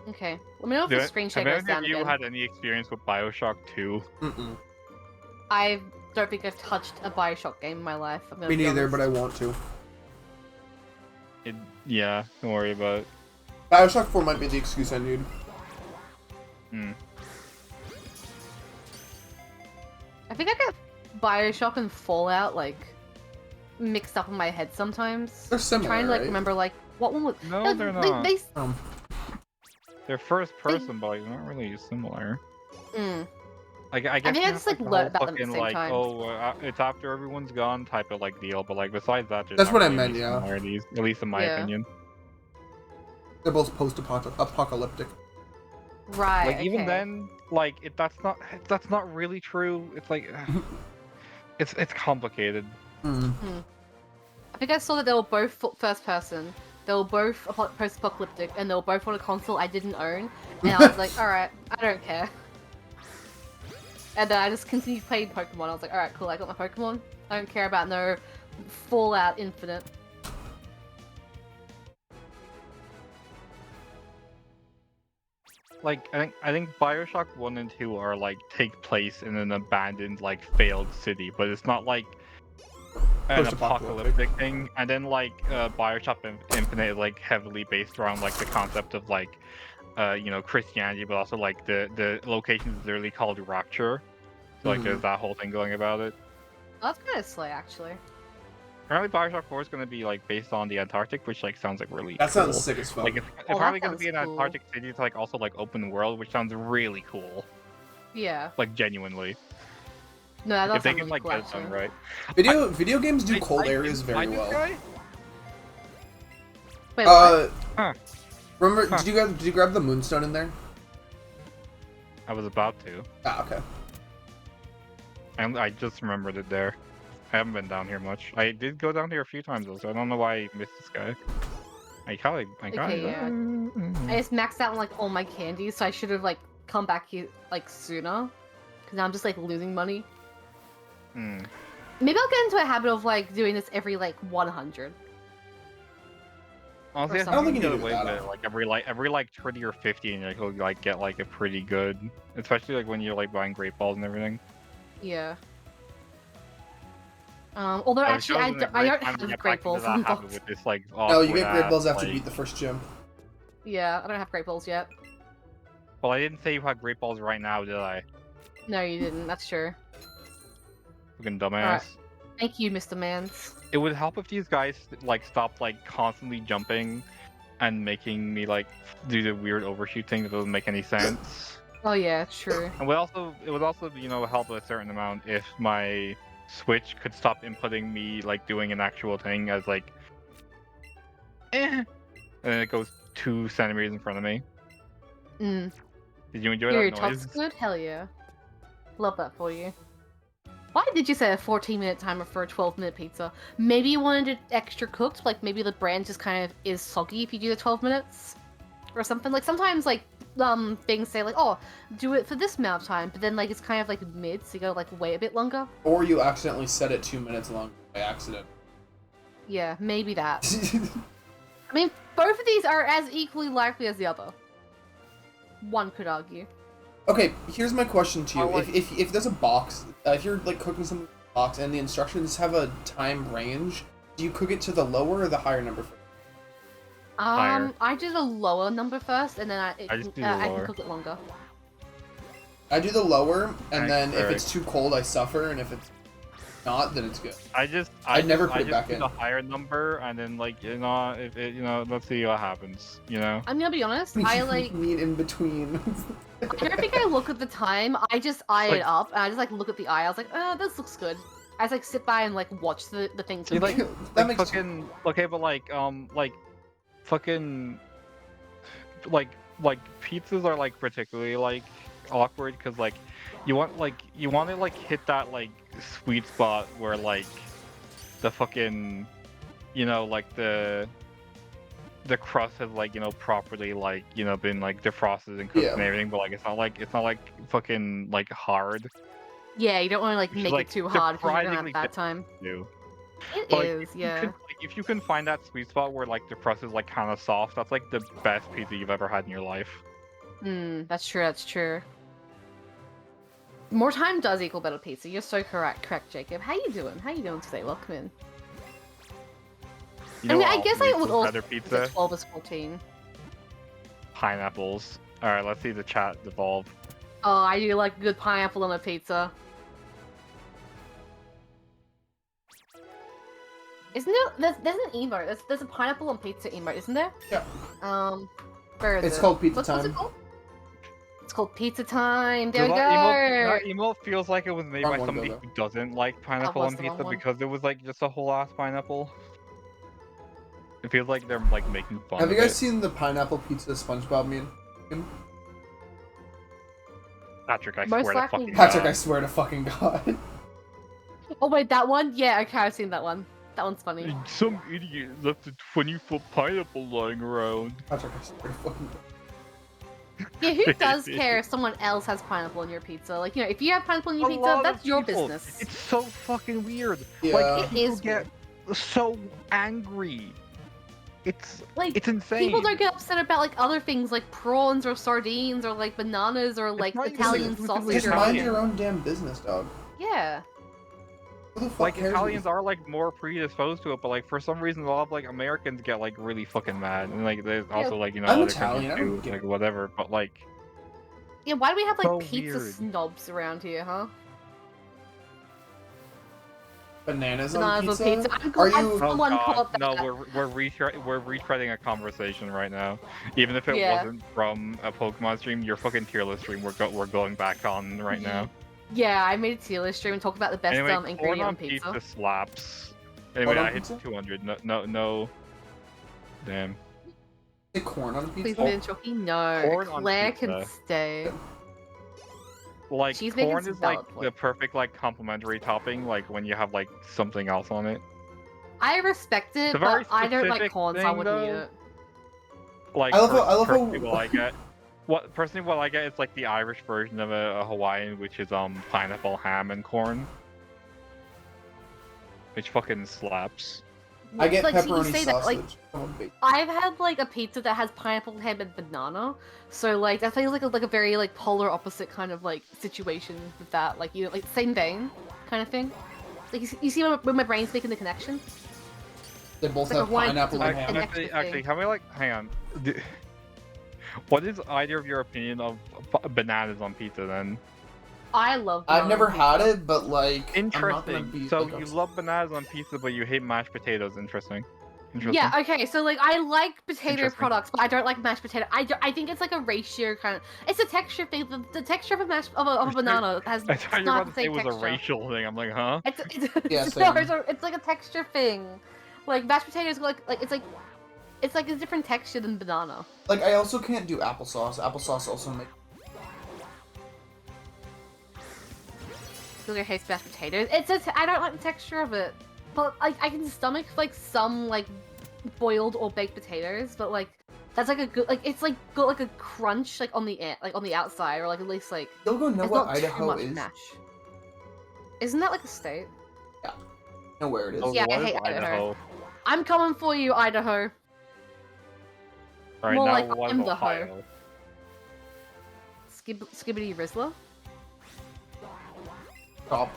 Okay. Let me know if the screen share Have goes any down of you again. had any experience with Bioshock 2? Mm-mm. I don't think I've touched a Bioshock game in my life. I'm gonna Me be neither, honest. but I want to. Yeah, don't worry about it. Bioshock 4 might be the excuse I need. Hmm. I think I get Bioshock and Fallout like mixed up in my head sometimes. They're similar, I'm trying to like right? remember like what one was. No, they're not. They, They're first person, but they're not really similar. mm. Like I guess think you I have, just, like, the learned whole about them at the fucking, same like, time. it's after everyone's gone type of like deal, but like besides that, there's That's not what I really meant, any yeah. similarities, at least in my Yeah. opinion. They're both post-apocalyptic. Right. Like even okay. then, like that's not really true. It's like it's complicated. Mm. I think I saw that they were both first person. They were both post-apocalyptic, and they were both on a console I didn't own. And I was like, all right, I don't care. And then I just continued playing Pokemon. I was like, all right, cool, I got my Pokemon. I don't care about no Fallout Infinite. Like I think Bioshock 1 and 2 are like take place in an abandoned like failed city, but it's not like an Post-apocalyptic. apocalyptic thing. And then like Bioshock Infinite is like heavily based around like the concept of like you know, Christianity, but also like the location is literally called Rapture. So like there's that whole thing going about it. That's kind of slay, actually. Apparently Bioshock 4 is going to be like based on the Antarctic, which like sounds like really That cool. sounds sick as fuck. Like it's that probably going to sounds be an cool. Antarctic city to like also like open world, which sounds really cool. Yeah. Like genuinely. No, that does If they sound can really like cool, get it actually. done right. Video games do cold I areas didn't very find this well. guy? Wait, what? Huh. Remember? Huh. Did you grab the Moonstone in there? I was about to. Ah, okay. I just remembered it there. I haven't been down here much. I did go down here a few times though, so I don't know why I missed this guy. I got Okay, yeah. I just maxed out on like all my candies, so I should have like come back here like sooner. Cause now I'm just like losing money. Hmm. Maybe I'll get into a habit of like doing this every like 100. Honestly, I don't think you get need to away do with that. it. Like every like 20 or 50, and you'll like get like a pretty good, especially like when you're like buying great balls and everything. Yeah. Although actually I don't have great balls in box. With this, like, No, you get awkward great balls ass, after you like- beat the first gym. Yeah, I don't have great balls yet. Well, I didn't say you had great balls right now, did I? No, you didn't. That's true. Fucking dumbass. Alright. Thank you, Mr. Mans. It would help if these guys like stopped like constantly jumping and making me like do the weird overshoot thing that doesn't make any sense. Oh yeah, true. And it would also you know help a certain amount if my Switch could stop inputting me like doing an actual thing as like and then it goes 2 centimeters in front of me. Mm. Did you enjoy Your that top's noise? good? Hell yeah. Love that for you. Why did you say a 14-minute timer for a 12-minute pizza? Maybe you wanted it extra cooked, like maybe the brand just kind of is soggy if you do the 12 minutes? Or something. Like sometimes like things say like, oh, do it for this amount of time, but then like it's kind of like mid, so you gotta like wait a bit longer. Or you accidentally set it 2 minutes long by accident. Yeah, maybe that. I mean, both of these are as equally likely as the other. One could argue. Okay, here's my question to you. I like- If there's a box, if you're like cooking something in a box and the instructions have a time range, do you cook it to the lower or the higher number first? Higher. I did a lower number first, and then I just do the I can lower. cook it longer. I do the lower, and Right, then if right. it's too cold, I suffer, and if it's not, then it's good. I'd never put I it just back do in. the higher number, and then like if it let's see what happens. I'm gonna be honest. I like. mean in between. I don't think I look at the time. I just eye Like- it up, and I just like look at the eye. I was like, oh, this looks good. I just like sit by and like watch the thing. See, like, cook. That like makes fucking okay, but like fucking like pizzas are like particularly like awkward because like you want to like hit that like sweet spot where like the fucking like the crust has like properly like been like defrosted and cooked Yeah. and everything, but like it's not like fucking like hard. Yeah, you don't want to like Which is, make like, it too hard because you're gonna have surprisingly bad time. New. It But, like, is, yeah. If you can find that sweet spot where like the crust is like kind of soft, that's like the best pizza you've ever had in your life. That's true. That's true. More time does equal better pizza. You're so correct, Jacob. How you doing? How you doing today? Welcome in. You I mean, what I else guess I makes would a also better put pizza. 12 as 14. Pineapples. All right, let's see the chat evolve. Oh, I do like good pineapple on a pizza. Isn't there? There's an emote. There's a pineapple on pizza emote, isn't there? Yeah. Where is It's it? called Pizza What's Time. it called? It's called Pizza Time. There we That go. emote feels like it was made Wrong by one, somebody Gogo. who doesn't like pineapple was on the wrong pizza one. because it was like just a whole ass pineapple. It feels like they're like making fun Have of you guys it. seen the pineapple pizza SpongeBob meme? Patrick, I Most swear to likely fucking Patrick, God. I swear to fucking God. Oh wait, that one? Yeah, okay, I've seen that one. That one's funny. Some idiot left a 20-foot pineapple lying around. Patrick, I swear to fucking God. Yeah, who does care if someone else has pineapple on your pizza? Like, if you have pineapple on your A pizza, lot that's of your people. business. It's so fucking weird. Yeah. Like It people is get so angry. Like, It's insane. people don't get upset about like other things like prawns or sardines or like bananas or like not even Italian exclusively sausage. Just Or... mind Italian. your own damn business, dog. Yeah. Who the fuck Like cares Italians what are like more predisposed to it, but like for some reason a lot of like Americans get like really fucking mad, and like there's also like I'm other Italian, I countries don't too, get like whatever. But like Yeah, why do we have like So pizza weird. snobs around here, huh? bananas Bananas on on pizza? pizza. I'm Are glad you? someone oh called god, no, that. we're retreading a conversation right now. Even if it Yeah. wasn't from a Pokemon stream, your fucking tier list stream we're going back on right now. Yeah, I made a tier list stream and talked about the best Anyway, corn ingredient on on pizza. pizza slaps. Anyway, Corn on I hit pizza? 200. No. Damn. Say corn on Please, pizza? Ben Chucky, no. Corn on Claire pizza. can stay. Like She's making corn some is like valid the points. perfect like complementary topping, like when you have like something else on it. I respect it, It's a very but I don't like specific corn, so I thing, wouldn't eat though. it. Like I love how- personally what I get. What I get is like the Irish version of a Hawaiian, which is pineapple, ham, and corn, which fucking slaps. I get like, so you pepperoni say sausage. that, like, Come on, babe. I've had like a pizza that has pineapple, ham, and banana. So like that feels like a very like polar opposite kind of like situation with that. Like like same vein kind of thing. Like you see when my brain's making the connection. They both It's like have a wine- pineapple and an ham. extra Actually, thing. can we like hang on? What is either of your opinion of bananas on pizza then? I love. I've banana never on had pizza. it, but like, I'm not gonna Interesting. be So like, you upset. love bananas on pizza, but you hate mashed potatoes. Interesting. Yeah, okay, so like I like potato Interesting. products, but I don't like mashed potato. I think it's like a ratio kind of. It's a texture thing. The texture of a of a banana has I thought you were not about the to say it same was texture. a racial thing. I'm like, huh? It's Yeah, no, same. it's like a texture thing. Like mashed potatoes, like it's like a different texture than banana. Like, I also can't do applesauce. Applesauce also makes. Sugar hates mashed potatoes. I don't like the texture of it, but like I can stomach like some like boiled or baked potatoes, but like that's like a good like it's like got like a crunch like on the outside, or like at least like Yogo know it's what not too Idaho much is? mash. Isn't that like a state? Know where it is. Oh, Yeah, I what is hate Idaho. Idaho? I'm coming for you, Idaho. All right, More now like what is I'm the Ohio? Skibbity Rizzler. Stop.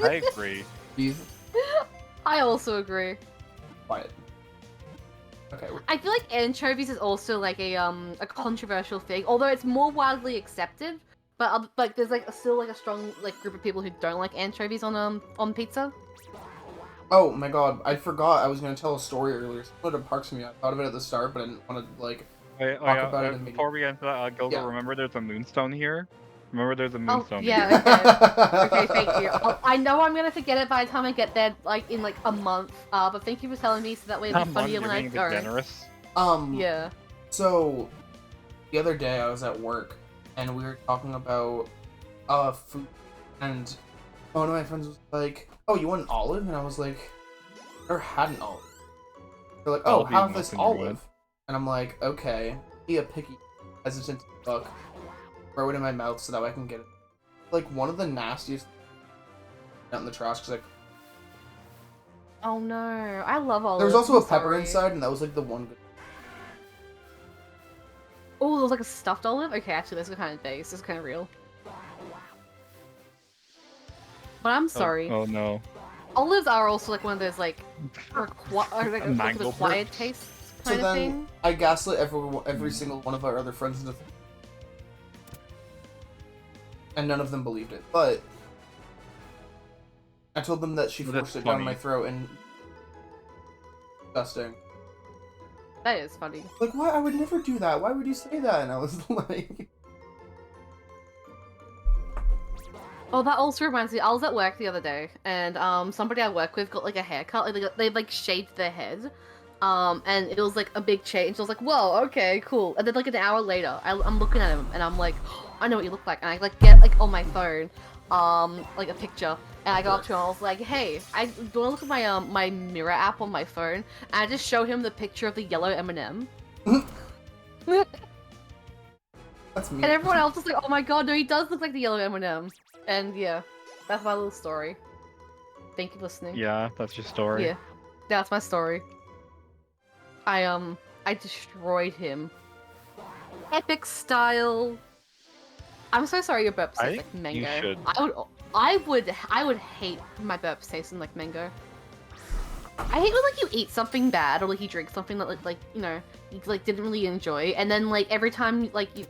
I agree. Please. I also agree. Quiet. Okay. I feel like anchovies is also like a controversial thing, although it's more widely accepted. but there's like still like a strong like group of people who don't like anchovies on pizza. Oh my god, I forgot I was gonna tell a story earlier. Something that parks me. I thought of it at the start, but I didn't want to like talk about it immediately. Before we get into that, Gilgo, Yeah. remember there's a moonstone here? Remember there's a moonstone here? Yeah, okay, thank you. I know I'm gonna forget it by the time I get there, like in like a month. But thank you for telling me, so that way it'll be funnier when I You're being go. generous. Yeah. So, the other day I was at work, and we were talking about food, and one of my friends was like, "Oh, you want an olive?" And I was like, "I never had an olive." They're like, "Oh, Olive have being this up in your olive," wood. and I'm like, "Okay." Be a picky, hesitant to look, throw it in my mouth so that way I can get it. Like one of the nastiest out in the trash because Oh no, I love olives. there was also I'm a pepper sorry. inside, and that was like the one good. Oh, there was like a stuffed olive? Okay, actually, this is kind of base. This is kind of real. But I'm sorry. Oh no. Olives are also like one of those like, like a Mango quiet burps. taste So kind of then thing. I gaslit every single one of our other friends into and none of them believed it. But I told them that she Well, forced that's it down my funny. throat and disgusting. That is funny. Like, why? I would never do that. Why would you say that? And I was like, Oh, that also reminds me. I was at work the other day, and somebody I work with got like a haircut. Like they like shaved their head, and it was like a big change. I was like, whoa, okay, cool. And then like an hour later, I'm looking at him, and I'm like, oh, I know what you look like. And I like get like on my phone, like a picture, and I go up to him. I was like, hey, I do you want to look at my my mirror app on my phone? And I just show him the picture of the yellow M&M. that's me. And everyone else was like, oh my god, no, he does look like the yellow M&M. And yeah, that's my little story. Thank you for listening. Yeah, that's your story. Yeah, that's my story. I destroyed him. Epic style. I'm so sorry your burps I taste like think you mango. should. I would hate my burps tasting like mango. I hate when like you eat something bad or like you drink something that like you know you like didn't really enjoy, and then like every time like you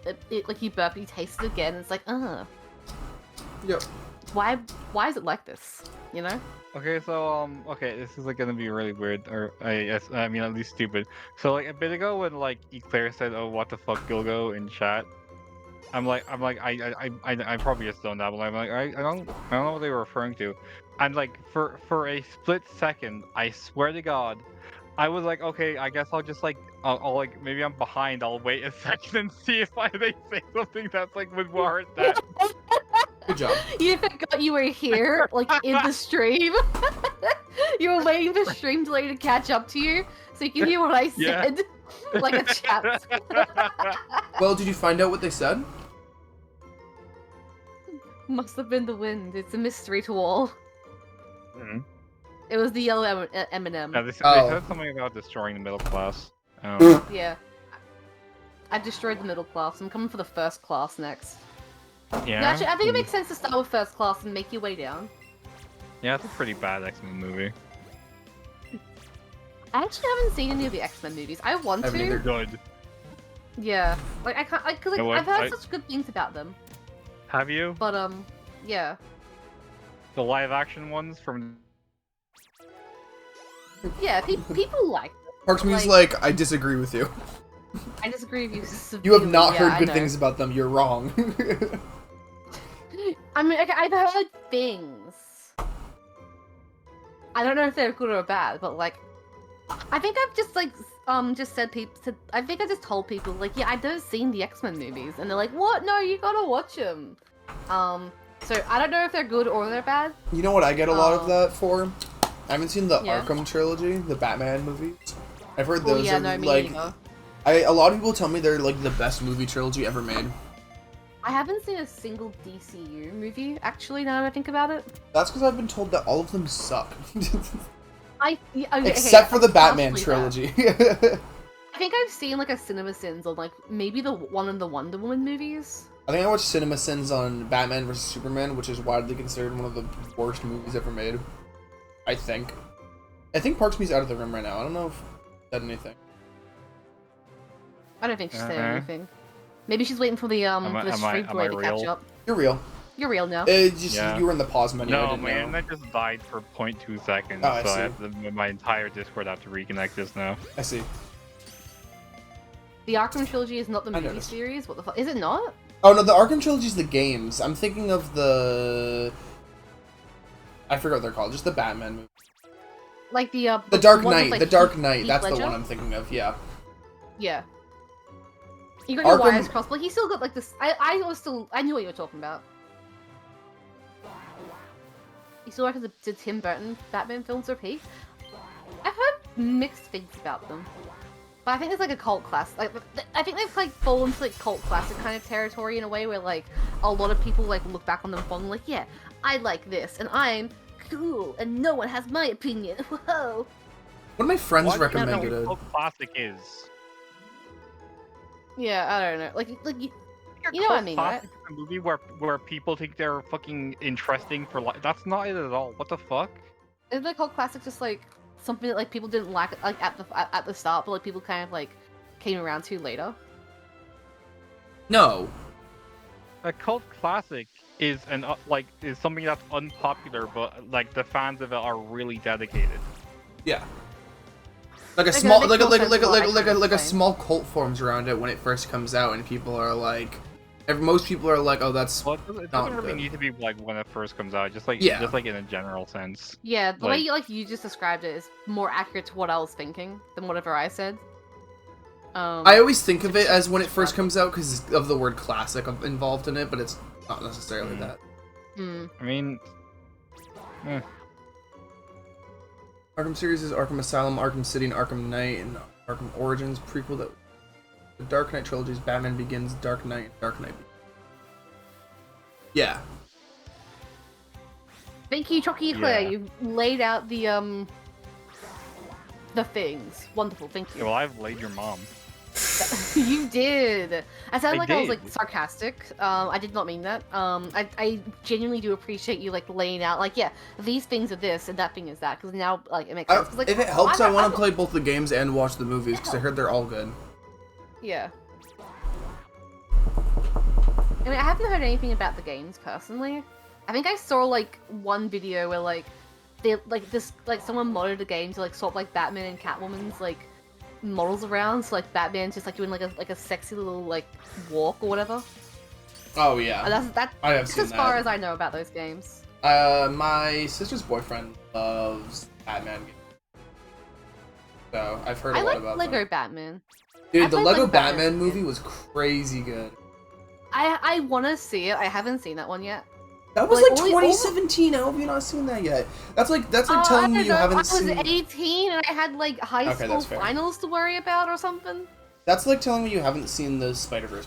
burp, you taste it again. It's like Yep. why is it like this? You know? Okay, so okay, this is like gonna be really weird, or I mean at least stupid. So like a bit ago when like Eclair said, "Oh, what the fuck, Gilgo," in chat, I probably just zoned out, but I'm like I don't know what they were referring to, and like for a split second, I swear to God, I was like, okay, I guess I'll just like I'll like maybe I'm behind. I'll wait a second and see if they say something that's like would warrant that. Good job. You forgot you were here, like in the stream. You were waiting for stream delay to catch up to you, so you can hear what I Yeah. said, like a chat. Well, did you find out what they said? Must have been the wind. It's a mystery to all. Mhm. It was the yellow M&M. Yeah, they Oh. said something about destroying the middle class. Yeah. I've destroyed the middle class. I'm coming for the first class next. Yeah. No, actually, I think it makes sense to start with first class and make your way down. Yeah, it's a pretty bad X-Men movie. I actually haven't seen any of the X-Men movies. I want I haven't either. to. Good. Yeah. Like I can't, like, cause like, You know what? I've heard I- such good things about them. Have you? But yeah. The live-action ones from. Yeah, people like them. Parksme's like, I disagree with you. I disagree with you. You have severely, not yeah, heard I good know. things about them. You're wrong. I mean, okay, I've heard things. I don't know if they're good or bad, but like, I think I've just like just said I think I just told people like, yeah, I've never seen the X-Men movies, and they're like, what? No, you gotta watch them. So I don't know if they're good or they're bad. You know what I get a lot of that for? I haven't seen the Yeah. Arkham trilogy, the Batman movies. I've heard Oh those yeah, are no, me like neither. a lot of people tell me they're like the best movie trilogy ever made. I haven't seen a single DCU movie actually. Now that I think about it, That's because I've been told that all of them suck. okay, Except for the Batman partially that. trilogy. I think I've seen like a CinemaSins on like maybe the one of the Wonder Woman movies. I think I watched CinemaSins on Batman vs Superman, which is widely considered one of the worst movies ever made. I think Parksme's out of the room right now. I don't know if he said anything. I don't think she's saying anything. Maybe she's waiting for the for the stream delay to catch real? up. You're real. You're real now. It's just Yeah. you were in the pause menu. I No, didn't my know. internet just died for 0.2 seconds, Oh, I so see. my entire Discord have to reconnect just now. I see. The Arkham trilogy is not the I movie noticed. series. What the fuck? Is it not? Oh no, the Arkham trilogy is the games. I'm thinking of the. I forgot what they're called. Just the Batman movie. Like the The Dark one with, Knight. like, The Dark Heath- Knight. Heath That's the Ledger? one I'm thinking of. Yeah. Yeah. You got your Arkham- wires crossed, but he still got like this. I knew what you were talking about. You still reckon the Tim Burton Batman films are peak? I've heard mixed things about them, but I think it's like a cult class. Like I think they've like fallen into like cult classic kind of territory in a way where like a lot of people like look back on them fondly, like yeah, I like this and I'm cool and no one has my opinion. Whoa. One of my friends Why do you recommended know it. what classic is? Yeah, I don't know. Like you A know what I cult mean, classic is a movie where people think they're fucking interesting for life. That's not it at all. What the fuck? isn't the cult classic just like something that like people didn't like at the start, but like people kind of like came around to later? No. A cult classic is is something that's unpopular, but like the fans of it are really dedicated. Yeah. Like a Okay, small, that like makes a more sense than what I could've like a explained. small cult forms around it when it first comes out, and people are like, most people are like, oh, that's Well, it Not doesn't really good. need to be like when it first comes out, just like Yeah. in a general sense. Yeah, the way Like- you just described it is more accurate to what I was thinking than whatever I said. I always think of it as when it first comes out because of the word classic involved in it, but it's not necessarily Mm. that. I mean, Arkham series is Arkham Asylum, Arkham City, and Arkham Knight, and Arkham Origins prequel. That the Dark Knight trilogy is Batman Begins, Dark Knight, and Dark Knight. Yeah. Thank you, Chucky Claire. Yeah. You laid out the things. Wonderful, thank you. well, I've laid your mom. You did. I sounded I like I was did. like sarcastic. I did not mean that. I genuinely do appreciate you like laying out like yeah, these things are this and that thing is that because now like it makes sense. 'Cause, like, If it helps, I I'm- want I'm- to play both the games and watch the movies because I heard they're all good. Yeah. I mean, I haven't heard anything about the games personally. I think I saw like one video where like they like someone modded the game to like swap like Batman and Catwoman's like models around, so like Batman's just like doing like a sexy little like walk or whatever. Oh yeah. And that's I have as seen far that. as I know about those games. My sister's boyfriend loves Batman games. So I've heard a I lot like about Lego them. Batman. Dude, I the played Lego Lego Batman Batman movie game. was crazy good. I want to see it. I haven't seen that one yet. That was Like, like only- 2017. How have you not seen that yet? That's like I telling me don't you know, haven't I was seen. 18 and I had like high Okay, school that's fair. finals to worry about or something. That's like telling me you haven't seen the Spider-Verse.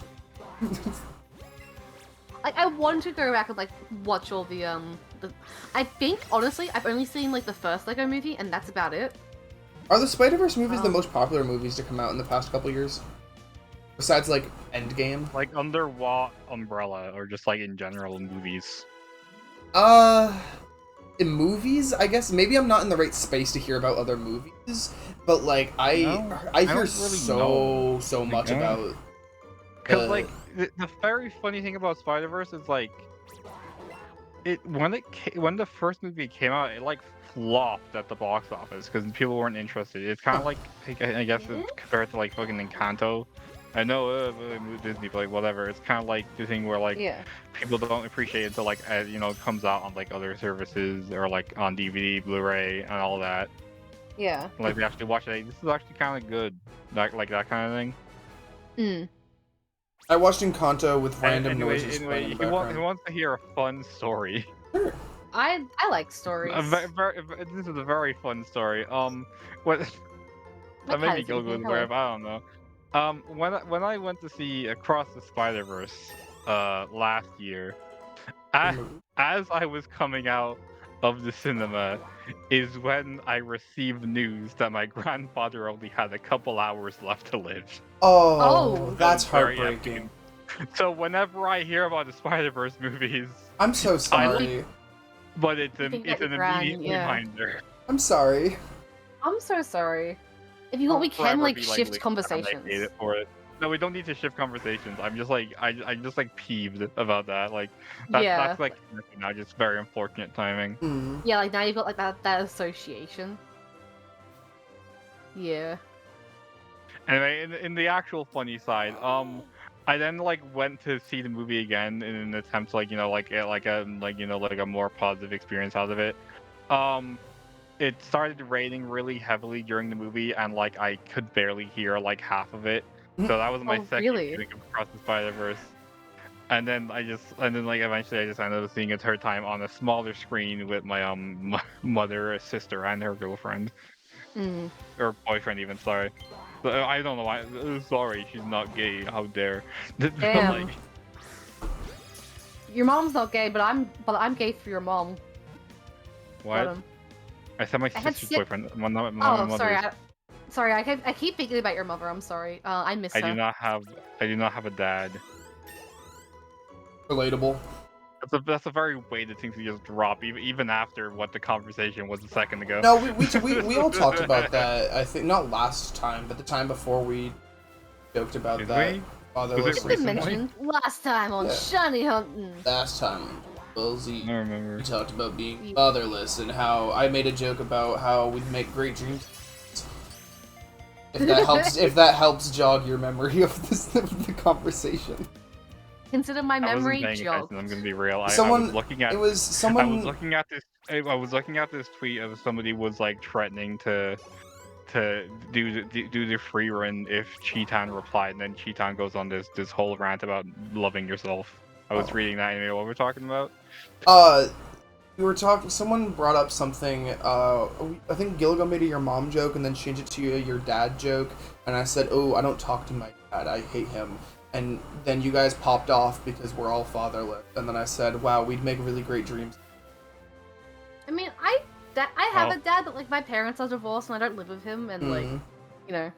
Like I want to go back and like watch all the I think honestly I've only seen like the first Lego movie and that's about it. Are the Spider-Verse movies the Um, most popular movies to come out in the past couple years? Besides like Endgame. Like under what umbrella, or just like in general in movies? In movies, I guess maybe I'm not in the right space to hear about other movies, but like I No, I I hear don't really so much Like, about. Because Uh, like the very funny thing about Spider Verse is like when the first movie came out, it like flopped at the box office because people weren't interested. It's kind of like I guess compared to like fucking Encanto. I know Disney, but like whatever. It's kind of like the thing where like Yeah. people don't appreciate it until like it comes out on like other services or like on DVD, Blu-ray, and all that. Yeah. Like we actually watch it. Like, this is actually kind of good, like that kind of thing. Mm. I watched Encanto with random anyway, noises playing in the he background. wants to hear a fun story. I like stories. This is a very fun story. What? My That made cat me is go eating. good Hello. wherever. I don't know. When I went to see Across the Spider-Verse last year, as I was coming out of the cinema, is when I received news that my grandfather only had a couple hours left to live. Oh, that's Very heartbreaking. So whenever I hear about the Spider-Verse movies, I'm so sorry. but it's You think that an your gran- immediate yeah. reminder. I'm sorry. I'm so sorry. If you want, we I'll can forever like be, shift like, conversations. conversations for it. No, we don't need to shift conversations. I'm just like I'm just like peeved about that. Like that's like now just very unfortunate timing. Mm. Yeah, like now you've got like that association. Yeah. Anyway, in the actual funny side, I then like went to see the movie again in an attempt to like get like a more positive experience out of it. It started raining really heavily during the movie, and like I could barely hear like half of it. So that was my Oh, second really? viewing of Across the Spider-Verse. And then like eventually I just ended up seeing it third time on a smaller screen with my mother, sister, and her girlfriend Mm. or boyfriend even. Sorry, but, I don't know why. Sorry, she's not gay. How dare? Damn. Like, Your mom's not gay, but I'm gay for your mom. what? Got him. I said my I had sister's si- boyfriend. My Oh, mother's. sorry. I keep thinking about your mother. I'm sorry. I miss I her. do not have a dad. Relatable. That's a very weighted thing to just drop, even after what the conversation was a second ago. No, we all talked about that. I think not last time, but the time before we joked about Did that. we? Fatherless. Was It's it been recently? mentioned last time on Yeah. Shiny Hunting. Last time, Will Z, I don't remember. we talked about being fatherless and how I made a joke about how we'd make great dreams. If that helps jog your memory of the conversation. Consider my I wasn't memory paying jogged. attention. I'm gonna be real. I Someone- was looking at. It was someone. I was looking at this. I was looking at this tweet of somebody was like threatening to do the free run if Cheetan replied, and then Cheetan goes on this whole rant about loving yourself. I was reading that. You know what we're talking about? We were talking. Someone brought up something. I think Gilgo made a your mom joke and then changed it to your dad joke. And I said, "Oh, I don't talk to my dad. I hate him." And then you guys popped off because we're all fatherless. And then I said, "Wow, we'd make really great dreams." I mean, I have Oh. a dad, but like my parents are divorced and I don't live with him, and like, Mhm. you know,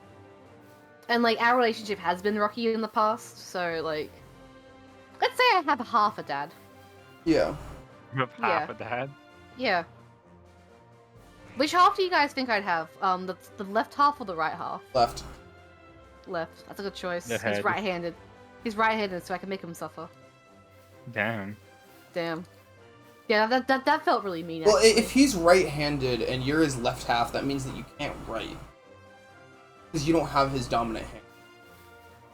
and like our relationship has been rocky in the past. So like, let's say I have half a dad. Yeah. With half a dad. Yeah. Which half do you guys think I'd have? The left half or the right half? Left. Left. That's a good choice. The He's head. right-handed. He's right-handed, so I can make him suffer. Damn. Damn. Yeah, that felt really mean. Well, actually. if he's right-handed and you're his left half, that means that you can't write. Because you don't have his dominant hand.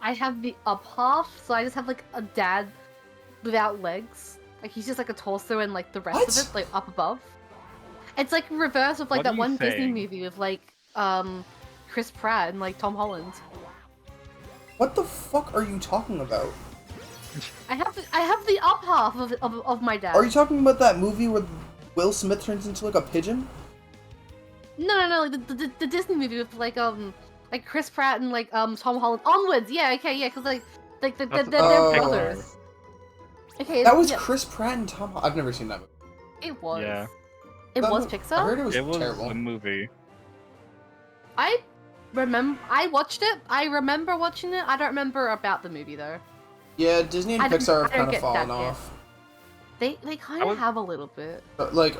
I have the up half, so I just have like a dad without legs. Like he's just like a torso and like the rest What? of it like up above. It's like reverse of like What that are you one Disney saying? movie with like Chris Pratt and like Tom Holland. What the fuck are you talking about? I have the up half of my dad. Are you talking about that movie where Will Smith turns into like a pigeon? No, like the Disney movie with like Chris Pratt and like Tom Holland. Onwards, yeah, okay, yeah, because like they're That's- Oh. brothers. Okay, That was yeah, Chris Pratt and Tom. I've never seen that movie. it was. Yeah. It That was mo- I Pixar. heard it was It was terrible. a movie. I watched it. I remember watching it. I don't remember about the movie though. Yeah, Disney and I don't- Pixar have I don't kind of get fallen that bit. off. They kind I of was- have a little bit. But, like,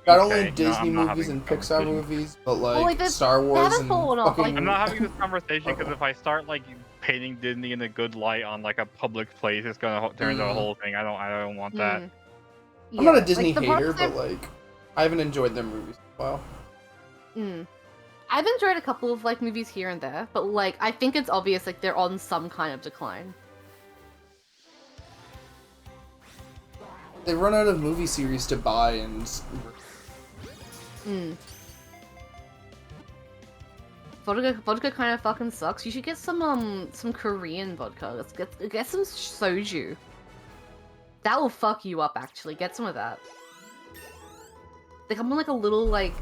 not Okay, only no, Disney I'm not movies having and a Pixar conversation. movies, but like, like, Star they Wars haven't and fallen off, like- fucking. I'm not having this conversation because if I start like painting Disney in a good light on like a public place, it's gonna turn into a Mm. whole thing. I don't want that. Mm. I'm not a Yeah, Disney like, the hater, parts but like, I haven't enjoyed their movies. Wow. I've enjoyed a couple of like movies here and there, but like I think it's obvious like they're on some kind of decline. They run out of movie series to buy, and Vodka kind of fucking sucks. You should get some Korean vodka. Let's get some soju. That will fuck you up actually. Get some of that. They come in like a little like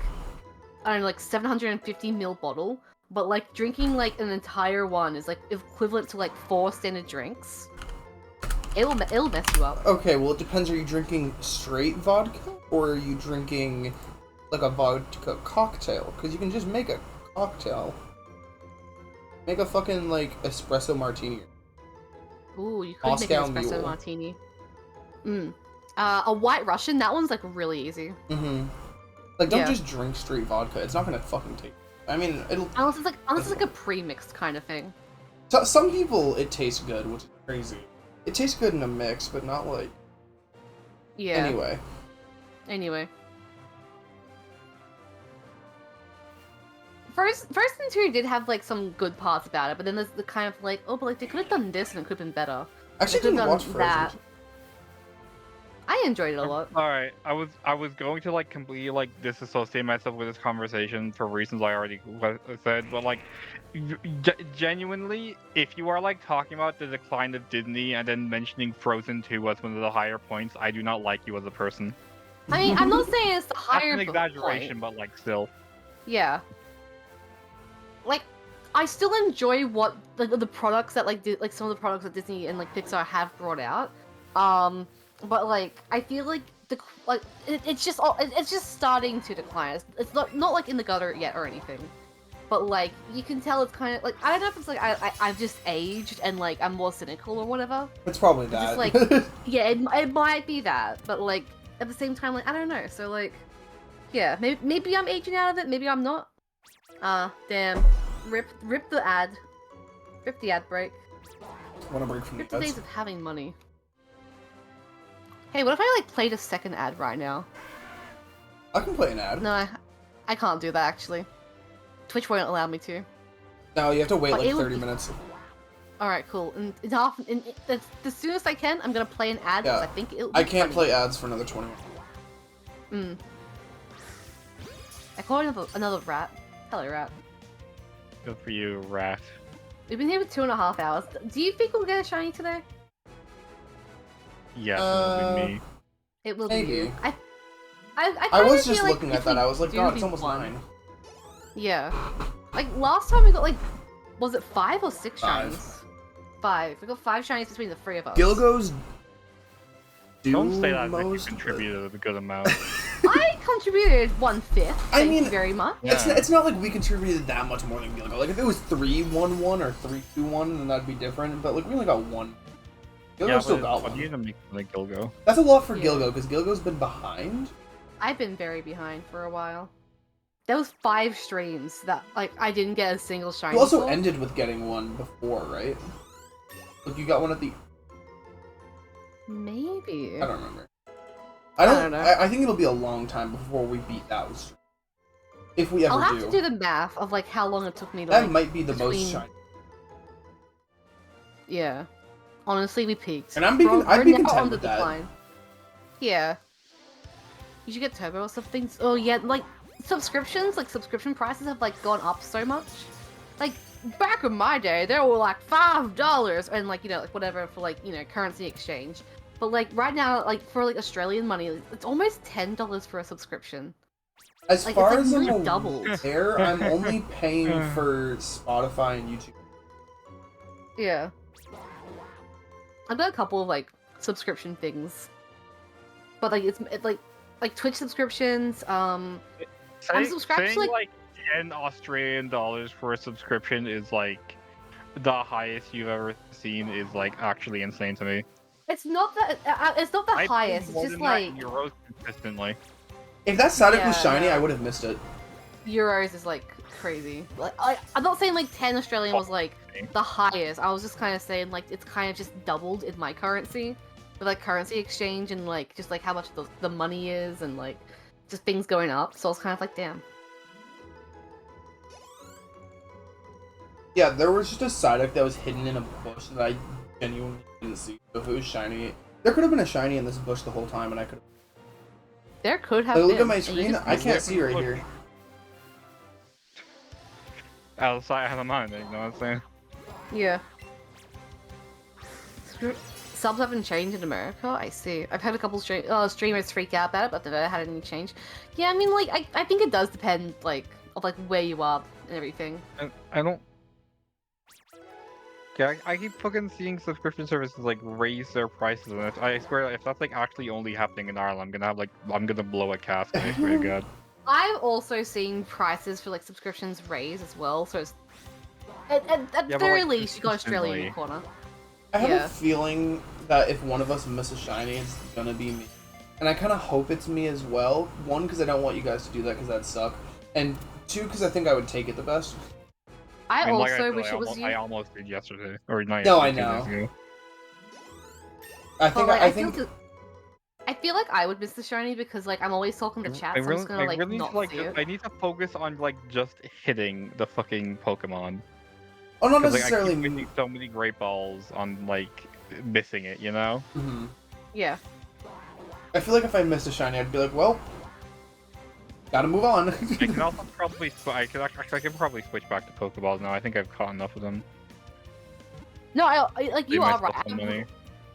I don't know, like 750 ml bottle, but like drinking like an entire one is like equivalent to like 4 standard drinks. It'll mess you up. okay, well, it depends. Are you drinking straight vodka, or are you drinking like a vodka cocktail? Because you can just make a cocktail. Make a fucking like espresso martini. Ooh, you could Moscow make an espresso Mule. martini. A White Russian. That one's like really easy. Mm-hmm. Like, don't Yeah. just drink straight vodka. It's not gonna fucking taste. I mean, it'll. Unless it's like a pre-mixed kind of thing. So, some people, it tastes good, which is crazy. It tastes good in a mix, but not like... Yeah. Anyway. First and two did have like some good parts about it, but then there's the kind of like, oh, but like they could have done this and it could have been better. Actually, They could've didn't watch done Frozen. that. I enjoyed it a lot. All right, I was going to like completely like disassociate myself with this conversation for reasons I already said, but like genuinely, if you are like talking about the decline of Disney and then mentioning Frozen 2 as one of the higher points, I do not like you as a person. I mean, I'm not saying it's the That's higher an exaggeration, point. but like still. Yeah. Like, I still enjoy what like the products that like like some of the products that Disney and like Pixar have brought out. But like I feel like it's just starting to decline. It's not like in the gutter yet or anything. But like you can tell it's kind of like I don't know if it's like I've just aged and like I'm more cynical or whatever. It's probably It's that. just like yeah, it might be that, but like at the same time like I don't know. So like yeah, maybe I'm aging out of it, maybe I'm not. Damn. Rip the ad. Rip the ad break. Want to break from the Rip the days ads? of having money. Hey, what if I like played a second ad right now? I can play an ad. No, I can't do that actually. Twitch won't allow me to. No, you have to wait But like it would 30 be- minutes. Alright, cool. And the soonest I can, I'm gonna play an ad because Yeah. I think it'll be I can't funny. play ads for another 20 minutes. I caught another rat. Hello, rat. Good for you, rat. We've been here for 2.5 hours. Do you think we'll get a shiny today? Yes, it'll be me. It will Maybe. be you. I I kinda was just feel like looking if at that. we I was like, do God, it's the almost one- 9. Yeah. Like, last time we got, like, was it 5 or 6 5. shinies? 5. We got 5 shinies between the 3 of us. Gilgo's Don't say that like you most... contributed a good amount. I contributed 1/5. Thank you mean, very much. Yeah. It's not like we contributed that much more than Gilgo. Like, if it was 3-1-1 or 3-2-1, then that'd be different. But, like, we only got 1. Gilgo Yeah, still but got what do you 1. need to make Gilgo? That's a lot for Yeah. Gilgo, because Gilgo's been behind. I've been very behind for a while. There was 5 streams that, like, I didn't get a single shiny You also for. ended with getting one before, right? Like, you got one at the... Maybe. I don't remember. I don't know. I think it'll be a long time before we beat that streak. If we ever I'll have to do the math of, like, how long it took me to, That like, might be the most between- shiny. Yeah. Honestly, we peaked. And I'd be We're content now on the with that. decline. Yeah. You should get Turbo or something. Oh yeah, like subscriptions, like subscription prices have like gone up so much. Like back in my day, they were like $5 and like like whatever for like currency exchange. But like right now, like for like Australian money, it's almost $10 for a subscription. As Like, far it's, as like, I'm really doubled. aware, I'm only paying for Spotify and YouTube. Yeah. I've got a couple of like subscription things, but like it's like Twitch subscriptions. I'm subscribed to, saying like- like 10 Australian dollars for a subscription is like the highest you've ever seen is like actually insane to me. It's not the I pay highest. It's more just than that like in euros consistently. If that Psyduck was Yeah. shiny, I would have missed it. euros is like crazy. Like I'm not saying like 10 Australian was like the highest. I was just kind of saying like it's kind of just doubled in my currency with like currency exchange and like just like how much the money is and like just things going up. So I was kind of like, damn. Yeah, there was just a Psyduck that was hidden in a bush that I genuinely didn't see. So if it was shiny, there could have been a shiny in this bush the whole time, and I could. There could have Like, been. look at my and you screen. just I missed can't it. see right here. Out of sight, out of mind, you know what I'm saying? Yeah. Subs haven't changed in America? I see. I've had a couple streamers freak out about it, but they've never had any change. Yeah, I mean, like, I think it does depend, like, of, like, where you are and everything. I don't. Yeah, I keep fucking seeing subscription services like raise their prices, and I swear if that's like actually only happening in Ireland, I'm gonna blow a cask. I swear to God. I've also seen prices for, like, subscriptions raise as well, so it's... At Yeah, but, very like, least, you got Australia in your consistently. corner. I have Yeah. a feeling that if one of us misses shiny, it's gonna be me. And I kind of hope it's me as well. One, because I don't want you guys to do that, because that'd suck. And two, because I think I would take it the best. I mean, like I also said, wish it was I you. almost did yesterday, or not No, I yesterday, 2 days know. ago. I But think like, I I think feel like I would miss the shiny because like I'm always talking to chat, so I'm just gonna I like really need not to like, see it. I need to focus on like just hitting the fucking Pokemon. oh, not Because like I necessarily. keep winning so many great balls on like missing it, you know? Mhm. Yeah. I feel like if I missed a shiny, I'd be like, well, gotta move on. I can also probably I can probably switch back to Pokeballs now. I think I've caught enough of them. No, like Save you are myself right. some money.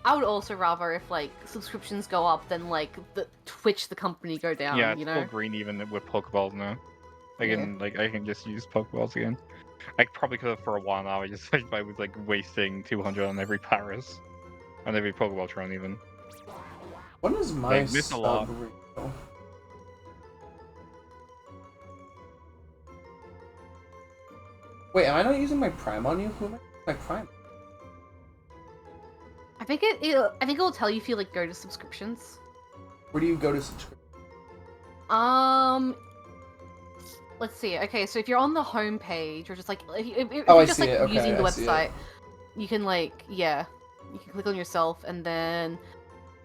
I would also rather if like subscriptions go up than like the Twitch the company go down. Yeah, it's you still know. green even with Pokeballs now. I Yeah. can I can just use Pokeballs again. I probably could have for a while now. I just I was like wasting 200 on every Paris, on every Pokeball Tron even. When is my Like, missed a lot. sub real? Wait, am I not using my Prime on you? Who am I using my Prime? I think I think it'll tell you if you like go to subscriptions. Where do you go to subscribe? Let's see. Okay, so if you're on the home page or just like if Oh, you're I just see like it. Okay, using the I see it. website, you can like you can click on yourself and then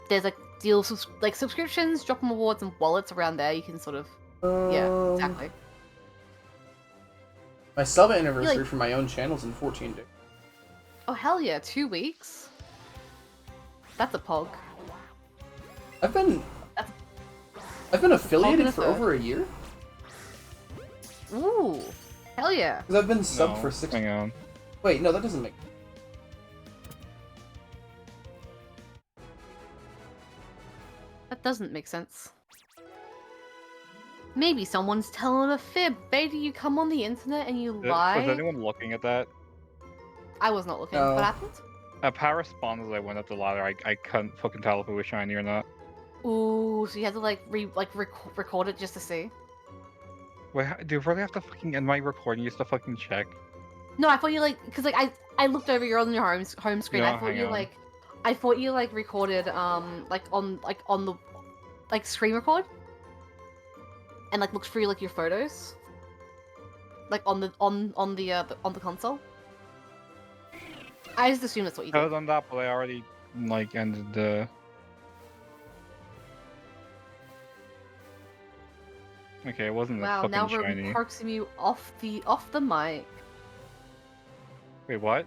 there's like deals like subscriptions, drop 'em awards, and wallets around there. You can sort of exactly. My sub anniversary like- for my own channel's in 14 days. Oh hell yeah, 2 weeks. That's a pog. I've been Talking affiliated to for third. over a year. Ooh, hell yeah. Because I've been subbed No, for 6. hang on. Wait, no, that doesn't make. That doesn't make sense. Maybe someone's telling a fib. Beta, you come on the internet and you lie. Was anyone looking at that? I was not looking. No. What happened? Paris spawned as I went up the ladder. I couldn't fucking tell if it was shiny or not. Ooh, so you had to like record it just to see. Wait, do you really have to fucking end my recording just to fucking check? No, I thought you like because like I looked over. You're on your home screen. No, I thought hang you on. like I thought you like recorded like on the like screen record and like looked through like your photos like on the console. I just assume that's what you I did. was on that, but I already like ended the. Okay, it wasn't Wow, fucking now we're shiny. parksing you off the mic. Wait, what?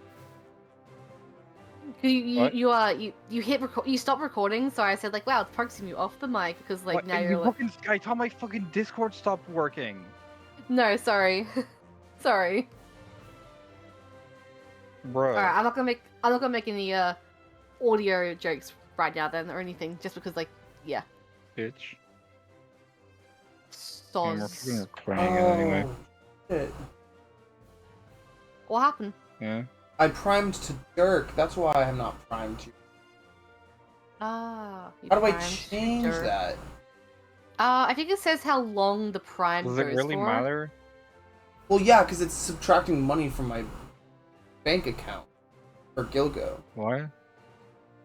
You What? you hit record, you stopped recording, so I said like, wow, it's parksing you off the mic because like What? now You you're like, fucking, I thought my fucking Discord stopped working. no, sorry, sorry. Bro. All right, I'm not gonna make any audio jokes right now then or anything, just because like yeah. Bitch. Yeah, we're Soz. fucking recording again anyway. Shit. What happened? Yeah. I primed to Dirk. That's why I have not primed you. Ah. you How do I primed change Dirk. that? I think it says how long the prime Does goes it really for. matter? Well, yeah, because it's subtracting money from my bank account for Gilgo. What?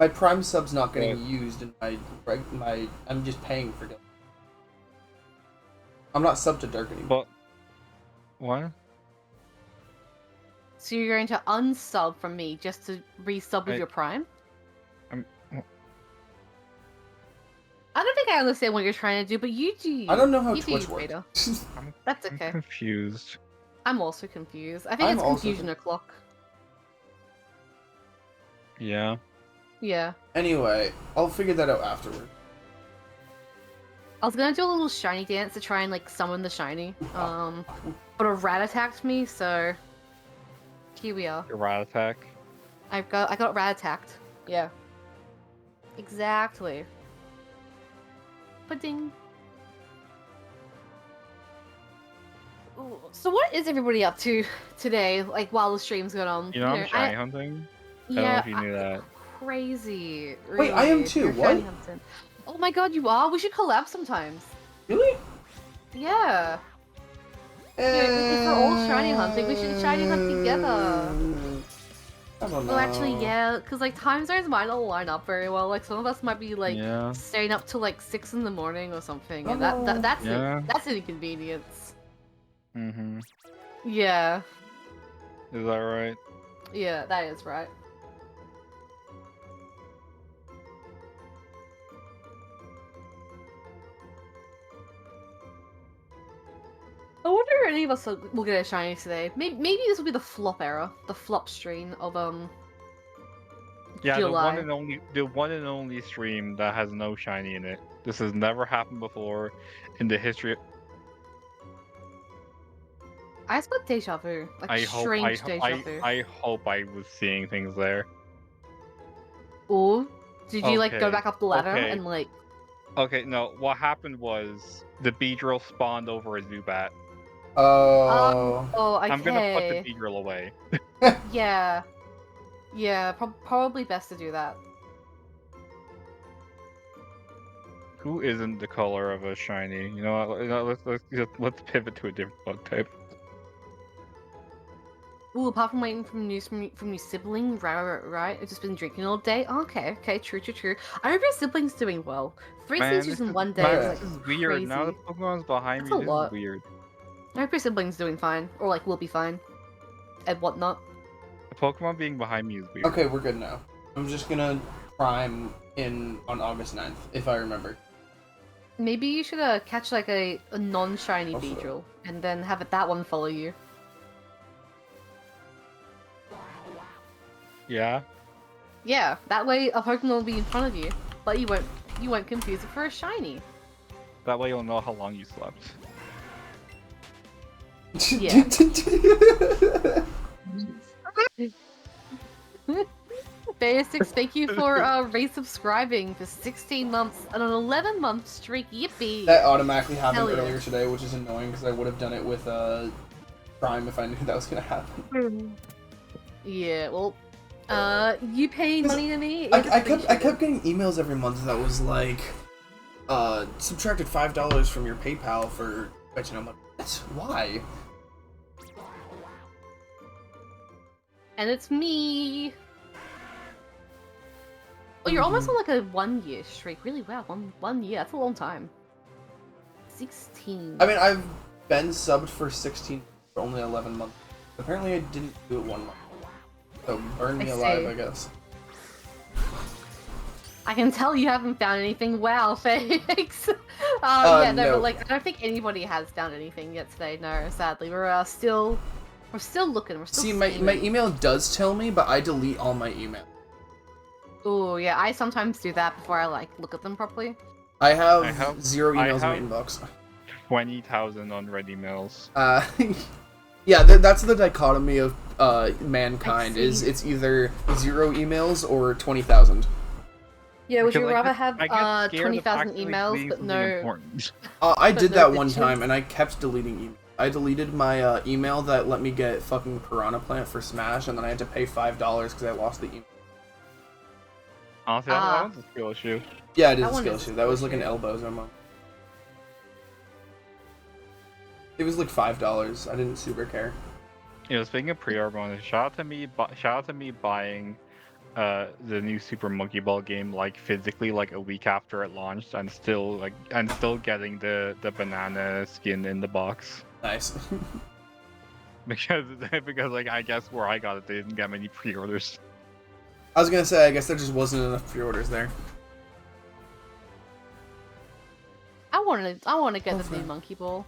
My Prime sub's not getting What? used, and my I'm just paying for Gilgo. I'm not sub to Dirk anymore. But. What? So you're going to unsub from me just to resub with I- your prime? I'm- I don't think I understand what you're trying to do, but you do. I don't know how you do Twitch you, works. Beta. I'm, That's I'm okay. confused. I'm also confused. I think I'm it's also confusion o'clock. Yeah. Yeah. Anyway, I'll figure that out afterward. I was gonna do a little shiny dance to try and like summon the shiny. But a rat attacked me, so here we are. Your rat attack. I got rat attacked. Yeah. Exactly. Pudding. Ooh, so what is everybody up to today? Like while the stream's going on? You know I'm shiny hunting? I don't know Yeah, if you knew that. crazy. Wait, I am really. too, You're what? shiny hunting. Oh my god, you are? We should collab sometimes. Really? Yeah. If we're all shiny hunting, we should shiny hunt together. I don't know. Well, actually, yeah, because like time zones might not line up very well. Like some of us might be like Yeah. staying up till like 6 in the morning or something, and Oh. that's Yeah. that's an inconvenience. Mm-hmm. Yeah. Is that right? Yeah, that is right. I wonder if any of us will get a shiny today. Maybe this will be the flop era, the flop stream of Yeah, July. the one and only stream that has no shiny in it. This has never happened before in the history. I just got deja vu, like I hope strange deja vu. I hope I was seeing things there. Or did you like go Okay, back up the ladder okay. and like? Okay, no. What happened was the Beedrill spawned over a Zubat. Oh. Oh, okay. I'm gonna put the Beedrill away. Yeah, yeah. Probably best to do that. Who isn't the color of a shiny? You know what? Let's pivot to a different bug type. Ooh, apart from waiting from news from your sibling, right? I've just been drinking all day. Okay, true. I hope your sibling's doing well. Three Man, seasons this in is, one day man, is this like is weird. crazy. Now the Pokemon's behind That's me. a This lot. is weird. I hope your sibling's doing fine, or like will be fine, and whatnot. The Pokemon being behind me is weird. Okay, we're good now. I'm just gonna prime on August 9th, if I remember. Maybe you should catch like a non-shiny Also- Beedrill, and then have that one follow you. Yeah. Yeah, that way a Pokemon will be in front of you, but you won't confuse it for a shiny. That way you'll know how long you slept. Yeah. Basics, thank you for resubscribing for 16 months and an 11-month streak. Yippee! That automatically happened Hell yeah. earlier today, which is annoying because I would have done it with Prime if I knew that was gonna happen. Yeah, well, you paying money to me? is I kept appreciated. getting emails every month that was like, subtracted $5 from your PayPal for Twitch, and I'm like, what? Why? And it's me. Oh, you're almost on like a 1-year streak. Really? Wow, one year. That's a long time. 16. I mean, I've been subbed for 16 for only 11 months. Apparently, I didn't do it 1 month. So burn me I alive, see. I guess. I can tell you haven't found anything. Wow, thanks. Yeah, no, no. but like, I don't think anybody has found anything yet today. No, sadly, we're still looking. We're still. See, my email does tell me, but I delete all my email. Oh yeah, I sometimes do that before I like look at them properly. I have 0 emails I in my inbox. 20,000 unread emails. Yeah, that's the dichotomy of mankind. I Is see. it's either 0 emails or 20,000. Yeah, would Because you I rather get- have I get scared of 20,000 actually emails seeing but something no? important. I But did no that one bitches. time, and I kept deleting emails. I deleted my email that let me get fucking Piranha Plant for Smash, and then I had to pay $5 because I lost the email. Honestly, that was a skill issue. Yeah, it is That a one skill is a issue. That was like an skill elbows on It was like $5. I didn't super care. You know, speaking of pre-order bonus, shout out to me buying the new Super Monkey Ball game like physically like a week after it launched and still getting the banana skin in the box. Nice. because like I guess where I got it they didn't get many pre-orders. I was gonna say, I guess there just wasn't enough pre-orders there. I want to get the Hopefully. new Monkey Ball.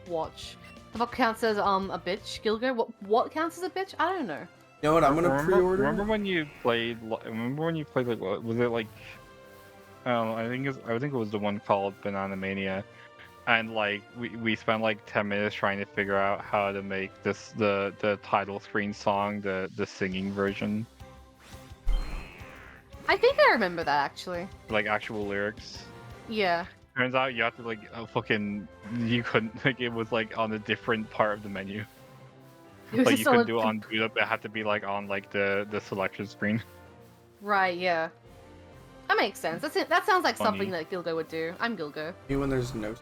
Watch. The fuck counts as a bitch, Gilgo? What counts as a bitch? I don't know. You know what? I'm gonna pre-order. Remember when you played? Remember when you played like what was it like? I don't know. I think it was the one called Banana Mania, and like we spent like 10 minutes trying to figure out how to make the title screen song the singing version, I think I remember that actually. like actual lyrics. Yeah. Turns out you have to like you couldn't like it was like on a different part of the menu. It was Like you just on couldn't a- do it on boot up. It had to be like on like the selection screen. Right, yeah. That makes sense. That's it. That sounds like Funny. something that Gilgo would do. I'm Gilgo. Me when there's no.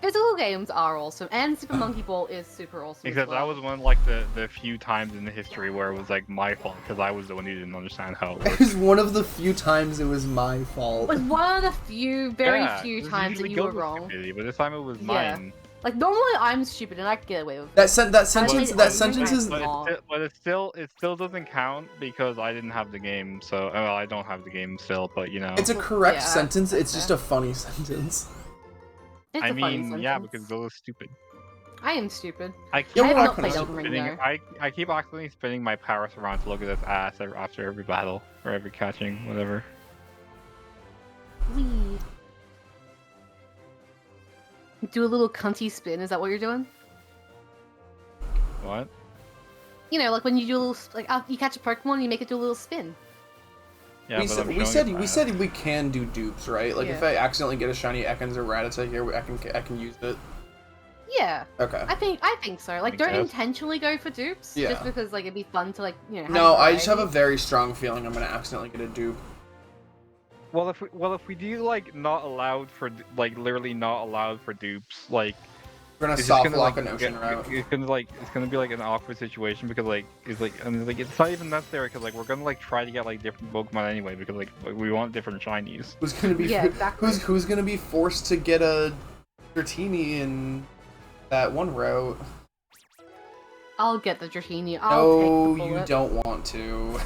Physical games are awesome, and Super Monkey Ball is super awesome. as Except that well. was one of like the few times in the history where it was like my fault because I was the one who didn't understand how it It worked. was one of the few times it was my It fault. was one of the few, very Yeah, few it was times that usually you were Gilbert's wrong. stupidity, but this time it was Yeah. mine. Like normally I'm stupid and I can get away with it. That I sentence played that it sentence is But it still doesn't count because I didn't have the game. So well, I don't have the game still, but you know. it's a correct Yeah, sentence. that's It's just fair. a funny sentence. It's I a funny mean, yeah, sentence. because Zilla's stupid. I am stupid. I Yeah, keep I have well, not I played can Elden Ring spinning. though. I keep accidentally spinning my Paris around to look at its ass after every battle or every catching, whatever. Wee. Do a little cunty spin. Is that what you're doing? What? You know, like when you do a little, like you catch a Pokemon, you make it do a little spin. Yeah, we but said I'm we showing said it we back. said we can do dupes, right? Like if Yeah. I accidentally get a shiny Ekans or Rattata here, I can use it. Yeah, Okay. I think so. Like, I don't guess. intentionally go for dupes, Yeah. just because like it'd be fun to like have No, I just have a variety. very strong feeling I'm gonna accidentally get a dupe. Well, if we do like not allowed for like literally not allowed for dupes, like We're gonna it's just soft gonna lock like an ocean route. it's gonna be like an awkward situation because like it's not even necessary because like we're gonna like try to get like different Pokemon anyway because like we want different shinies. Who's gonna be Yeah, exactly. who's gonna be forced to get a Dratini in that one route? I'll get the Dratini. I'll No, take the you bullet. don't want to.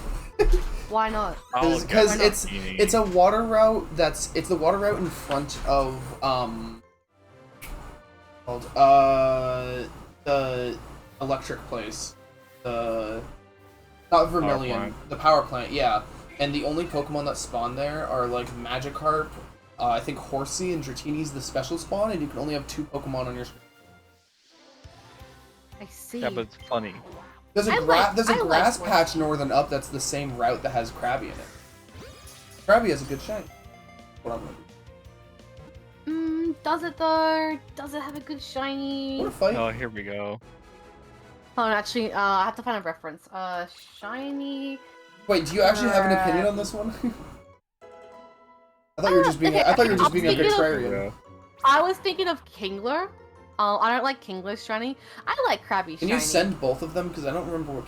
Why not? I'll get Because the it's Dratini. it's a water route it's the water route in front of called the electric place. The not Vermilion, plant. the power plant, yeah. And the only Pokemon that spawn there are like Magikarp, I think Horsey and Dratini's the special spawn, and you can only have 2 Pokemon on your screen. I see. yeah, but it's funny. There's a I like grass Horsey. patch northern up that's the same route that has Krabby in it. Krabby has a good shine. What I'm gonna do. Does it though? Does it have a good shiny? What a fight! Oh, here we go. Oh, actually, I have to find a reference. Shiny. Wait, do you actually have an opinion on this one? I thought you were just being. okay, I thought you were I'm just being a thinking of- Here we contrarian. go. I was thinking of Kingler. I don't like Kingler's shiny. I like Krabby Can shiny. you send both of them? Because I don't remember what.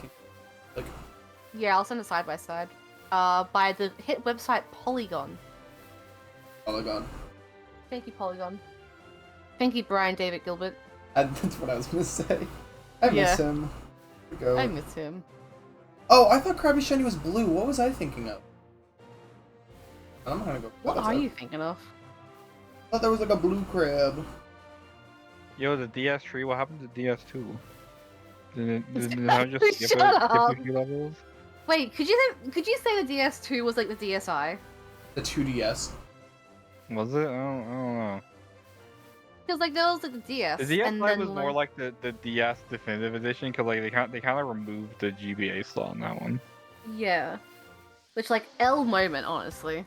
Like, Yeah, I'll send it side by side. By the hit website Polygon. Polygon. Thank you, Polygon. Thank you, Brian David Gilbert. That's what I was gonna say. I miss Yeah. him. Here we go. I miss him. Oh, I thought Krabby Shiny was blue. What was I thinking of? I'm gonna go. What that's are it. you thinking of? I thought there was like a blue crab. Yo, the DS3. What happened to DS2? Did it Exactly, just skip shut a up. few levels? Wait, could you say the DS2 was like the DSi? The 2DS. Was it? I don't know. Because like there was like the DS. The DS and Lite then was more like the DS Definitive Edition because like they kind of removed the GBA slot on that one. Yeah. Which like L moment, honestly.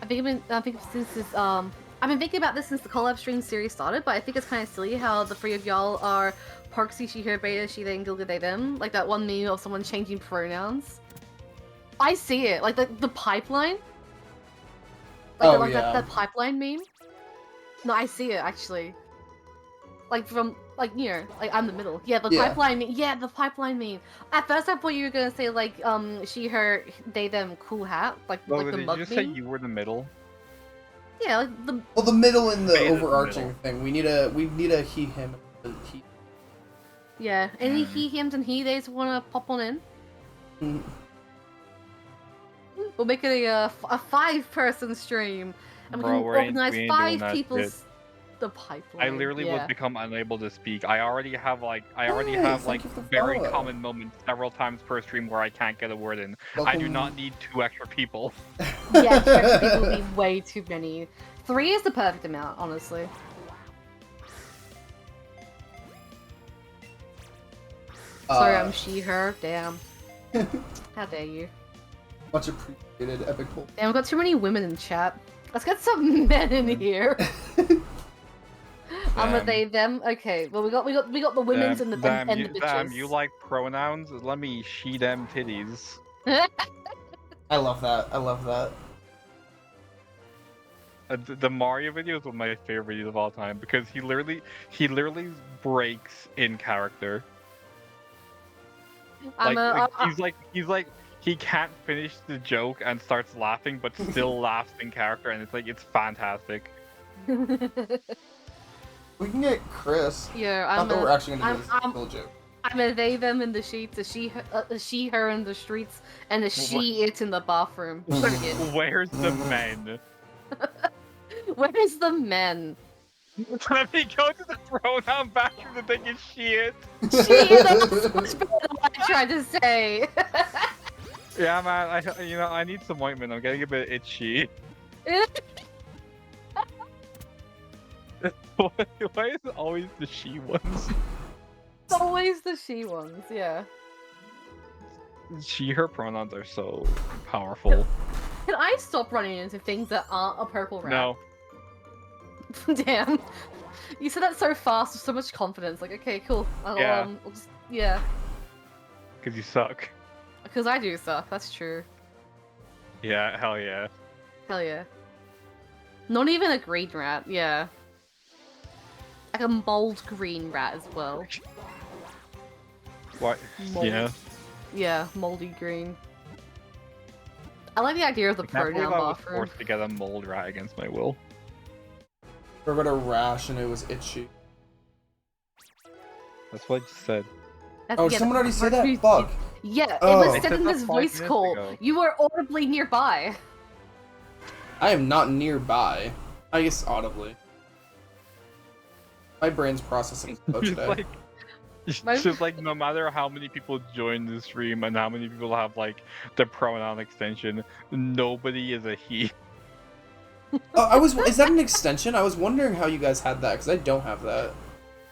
I think since this I've been thinking about this since the collab stream series started, but I think it's kind of silly how the 3 of y'all are Parksy, she, her, beta, she, they, and Gilga, they, them. Like that one meme of someone changing pronouns. I see it, like the pipeline. Like, Oh, like yeah. that pipeline meme. No, I see it actually. Like from like like I'm the middle. Yeah, the Yeah. pipeline meme. Yeah, the pipeline meme. At first, I thought you were gonna say like she, her, they, them, cool hat, like Well, like the did you mug just say meme. you were the middle? Yeah, like the Well, the middle and the Beta's the overarching middle. thing. We need a he him. He. yeah. Any he, hims, and he, theys wanna pop on in. Mm. We'll make it a 5-person stream, and Bro, we we can ain't organize doing 5 that people's. shit. The pipeline. I literally yeah. would become unable to speak. I already have Hey, like thank you for the very follow. common moments several times per stream where I can't get a word in. I do not need 2 extra people. Yeah, 2 extra people would be way too many. 3 is the perfect amount, honestly. Sorry, I'm she, her. Damn. How dare you? Much appreciated, Epic Bowl. Damn, we've got too many women in chat. Let's get some men in here. I'm a Damn. they, them. Okay, well we got the women's and the damn, and you, the damn, bitches. you like pronouns? Let me she them titties. I love that. I love that. The Mario video is one of my favorite videos of all time because he literally breaks in character. He's like he can't finish the joke and starts laughing, but still laughs in character, and it's fantastic. We can get Chris. Yeah, Not that we're actually gonna do this full joke. I'm a they them in the sheets, a she her in the streets, and a she it in the bathroom. Where's the men? Where's the men? Let me go to the pronoun bathroom to think it's shit. She is much better than what I tried to say. Yeah, man. I need some ointment. I'm getting a bit itchy. Why is it always the she ones? It's always the she ones, yeah. She, her pronouns are so powerful. Can I stop running into things that aren't a purple rat? No. Damn. You said that so fast with so much confidence. Like, okay, cool. I'll just, yeah. Because you suck. Because I do suck, that's true. Yeah, hell yeah. Hell yeah. Not even a green rat, yeah. Like a mold green rat as well. What? Mold. Yeah. Yeah, moldy green. I like the idea of the I can't believe pronoun I was bathroom. forced to get a mold rat against my will. I got a rash and it was itchy. That's what I just said. Oh, did someone already say that? Fuck. Yeah, it Oh. was I said said in that this 5 voice minutes call. ago. You were audibly nearby. I am not nearby. I guess audibly. My brain's processing slow It's today. like, it's just like no matter how many people join the stream and how many people have like the pronoun extension, nobody is a he. Is that an extension? I was wondering how you guys had that, because I don't have that.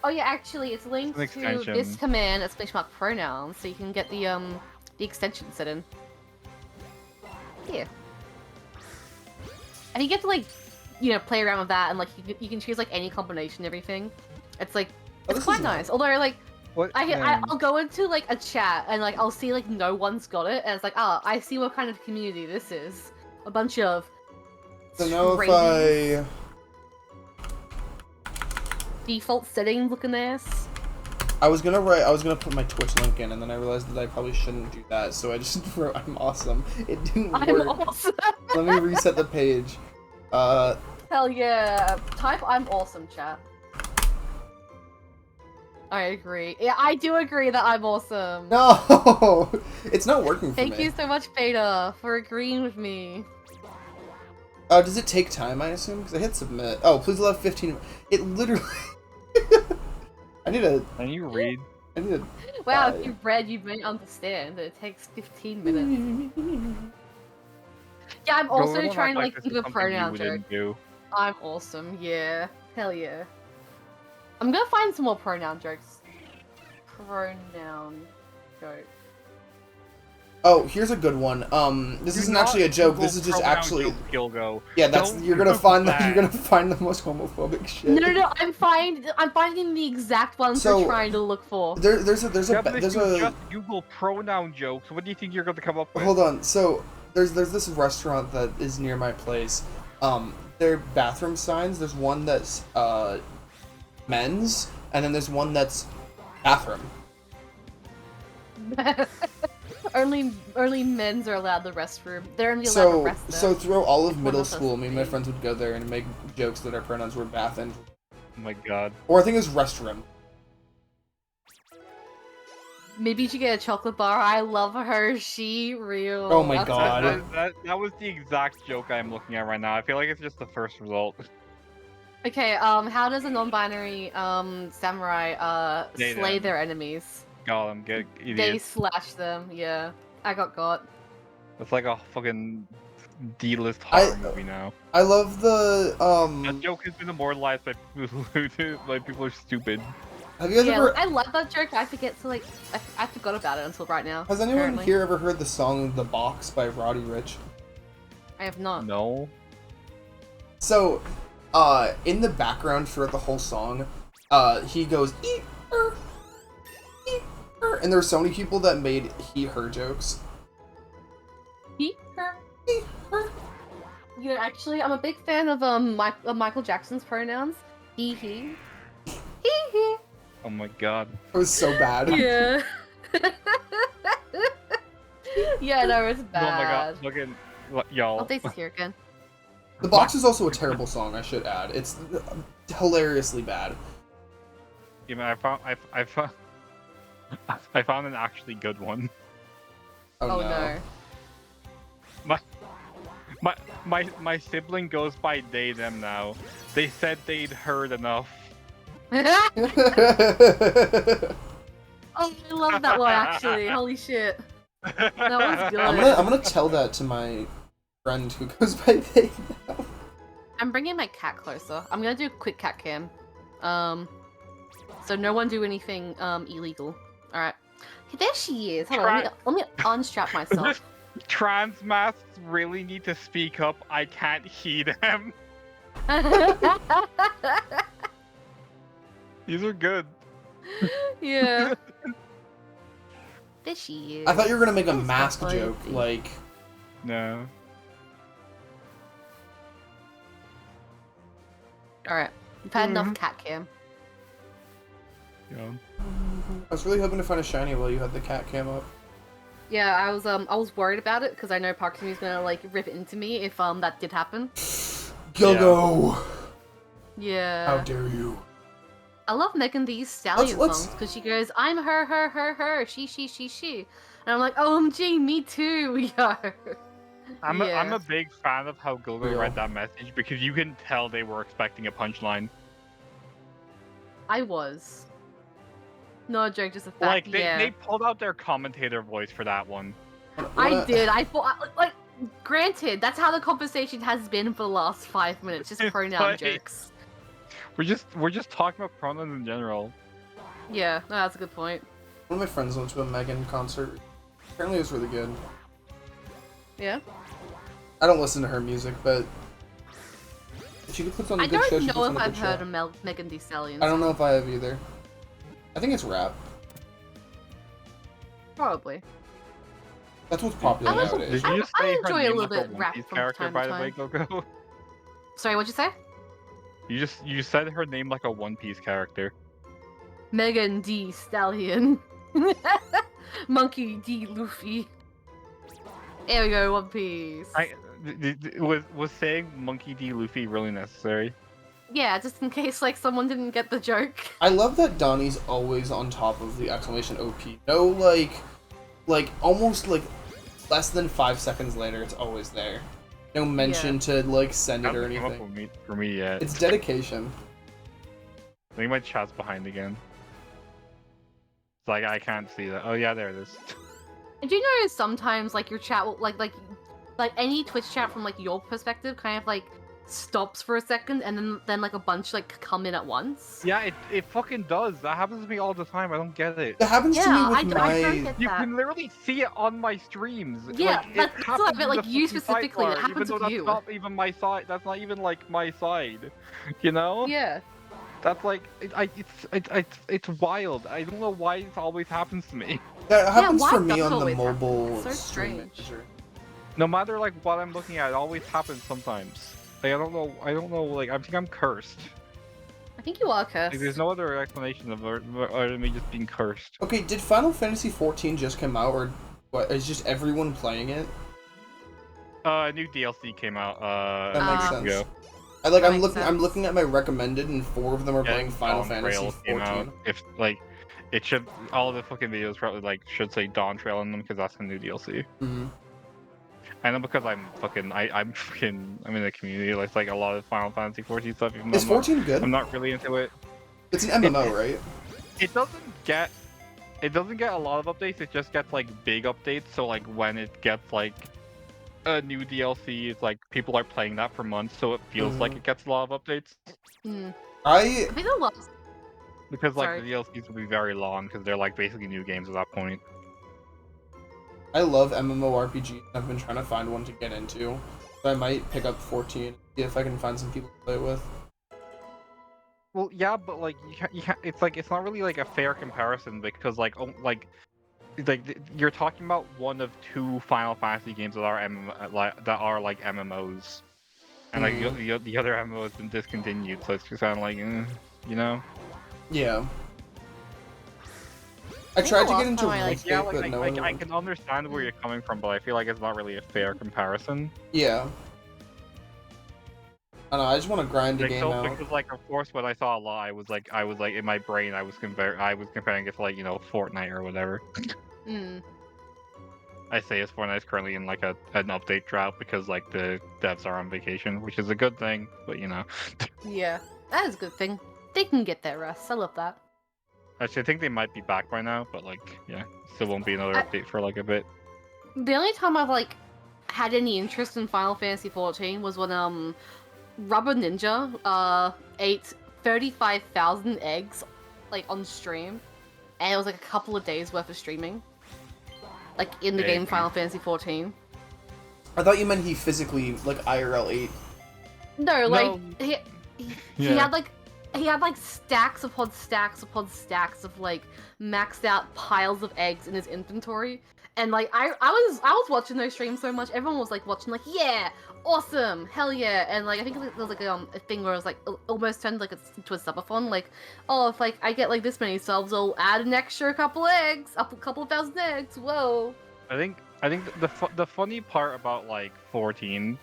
Oh yeah, actually, it's linked It's to an extension. this command, exclamation mark pronouns, so you can get the extension set in. Yeah. And you get to like, play around with that, and like you can choose like any combination, and everything. It's like Oh, it's this quite is nice. Although like What? I'll go into like a chat and like I'll see like no one's got it, and it's like I see what kind of community this is. A bunch of So now if tradies, I... default settings looking ass. I was gonna put my Twitch link in, and then I realized that I probably shouldn't do that, so I just wrote I'm awesome. It didn't I'm work. awesome. Let me reset the page. Hell yeah. Type I'm awesome, chat. I agree. Yeah, I do agree that I'm awesome. No! It's not working for me. Thank you so much, Beta, for agreeing with me. Does it take time, I assume? Because I hit submit. Oh, please allow 15... It literally... I need a... Can you read? I need a... Wow, Bye. if you've read, you may understand that it takes 15 minutes. Yeah, I'm also Don't trying to act like this give is a something you pronoun joke. wouldn't do. I'm awesome, yeah. Hell yeah. I'm gonna find some more pronoun jokes. Pronoun joke. Oh, here's a good one. This Do isn't not actually a joke. Google This is just pronoun actually... joke, Gilgo. Yeah, that's... Don't You're gonna do find that. You're gonna find the most homophobic shit. No, I'm finding the exact ones So, we're trying to look for. There's Yeah, but if there's you a... just Google pronoun jokes, what do you think you're going to come up with? Hold on. So there's this restaurant that is near my place. Their bathroom signs. There's one that's men's, and then there's one that's bathroom. only men's are allowed the restroom. They're only allowed to rest there. So through all of One middle of us school, me and my being- friends would go there and make jokes that our pronouns were bath and, Oh my god. or I think it was restroom. Maybe you should get a chocolate bar. I love her. She real. Oh my That's God. what- That was the exact joke I'm looking at right now. I feel like it's just the first result. Okay, how does a non-binary samurai They slay them. their enemies? God, I'm good They idiot. slash them, yeah. I got. It's like a fucking D-list I- horror movie now. I love the That joke has been immortalized by people who are stupid. Have you guys Yeah, ever? I love that joke. I forget to like, I forgot about it until right now. Has anyone apparently. here ever heard the song "The Box" by Roddy Ricch? I have not. No. So, in the background throughout the whole song, he goes eat her, and there were so many people that made he her jokes. He, her. He, her. actually, I'm a big fan of Michael Jackson's pronouns. He, he. He. Oh my god. It was so bad. Yeah. Yeah, no, it's Oh my god. bad. Look at y'all. Updates is here again. The box is also a terrible song, I should add. It's hilariously bad. Yeah, man, I found an actually good one. Oh, no. My sibling goes by they them now. They said they'd heard enough. Oh, I love that one actually. Holy shit. That was good. I'm gonna tell that to my friend who goes by they now. I'm bringing my cat closer. I'm gonna do a quick cat cam. So no one do anything illegal. All right. There she is. Hold on. Let me unstrap myself. Trans masks really need to speak up. I can't heed them. These are good. Yeah. There she is. I thought you were gonna make a That's mask so joke, funny. like. No. All right. We've had enough cat cam. Yeah. I was really hoping to find a shiny while you had the cat cam up. Yeah, I was worried about it because I know Parksumi's gonna like rip into me if that did happen. Go! Yeah. How dare you? I love Megan Thee Stallion Let's- songs because she goes, "I'm her, she, and I'm like, "OMG, me too, yo." I'm Yeah. a big fan of how Google Real. read that message because you can tell they were expecting a punchline. I was. No joke, just a fact. Like yeah. they pulled out their commentator voice for that one. I did. I thought, like, granted, that's how the conversation has been for the last 5 minutes, just pronoun But- jokes. We're just talking about pronouns in general. Yeah, no, that's a good point. One of my friends went to a Megan concert. Apparently it was really good. Yeah. I don't listen to her music, but if she puts on a I good show, don't she know puts on if a I've good heard show. of Megan Thee Stallion. I don't know if I have either. I think it's rap. Probably. That's what's popular I like- nowadays. Did you just I say her enjoy a name little like bit a rap One Piece from character, time by to the way, time. Gogo? Sorry, what'd you say? You said her name like a One Piece character. Megan D. Stallion. Monkey D. Luffy. There we go, One Piece. Was saying Monkey D. Luffy really necessary? Yeah, just in case like someone didn't get the joke. I love that Donnie's always on top of the exclamation OP. No, like almost like less than 5 seconds later, it's always there. No mention to like send it or Hasn't come up anything. for me yet. It's dedication. I think my chat's behind again. It's like I can't see that. Oh yeah, there it is. And do you notice sometimes like your chat will like any Twitch chat from like your perspective kind of like stops for a second and then like a bunch like come in at once? Yeah, it fucking does. That happens to me all the time. I don't get it. That happens Yeah, to me I with don't my. get You that. can literally see it on my streams. Yeah, like, that's it what I happens meant, in like, the you fucking specifically, it sidebar, happens even though with that's you. not even my side. That's not even like my side. You know? Yeah. That's like it's wild. I don't know why it always happens to me. That happens why for does me it on the always happen? mobile It's so stream strange. manager. No matter like what I'm looking at, it always happens sometimes. Like I don't know. Like I think I'm cursed. I think you are cursed. Like, there's no other explanation of it other than me just being cursed. Okay, did Final Fantasy XIV just come out, or what? Is just everyone playing it? New DLC came out. That makes Ah. sense. ago. I'm makes looking. I'm sense. looking at my recommended, and 4 of them are playing Final Dawn Fantasy Trail came out. XIV. If like, it should all the fucking videos probably like should say Dawn Trail in them because that's the new DLC. Mm-hmm. I know because I'm in the community. Like a lot of Final Fantasy 14 stuff. Even though Is 14 good? I'm not really into it. It's an MMO, right? It doesn't get a lot of updates. It just gets like big updates. So like when it gets like a new DLC, it's like people are playing that for months, so it feels like Mhm. it gets a lot of updates. I I think a lot. Because like Sorry. the DLCs will be very long because they're like basically new games at that point. love MMORPG. I've been trying to find one to get into. So I might pick up 14, see if I can find some people to play it with. Well, yeah, but like you can't, it's like it's not really like a fair comparison because like you're talking about one of 2 Final Fantasy games that are like MMOs. and like the other MMO has been discontinued, so it's just kind of like, you know. Yeah. I think tried the to get last into time I, like, RuneScape, Yeah, but no one. I can understand where you're coming from, but I feel like it's not really a fair comparison. Yeah. I don't know. I just want to grind the Like, game so, out. because like, of course, when I saw a lot, I was like in my brain, I was comparing it to like, Fortnite or whatever. Mm. I say as Fortnite is currently in like an update drought because like the devs are on vacation, which is a good thing, but Yeah, that is a good thing. They can get their rest. I love that. actually, I think they might be back by now, but like, yeah, still won't be another I- update for like a bit. The only time I've like had any interest in Final Fantasy XIV was when Rubber Ninja ate 35,000 eggs like on stream, and it was like a couple of days worth of streaming, like in the game Egg. Final Fantasy XIV. I thought you meant he physically, like, IRL ate. No, like No. he Yeah. he had like stacks upon stacks upon stacks of like maxed out piles of eggs in his inventory. And like I was watching those streams so much, everyone was like watching like, yeah, awesome, hell yeah. And like I think there was like a thing where it was like almost turned like into a subathon, like, oh, if like I get like this many subs, I'll add an extra couple eggs, a couple of thousand eggs. Whoa. I think the funny part about like 14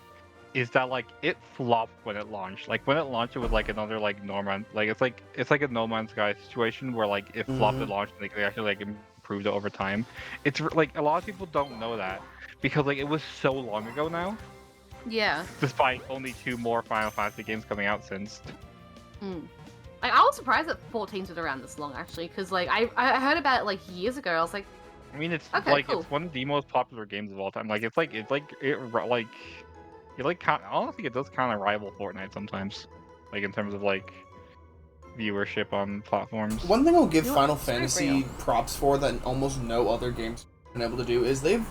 is that like it flopped when it launched. Like when it launched, it was like another like Norman, like it's like a No Man's Sky situation where like it flopped at launch and they actually like improved it over time. It's like a lot of people don't know that because like it was so long ago now, Yeah. despite only 2 more Final Fantasy games coming out since. Like I was surprised that 14's been around this long actually, because like I heard about it like years ago. I was like, I mean, it's Okay, like cool. it's one of the most popular games of all time. Like honestly, it does kind of rival Fortnite sometimes, like in terms of like viewership on platforms. One thing I'll give You know, Final it's very Fantasy real. props for that almost no other games have been able to do is they've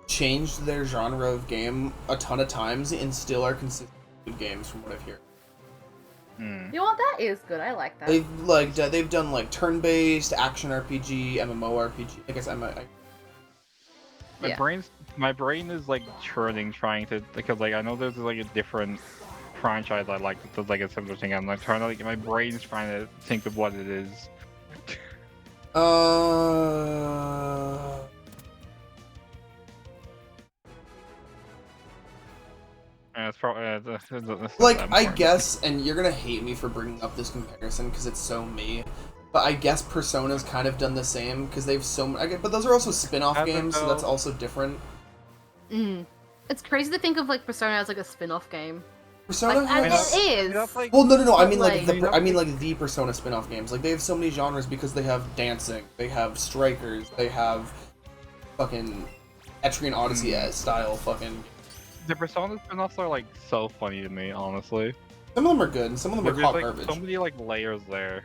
changed their genre of game a ton of times and still are consistent good games from what I've heard. Hmm. you know what, that is good. I like that. They've done like turn-based action RPG, MMORPG. I guess Yeah. My brain is like churning, trying to, because like I know there's like a different franchise I like that does like a similar thing. I'm like trying to my brain's trying to think of what it is. And it's probably that's not Like, that I important. guess, and you're gonna hate me for bringing up this comparison because it's so me, but I guess Persona's kind of done the same because they've but those are also spin-off I don't games, so that's know. also different. It's crazy to think of like Persona as like a spin-off game. Persona Like, has... it is. That's like Well, no. I But, mean like- like the Persona spin-off games. Like they have so many genres because they have dancing, they have strikers, they have fucking Etrian Odyssey style fucking. the Persona spin-offs are like so funny to me, honestly. Some of them are good, and some of them are There's hot like garbage. so many like layers there.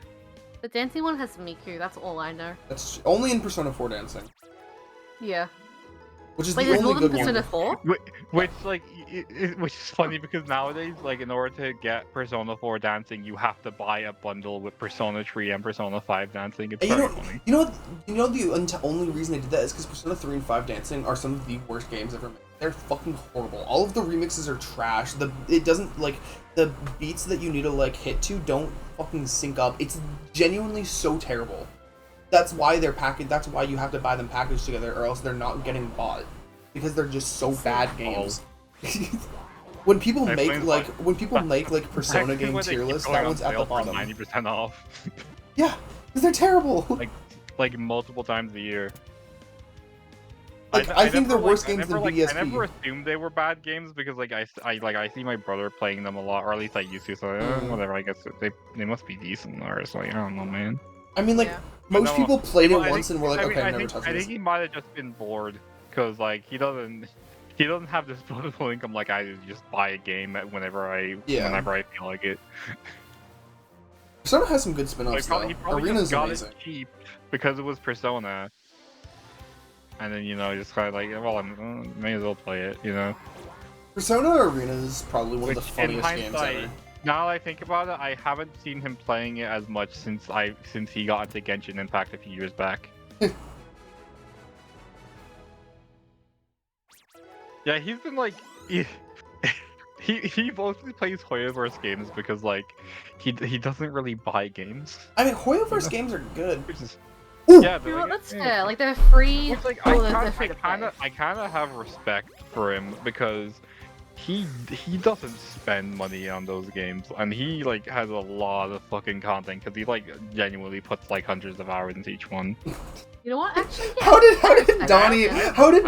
The dancing one has Miku. That's all I know. That's only in Persona 4 dancing, Yeah. which is Wait, the there's only more than good Persona one. 4? Which like which is funny because nowadays, like in order to get Persona 4 dancing, you have to buy a bundle with Persona 3 and Persona 5 dancing. It's And very funny. you know the only reason they did that is because Persona 3 and 5 dancing are some of the worst games ever made. They're fucking horrible. All of the remixes are trash. It doesn't like the beats that you need to like hit to don't fucking sync up. It's genuinely so terrible. That's why they're packaged. That's why you have to buy them packaged together, or else they're not getting bought because they're just so bad games. When people That make explains like Persona Actually, game when they tier keep lists, going that on one's at the sale for bottom. 90% off, Yeah, because they're terrible. like multiple times a year. Like, I think they're never, worse I games than never, BSP. I never assumed they were bad games because like I see my brother playing them a lot, or at least I used to. So whatever. I guess they must be decent, or it's like I don't know, man. I mean, like Yeah. most No, people played it I once think- and were like, I mean, okay, I I've never think, touched I this. think he might have just been bored because like he doesn't have disposable income like I do. Just buy a game whenever I feel like it. Persona has some good Like spin-offs probably, he though. probably Arena's just got amazing. it cheap because it was Persona. And then just kind of like, well, may as well play it, Persona Arena is probably one of the Which, in funniest games hindsight, ever. now that I think about it, I haven't seen him playing it as much since he got into Genshin Impact a few years back. Yeah, he's been like, he mostly plays Hoyoverse games because like he doesn't really buy games. I mean, Hoyoverse games are good. Which is Ooh! yeah, they're You know, like, that's eh. fair. Like they're free. Which, like, oh, I they're free to play. kind of have respect for him because he doesn't spend money on those games, and he like has a lot of fucking content because he like genuinely puts like hundreds of hours into each one. You know what? Actually, yeah. How did I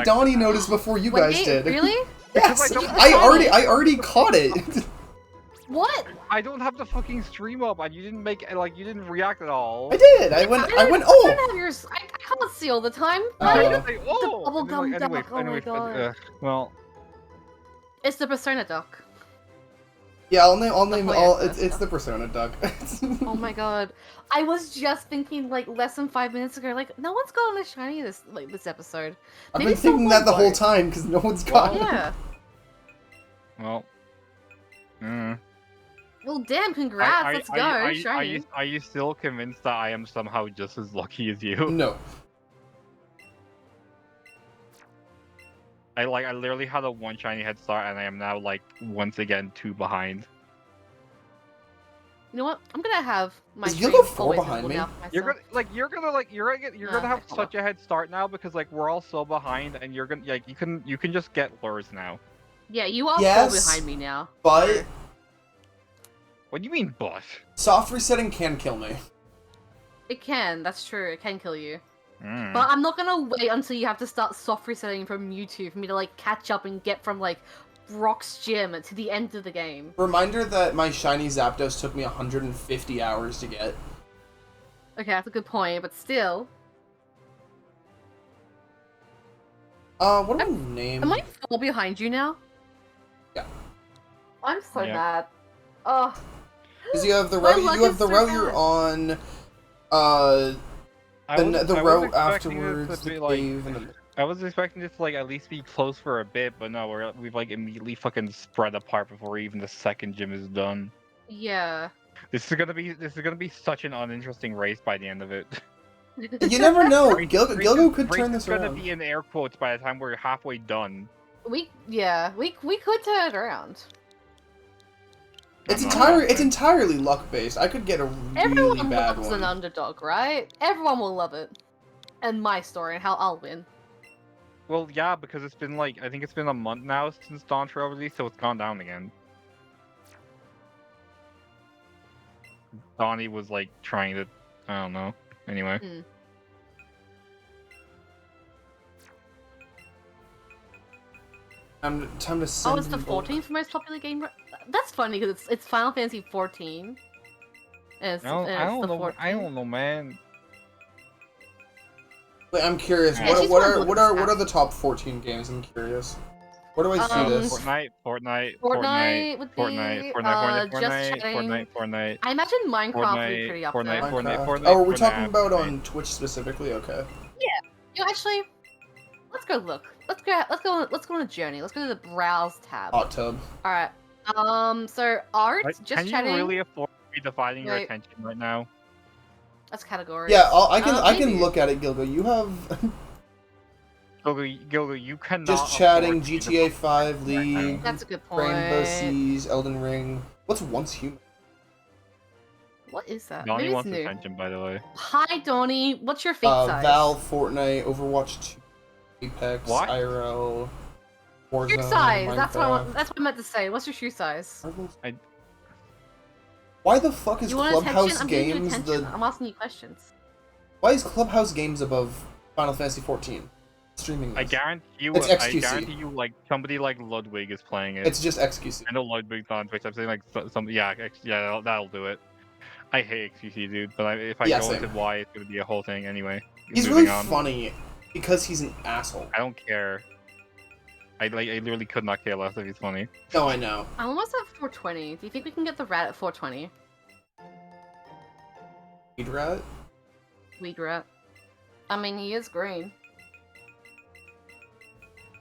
Donnie respect notice before you Wait, guys did? Really? Yes, Because I already caught it. What? I don't have the fucking stream up, and you didn't react at all. I did. I went. I Oh. don't have yours. I can't see all the time. Oh. Right? Like, oh! bubble And then, like, gum anyways, duck, oh my God. well, It's the Persona duck. Yeah, I'll name Oh, all. yeah, It's the Persona duck. Oh my God. I was just thinking like less than 5 minutes ago. Like no one's got on a shiny this episode. I've Maybe been thinking that the whole someone time because no one's got it. Yeah. well. Mm. Well, damn! Congrats. Let's go. Shiny. Are you still convinced that I am somehow just as lucky as you? No. I literally had a one shiny head start, and I am now like once again 2 behind. You know what? I'm gonna have my. Is stream Gilgo 4 always behind visible me? now for You're myself. gonna have okay, such a head start now because like we're all so behind, and you're gonna like you can just get lures now. Yeah, you are Yes, full behind me now. But What do you mean, but? soft resetting can kill me. It can. That's true. It can kill you. Mm. But I'm not gonna wait until you have to start soft resetting from Mewtwo for me to like catch up and get from like Brock's gym to the end of the game. Reminder that my shiny Zapdos took me 150 hours to get. Okay, that's a good point, but still. What do I name? Am I 4 behind you now? Yeah. I'm so Yeah. mad. Oh, Because you have the My route. luck You have is the so route you're bad. on. I was route expecting it afterwards, to the be, like, cave, and then... I was expecting this to like at least be close for a bit, but no, we've like immediately fucking spread apart before even the second gym is done. yeah. This is gonna be such an uninteresting race by the end of it. You never know. Gilgo could Race turn is this gonna around. be in air quotes by the time we're halfway done. We could turn it around. It's I'm not it's entirely luck based. I could get a really Everyone bad loves one. an underdog, right? Everyone will love it. And my story and how I'll win. Well, yeah, because it's been like I think it's been a month now since Dawn Trail released, so it's gone down again. Donnie was like trying to, I don't know. Anyway, Time to Oh, send it's the people- 14th most popular game. That's funny because it's Final Fantasy 14. And it's, I don't the know. 14th. I don't know, man. Wait, I'm curious. Yeah, she's What gonna are look what this are what up. are the top 14 games? I'm curious. Where do I see this? Fortnite would be, Just Chatting. Fortnite. I imagine Minecraft would be pretty up there. Minecraft. Oh, are we talking about on Twitch specifically? Okay. You know, actually, let's go look. Let's go on a journey. Let's go to the browse tab. Hot tub. All right. So art, Like, Just can Chatting. you really afford to be dividing your Wait. attention right now? That's categories. Yeah, I can maybe. look at it, Gilgo. You have Gilgo, you cannot. Just afford Chatting, to be GTA dividing 5, right now. League, That's a good point. Rainbow Seas, Elden Ring. What's Once Human? What is that? Donnie Maybe it's wants new. attention, by the way. Hi, Donnie. What's your feet size? Valve, Fortnite, Overwatch 2, Apex, What? IRL, Warzone, Shoe size. That's what Minecraft. that's what I meant to say. What's your shoe size? Why the fuck is You want Clubhouse attention? I'm giving you Games attention. I'm asking you questions. Why is Clubhouse Games above Final Fantasy 14? Streaming this. I guarantee you. It's I XQC. guarantee you, like somebody like Ludwig is playing it. It's just XQC. I know Ludwig's on Twitch. I'm saying like some yeah, that'll do it. I hate XQC, dude. But if I Yeah, go same. into why, it's gonna be a whole thing anyway. He's Moving really on. funny because he's an asshole. I don't care. I literally could not care less if he's funny. No, I know. I'm almost at 420. Do you think we can get the rat at 420? Weed Rat? Weed rat. I mean, he is green.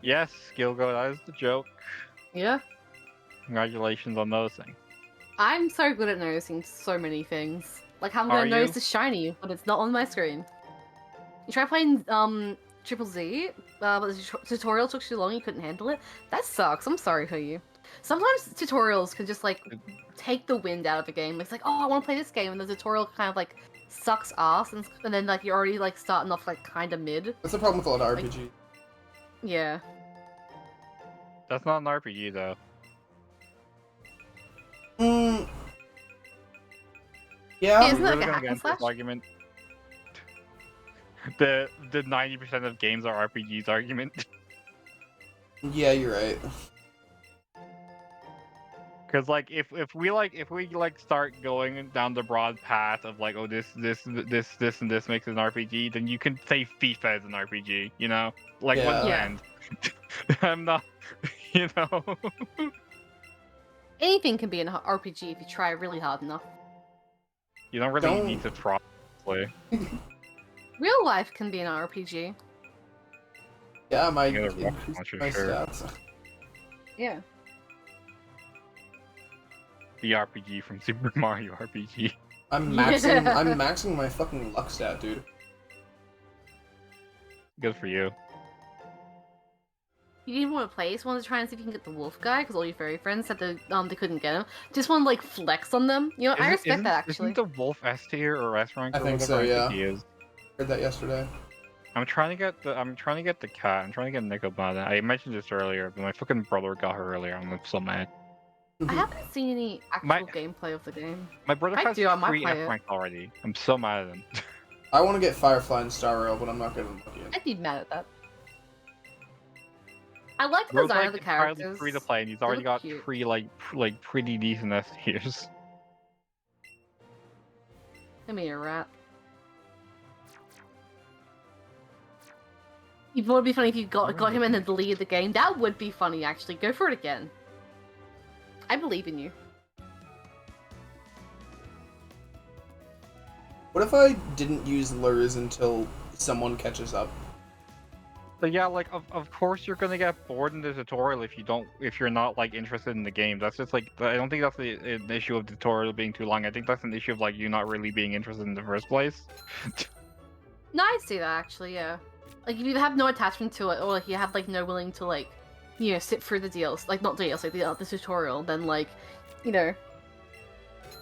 Yes, Gilgo, that is the joke. Yeah. Congratulations on noticing. I'm so good at noticing so many things. Like how I'm Are gonna notice you? the shiny, but it's not on my screen. You try playing Triple Z, but the tutorial took too long. You couldn't handle it. That sucks. I'm sorry for you. Sometimes tutorials can just like take the wind out of the game. It's like, oh, I want to play this game, and the tutorial kind of like sucks ass, and then like you're already like starting off like kind of mid. That's the problem with a lot of Like- RPG. Yeah. That's not an RPG though. Mm. Yeah, Yeah. isn't We're that really like a gonna hack get and into this slash? argument. The 90% of games are RPGs argument. Yeah, you're right. Because like if we start going down the broad path of like, oh, this and this makes it an RPG, then you can say FIFA is an RPG, you know? Like Yeah. what's the Yeah. end? I'm not, you know. Anything can be an RPG if you try really hard enough. You don't really Don't- need to try. Honestly. Real life can be an RPG. Yeah, my You gotta rock increased launcher, my sure. stats. Yeah. The RPG from Super Mario RPG. I'm maxing my fucking luck stat, dude. Good for you. You didn't want to play, just wanted to try and see if you can get the wolf guy, because all your furry friends said they couldn't get him. Just want to like flex on them. You know, I respect that actually. Isn't the wolf S tier or S rank? I or think whatever? so, yeah. He is. Heard that yesterday. I'm trying to get the cat. I'm trying to get Nico Bada. I mentioned this earlier, but my fucking brother got her earlier. I'm so mad. I haven't seen any actual My- gameplay of the game. My brother I has do, I might 3 play F it. rank already. I'm so mad at him. I want to get Firefly and Star Rail, but I'm not getting lucky. I'd be mad at that. I like the Bro's design like of the entirely characters. free to play, and he's already look got cute. 3 like pretty decent S tiers. I mean, a rat. It would be funny if you got him and then deleted the game. That would be funny, actually. Go for it again. I believe in you. What if I didn't use lures until someone catches up? But yeah, like of course you're gonna get bored in the tutorial if you're not like interested in the game. That's just like I don't think that's an issue of the tutorial being too long. I think that's an issue of like you not really being interested in the first place. No, I see that, actually, yeah. Like, if you have no attachment to it, or like you have like no willing to like, you know, sit through the deals, like not DLC, the tutorial, then like, you know,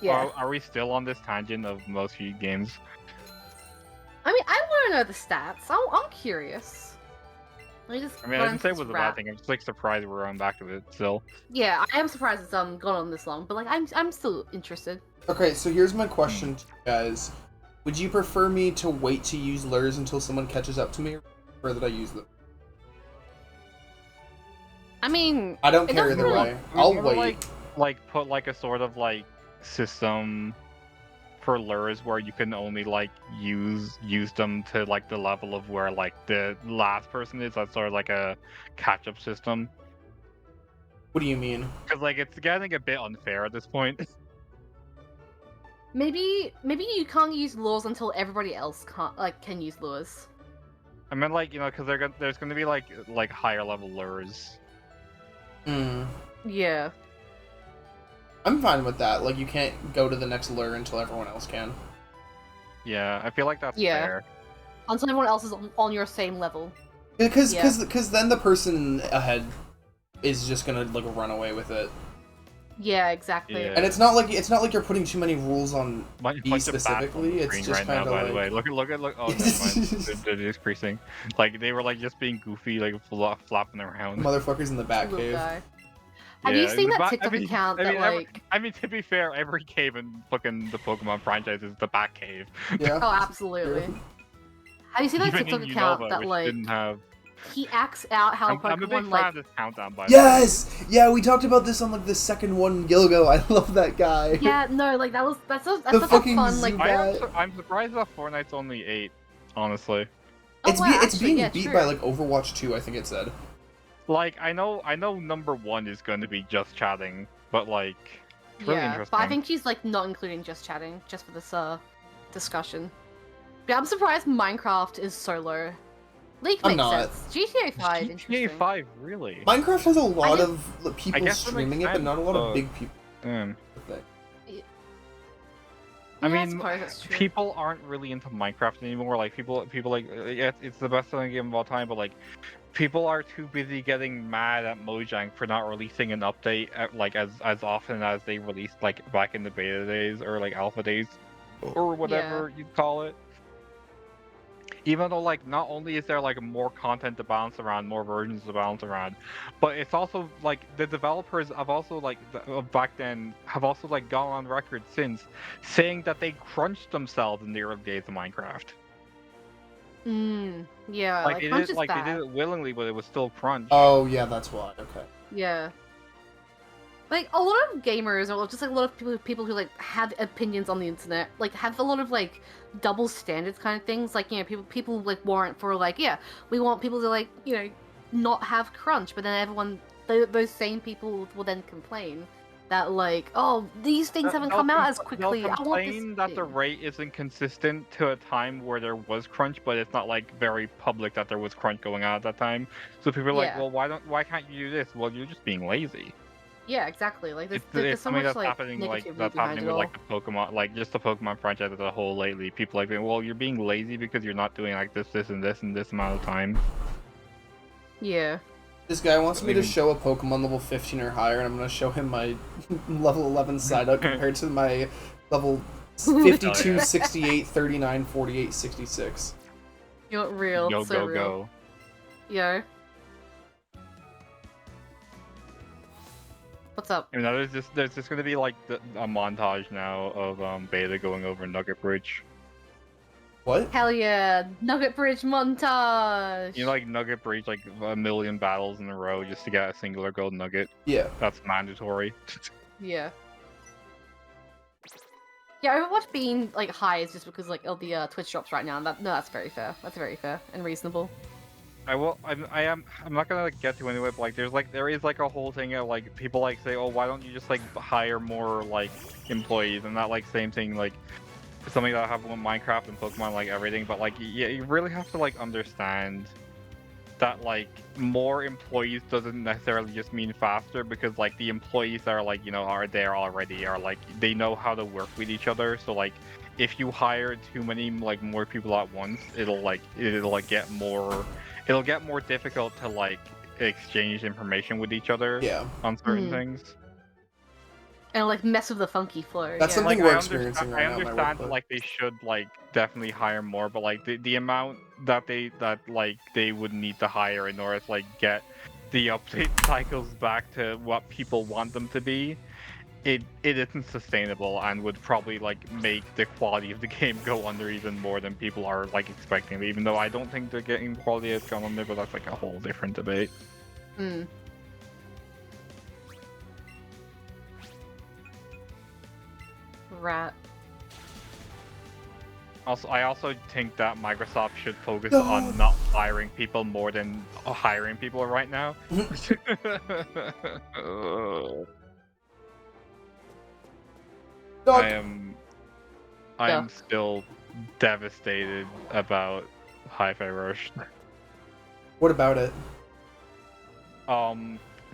yeah. Are we still on this tangent of most feud games? I mean, I want to know the stats. I'm curious. Let me just I mean, go I didn't into say it this was a wrap. bad thing. I'm just like surprised we're on back to it still. Yeah, I am surprised it's gone on this long, but like I'm still interested. Okay, so here's my question to you guys. Would you prefer me to wait to use lures until someone catches up to me, or that I use them? I mean, I don't It care doesn't either really- way. I'll We'd never, wait. Like put like a sort of like system for lures where you can only like use them to like the level of where like the last person is. That's sort of like a catch up system. What do you mean? Because like it's getting a bit unfair at this point. maybe you can't use lures until everybody else can use lures. I mean, like, you know, because there's gonna be like higher level lures. Hmm. Yeah. I'm fine with that. Like, you can't go to the next lure until everyone else can. Yeah, I feel like that's Yeah. fair. Until everyone else is on your same level. Because Yeah. then the person ahead is just gonna like run away with it. Yeah, exactly. Yeah. And it's not like you're putting too many rules on. Bunch Be of bats on the specifically, it's screen just right now. kinda By the like- way, look. Oh, never mind. They're decreasing. Like they were like just being goofy, like flopping around. Motherfuckers in the back Little cave. guy. Have you Yeah, seen the that ba- I TikTok mean- account I that mean, like? I mean, to be fair, every cave in fucking the Pokemon franchise is the Bat Cave. Yeah. Oh, absolutely. Have you seen that Even TikTok in account Unova, that which like didn't have. he acts out how I'm a big Pokemon fan like of this countdown, by the way. Yes! Yeah, we talked about this on like the second one, Gilgo. I love that guy. yeah no like that's The such a fucking fun like Zubat. I'm surprised that Fortnite's only 8. Honestly, oh, It's, wow, it's actually, being yeah, beat true. by like Overwatch 2, I think it said. like I know number 1 is going to be just chatting, but like it's really yeah, interesting. but I think she's like not including just chatting just for this discussion. Yeah, I'm surprised Minecraft is so low. League I'm makes not. sense. GTA 5, GTA interesting. 5 really. Minecraft has a lot guess- of people guess that streaming makes it, but not a lot of sense, big people. Mm. Thing. I Yeah, mean, suppose that's true. people aren't really into Minecraft anymore. Like people like it's the best selling game of all time. But like people are too busy getting mad at Mojang for not releasing an update like as often as they released like back in the beta days or like alpha days or whatever you'd call it. Even though like not only is there like more content to bounce around, more versions to bounce around, but it's also like the developers have also like back then have also like gone on record since saying that they crunched themselves in the early days of Minecraft. Yeah, Like like they crunch did is like bad. they did it willingly, but it was still crunch. Oh yeah, that's why. Okay. Yeah. Like a lot of gamers, or just like a lot of people who like have opinions on the internet, like have a lot of like double standards kind of things. Like, you know, people like warrant for like, yeah, we want people to like, you know, not have crunch, but then everyone, those same people will then complain that like, oh, these things haven't come out as quickly. They'll I want this complain that the thing. rate isn't consistent to a time where there was crunch, but it's not like very public that there was crunch going on at that time. So people are like, Yeah. well, why can't you do this? Well, you're just being lazy. Yeah, exactly. Like there's It's so something much that's like happening negativity that's behind happening it with all. like the Pokemon, like just the Pokemon franchise as a whole lately. People like, well, you're being lazy because you're not doing like this and this in this amount of time. Yeah. This guy wants me to Even- show a Pokemon level 15 or higher, and I'm gonna show him my level 11 Psyduck compared to my level 52, 68, 39, 48, 66. You're real. Go so go real. go. Yo. What's up? I mean, there's just gonna be like a montage now of Beta going over Nugget Bridge. What? Hell yeah! Nugget Bridge montage! You know, like Nugget Bridge, like a million battles in a row just to get a singular gold nugget. Yeah. That's mandatory. Yeah. Yeah, Overwatch being like high is just because like of the Twitch drops right now. No, that's very fair. That's very fair and reasonable. I'm not gonna like get to anyway, but like there is like a whole thing of like people like say, oh, why don't you just like hire more like employees, and that like same thing like something that happened with Minecraft and Pokemon, like everything, but like yeah, you really have to like understand that like more employees doesn't necessarily just mean faster, because like the employees that are like, you know, are there already are like they know how to work with each other. So like if you hire too many like more people at once, it'll get more difficult to like exchange information with each other Yeah. on certain things. And like mess with the funky flow. That's yeah. something Like we're I experiencing right I now in my understand workplace. like they should like definitely hire more, but like the amount that they would need to hire in order to like get the update cycles back to what people want them to be, it isn't sustainable and would probably like make the quality of the game go under even more than people are like expecting. Even though I don't think they're getting quality has gone under, but that's like a whole different debate. Hmm. Rat. Also, I also think that Microsoft should focus No. on not firing people more than hiring people right now. Dog. I am still devastated about Hi-Fi Rush. What about it?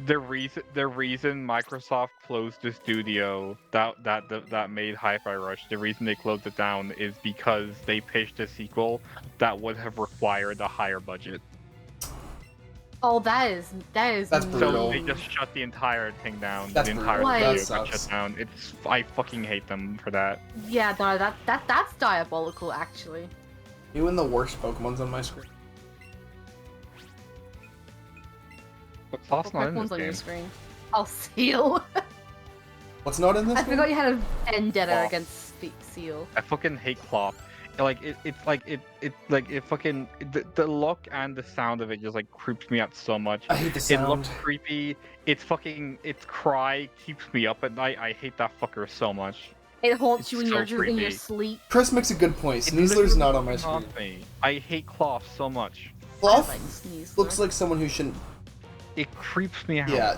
The reason Microsoft closed the studio that made Hi-Fi Rush, the reason they closed it down is because they pitched a sequel that would have required a higher budget. Oh, that is That's mean. brutal. So they just shut the entire thing down. That's the entire brutal. studio That got shut sucks. down. I fucking hate them for that. Yeah, no, that's diabolical actually. You and the worst Pokemon's on my screen. But Cloth's not in Pokemon's this on your game. screen. I'll Seal. What's not in this I one? forgot you had a vendetta Cloth. against Seal. I fucking hate Cloth. It fucking the look and the sound of it just like creeps me out so much. I hate the It sound. looks creepy. Its cry keeps me up at night. I hate that fucker so much. It haunts It's you in so your in your creepy. sleep. Chris makes a good point. It Sneasler's literally not on my screen. haunts me. I hate Cloth so much. Fluff I like Sneasler. looks like someone who shouldn't. It creeps me out. Yeah.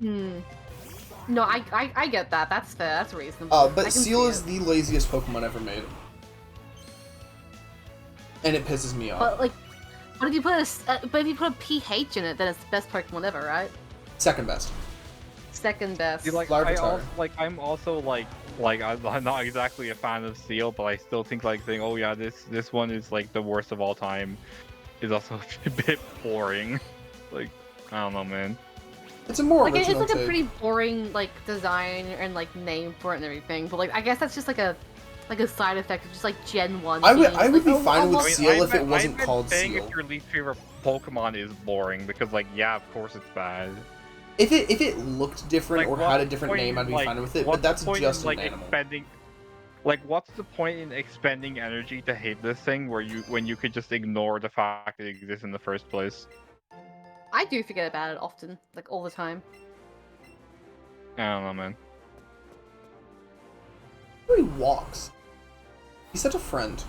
No, I get that. That's fair. That's reasonable. I But can Seal see is it. the laziest Pokemon ever made. And it pisses me off. But like, but if you put a PH in it, then it's the best Pokemon ever, right? Second best. Second best. See, like, Larvitar. I'm also like I'm not exactly a fan of Seal, but I still think like saying, oh yeah, this one is like the worst of all time. is also a bit boring. Like, I don't know, man. It's a more Like it's original like a take. pretty boring like design and like name for it and everything, but like I guess that's just like a side effect of just like Gen 1. I would games. be Like, fine with almost- Seal if it I've wasn't been called saying Seal. if your least favorite Pokemon is boring, because like, yeah, of course it's bad. If it looked different or Like, had a what's different the point name, in, I'd be like, fine with it. what's But the that's point just in, like, an animal. Like, what's the point in expending energy to hate this thing when you could just ignore the fact it exists in the first place? I do forget about it often, like all the time. I don't know, man. He walks. He's such a friend.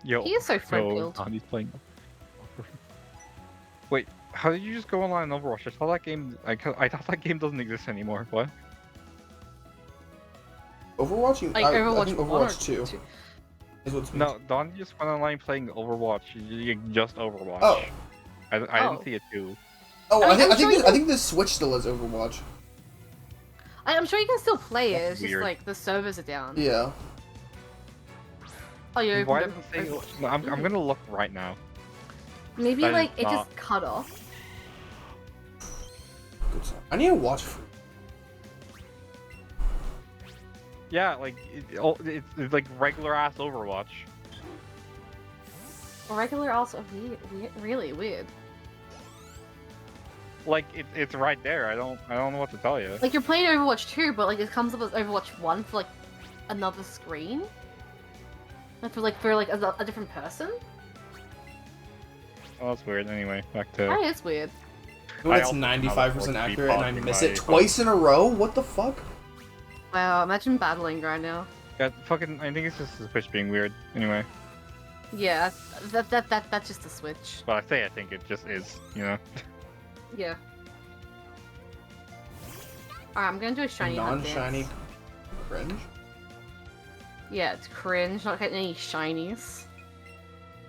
Yo, He is so friend-filled. He's playing. Wait, how did you just go online in Overwatch? I thought that game. I thought that game doesn't exist anymore. What? Overwatch? Like I Overwatch think 1 or Overwatch 2 2. is what's No, Don just went online playing Overwatch. Just Overwatch. Oh. I Oh. didn't see it too. Oh, I I, mean, think I'm sure you I think the Switch still has Overwatch. I'm sure you can still play it. It's just Weird. like the servers are down. Yeah. Oh, you Why opened does it say? Overwatch. No, I'm gonna look right now. Maybe that is like it not- just cut off. Good song. I need to watch. Yeah, like it's like regular ass Overwatch. Regular also really weird. Like it's right there. I don't know what to tell you. Like you're playing Overwatch 2, but like it comes up as Overwatch 1 for like another screen. Like for a different person. Oh, that's weird. Anyway, back to. That is weird. When I it's also 95% have accurate and I pausing miss my it phone. twice in a row? What the fuck? Wow, imagine battling right now. Yeah, fucking. I think it's just the Switch being weird. Anyway, Yeah, that's just a switch. but I say I think it just is. You know. Yeah. Alright, I'm gonna do a shiny hunt dance. Non-shiny cringe? Yeah, it's cringe, not getting any shinies.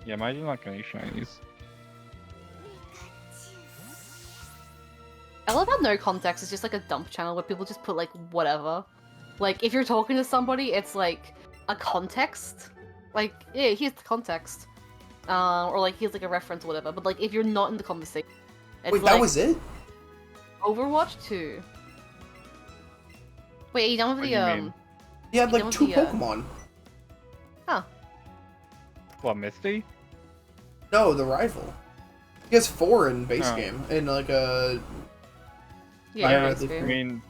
Yeah, mine's not gonna be shinies. I love how No Context is just like a dump channel where people just put like whatever. Like if you're talking to somebody, it's like a context. Like, yeah, here's the context. Or like here's like a reference or whatever. But like if you're not in the conversation, it's Wait, like that was it? Overwatch 2. Wait, are you done with What the do you mean? He had That like was 2 the, Pokemon. What, Misty? No, the rival. He has 4 in base Oh. game. In like a... Yeah, Yeah, base the- game.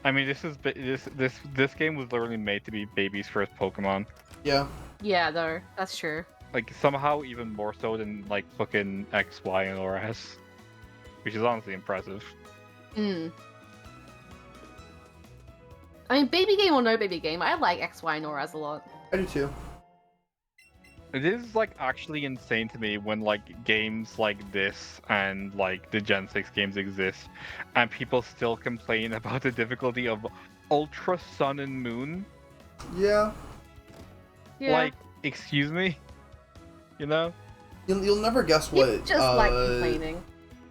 I mean, this game was literally made to be baby's first Pokemon. Yeah. Yeah, though, that's true. Like somehow even more so than like fucking X, Y, and ORS, which is honestly impressive. Mm. I mean, baby game or no baby game, I like X, Y, and Auras a lot. I do too. It is like actually insane to me when like games like this and like the Gen 6 games exist and people still complain about the difficulty of Ultra Sun and Moon. Yeah. Yeah. Like, excuse me? You know? You'll never guess You what... just like complaining.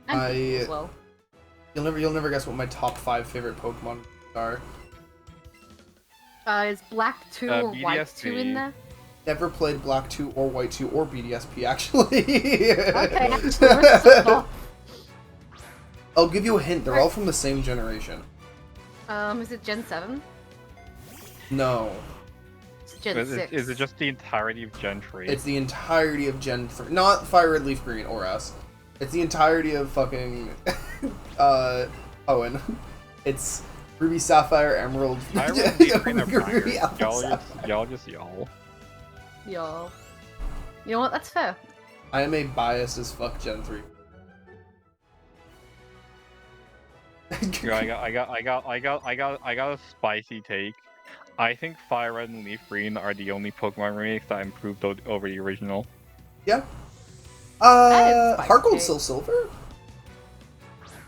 And I- people as well. You'll never guess what my top 5 favorite Pokemon are. Is Black 2 or White 2 in BDSP. there? Never played Black 2 or White 2 or BDSP, actually. Okay, actually, we're just off. I'll give you a hint. They're all from the same generation. Is it Gen 7? No. It's Gen 6. Is it just the entirety of Gen 3? It's the entirety of Gen 3. Not Fire Red, Leaf Green, or S. It's the entirety of fucking... Owen. It's Ruby, Sapphire, Emerald... I really think Ruby, they're Ruby, Alpha, y'all Sapphire. just y'all. Y'all. You know what? That's fair. I am a biased as fuck Gen 3. Here, I got a spicy take. I think Fire Red and Leaf Green are the only Pokemon remakes that improved over the original. Yeah. That is Heart Gold, spicy. Soul Silver?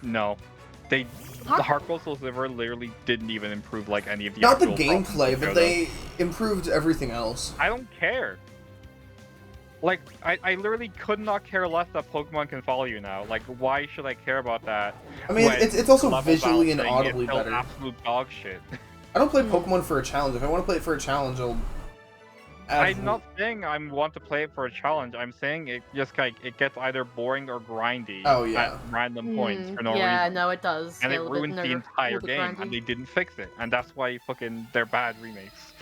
No, the Heart- Heart Gold Soul Silver literally didn't even improve like any of the. Not the actual gameplay, problems but with they improved everything else. I don't care. Like, I literally could not care less that Pokemon can follow you now. Like, why should I care about that? I mean, when it's also level visually and balancing is audibly still better. absolute dog shit. I don't play Pokemon for a challenge. If I want to play it for a challenge, I'll I'm not saying I want to play it for a challenge. I'm saying it just like it gets either boring or grindy Oh, yeah. at random points for no yeah, reason. no, it does. And get it a little bit ruins the nerve- entire little bit game, grindy. and they didn't fix it, and that's why fucking they're bad remakes.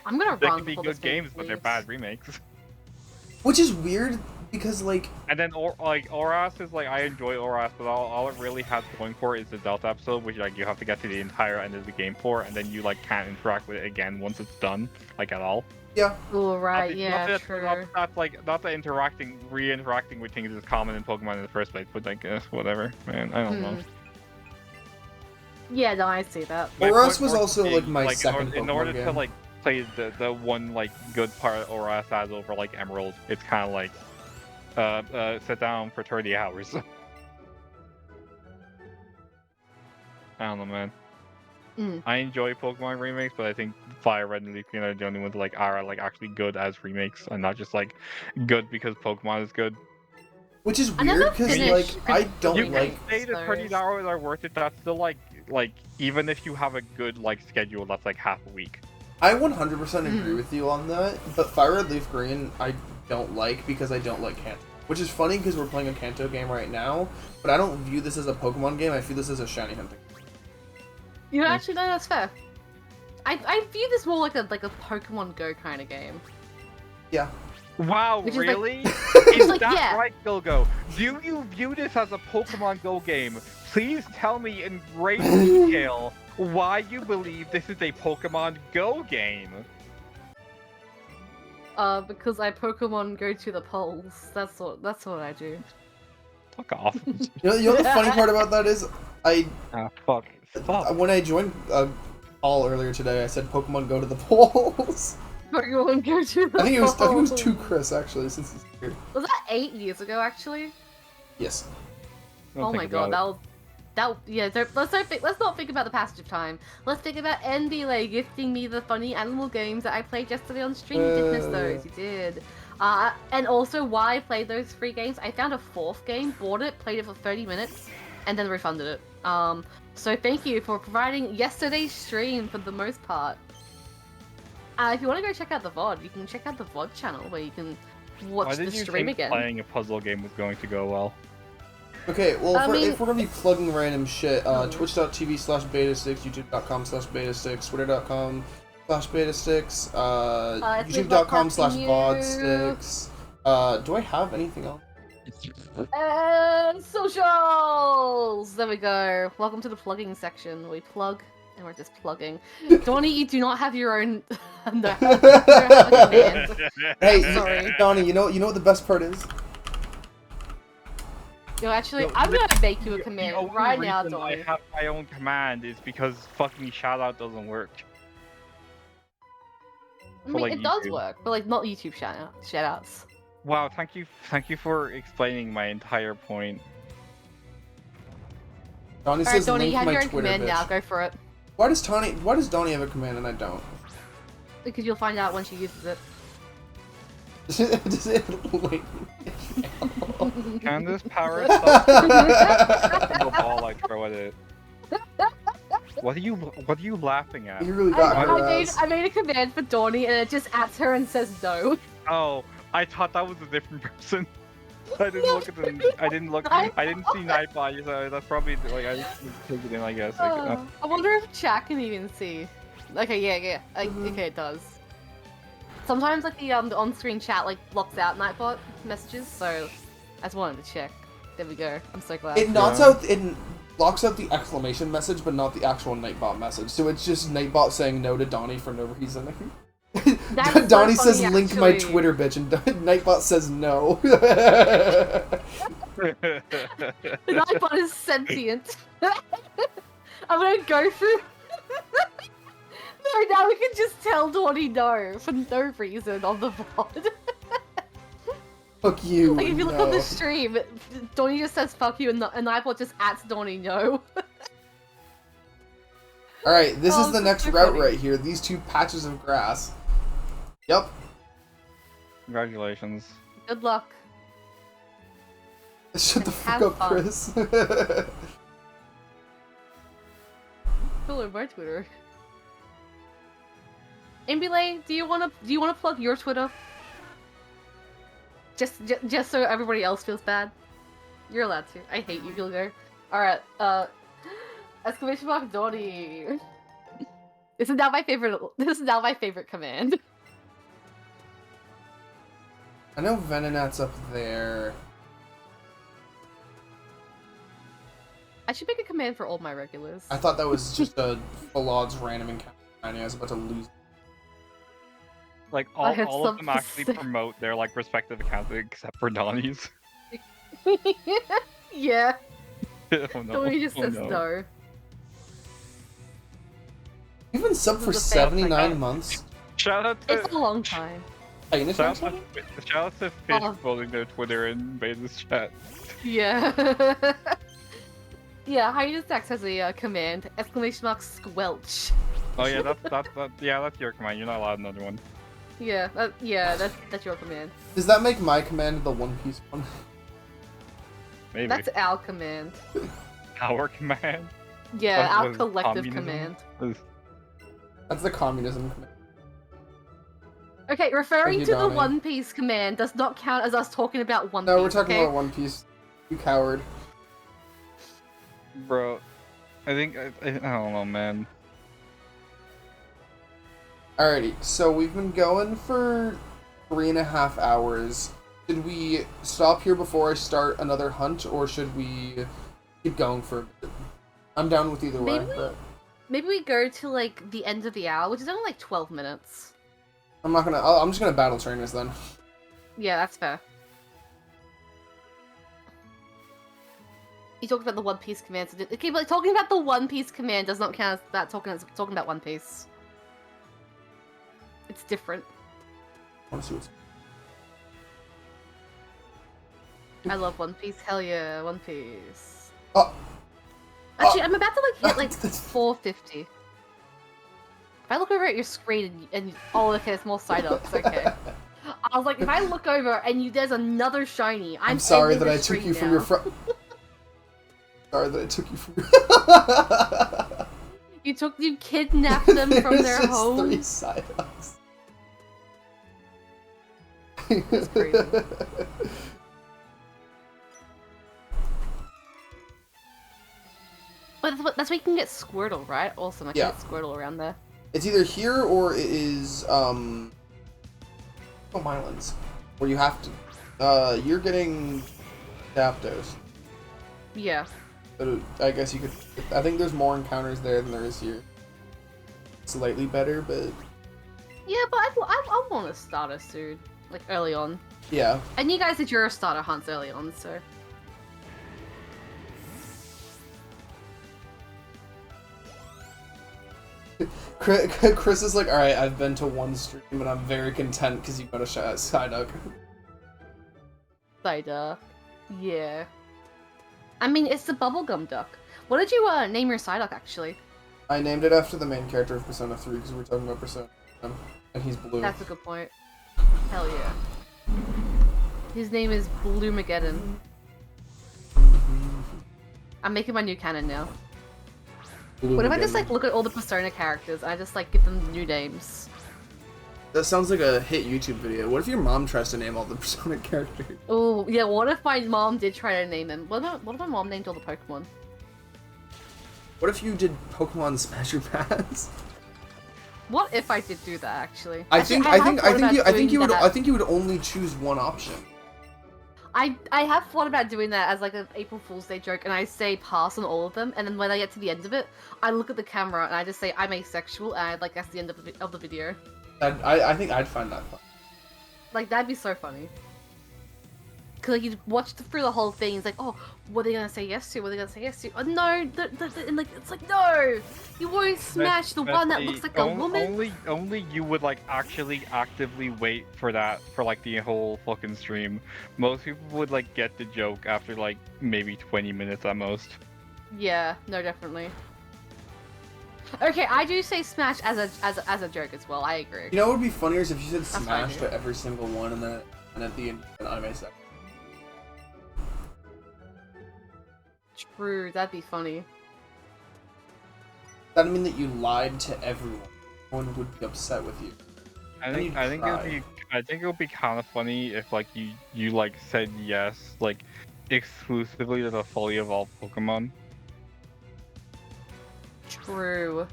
I'm gonna They run can be before good this game games, but they're leaves. bad remakes. Which is weird because like And then Oras is like I enjoy Oras, but all it really has going for it is the Delta episode, which like you have to get to the entire end of the game for, and then you like can't interact with it again once it's done, like at all. yeah. Oh right, Not yeah, that, true. not that re-interacting with things is common in Pokemon in the first place, but like whatever, man. I don't know. Yeah, no, I see that. My Oras point was more also being, like my in second in Pokemon order game. to like play the one like good part Oras has over like Emerald, it's kind of like sit down for 30 hours. I don't know, man. I enjoy Pokemon remakes, but I think Fire Red and Leaf Green are the only ones like are like actually good as remakes, and not just like good because Pokemon is good. Which is I never weird because finished like I don't You like. can say the 30 hours are worth it. That's still like even if you have a good like schedule, that's like half a week. I 100% agree with you on that, but Fire Red Leaf Green I don't like because I don't like Kanto. Which is funny because we're playing a Kanto game right now, but I don't view this as a Pokemon game. I view this as a shiny hunting. You actually know that's fair. I view this more like a Pokemon Go kind of game. Yeah. Wow, Which is like- really? It's Is like, that yeah. right, Gilgo? Do you view this as a Pokemon Go game? Please tell me in great detail why you believe this is a Pokemon Go game. Because I Pokemon Go to the polls. That's what I do. Fuck off. You know the funny part about that is Fuck. Stop. when I joined Paul earlier today, I said Pokemon go to the polls. Pokemon Go to the I think it was polls. to Chris actually since he's here. Was that 8 years ago actually? Yes. Don't Oh think my about god, it. let's not think about the passage of time. Let's think about NBLA gifting me the funny animal games that I played yesterday on stream. You did miss those, you did. And also why I played those 3 games. I found a 4th game, bought it, played it for 30 minutes, and then refunded it. So thank you for providing yesterday's stream for the most part. If you want to go check out the VOD, you can check out the VOD channel where you can watch Why the did you stream think again. playing a puzzle game was going to go well? Okay, well, I mean- if we're gonna be plugging random shit, twitch.tv/betasticks, youtube.com/betasticks, twitter.com/betasticks, it's youtube.com/vodsticks. Do I have anything else? Socials! There we go. Welcome to the plugging section. We plug, and we're just plugging. Donnie, you do not have your own... no, you don't have a command. Hey, Sorry. Donnie, you know what the best part is? Yo, actually, No, I'm gonna make you a The command only right now, reason I Donnie. have my own command is because fucking shoutout doesn't work. I mean, like, it does YouTube. work, but like not YouTube shoutouts. Wow, thank you for explaining my entire point. Donnie Alright, says Donnie, link you have my your own Twitter, command bitch. now. Go for it. Why does Donnie have a command and I don't? Because you'll find out when she uses it. Does it link? Can this power stop the ball I throw at it? What are you laughing at? You really got her I ass. made a command for Donnie, and it just adds her and says no. Oh, I thought that was a different person. I didn't look at the. I didn't see Nightbot, so that's probably like I just take it in, I guess. Like, I wonder if chat can even see. Okay, yeah. Okay, it does. Sometimes like the on-screen chat like blocks out Nightbot messages, so I just wanted to check. There we go. I'm so glad. It blocks out the exclamation message, but not the actual Nightbot message. So it's just Nightbot saying no to Donnie for no reason. That's so Donnie funny, says link my actually. Twitter, bitch, and Nightbot says no. The Nightbot is sentient. I'm gonna go through. No, now we can just tell Donnie no for no reason on the VOD. Fuck you. Like if you look on no. the stream, Donnie just says fuck you, and Nightbot just adds Donnie no. Alright, this Oh, is the this is next so route funny. right here. These 2 patches of grass. Yep. Congratulations. Good luck. Shut the fuck Have up, fun. Chris. Follow my Twitter. Ambulay, do you wanna plug your Twitter? Just so everybody else feels bad. You're allowed to. I hate you, Gilgo. Alright, exclamation mark Donnie. This is now my favorite command. I know Venonat's up there. I should make a command for all my regulars. I thought that was just a Falad's random encounter. I was about to lose. Like I have all of them something to actually say. promote their like respective accounts except for Donnie's. Yeah, Oh no. Donnie just Oh, says no. no. You've been sub This for is a fail, 79 like, months. Shout out to It's a long time. Are you gonna shout out to Fish Oh. building their Twitter in Base's chat. Yeah. Yeah, Hyenastax has a command, exclamation mark squelch. Oh yeah, that's your command. You're not allowed another one. Yeah, that's your command. Does that make my command the One Piece one? Maybe. That's our command. our command. Yeah, What our was it, collective communism? command. That's the communism command. Okay, referring you, to the Donnie. One Piece command does not count as us talking about One Piece. No, we're talking okay? about One Piece. You coward. Bro, I think I don't know, man. Alrighty, so we've been going for 3.5 hours. Should we stop here before I start another hunt, or should we keep going for a bit? I'm down with either way, Maybe- but Maybe we go to like the end of the hour, which is only like 12 minutes. I'm not gonna. I'm just gonna battle train us then. Yeah, that's fair. You talked about the One Piece command. Okay, but talking about the One Piece command does not count as that talking about One Piece. It's different. I wanna see what's. I love One Piece. Hell yeah, One Piece. Oh, Actually, I'm about to like hit like That's- 450. If I look over at your screen and oh, okay, it's more side ups. Okay. I was like, if I look over and there's another shiny, I'm sorry ending that the I took stream you from now. your front. Sorry that I took you from your. You kidnapped them from It's their just home. 3 side ups. That's crazy. But that's where you can get Squirtle, right? Awesome, I can Yeah. get Squirtle around there. It's either here or it is Home Islands, where you have to. You're getting Zapdos. Yeah. But I guess you could. I think there's more encounters there than there is here. Slightly better, but Yeah, but I want a starter soon. Like, early on. yeah. And you guys did your starter hunts early on, so... Chris is like, alright, I've been to one stream and I'm very content because you got a Psyduck. Psyduck. Yeah. I mean, it's the bubblegum duck. What did you name your Psyduck, actually? I named it after the main character of Persona 3 because we're talking about Persona, and he's blue. That's a good point. Hell yeah. His name is Bloomageddon. I'm making my new canon now. What if I just like look at all the Persona characters and I just like give them new names? That sounds like a hit YouTube video. What if your mom tries to name all the Persona characters? Oh yeah, what if my mom did try to name them? What if my mom named all the Pokemon? What if you did Pokemon Smash Your Pass? What if I did do that actually? I Actually, think have thought about doing that. I think you would only choose one option. I have thought about doing that as like an April Fool's Day joke, and I say pass on all of them, and then when I get to the end of it, I look at the camera and I just say I'm asexual, and that's the end of the video. I think I'd find that fun. Like that'd be so funny. Cause like, you'd watch through the whole thing. It's like, oh, what are they gonna say yes to? What are they gonna say yes to? Oh no, and like it's like no, you won't smash the one that looks like a woman. Only you would like actually actively wait for that for like the whole fucking stream. Most people would like get the joke after like maybe 20 minutes at most. Yeah, no, definitely. Okay, I do say smash as a joke as well. I agree. You know what would be funnier is if you said That's Smash fine, to every single one, and then at the end an anime section. True, that'd be funny. That'd mean that you lied to everyone. no one would be upset with you. I think it would be kind of funny if like you like said yes like exclusively to the fully evolved Pokemon. True.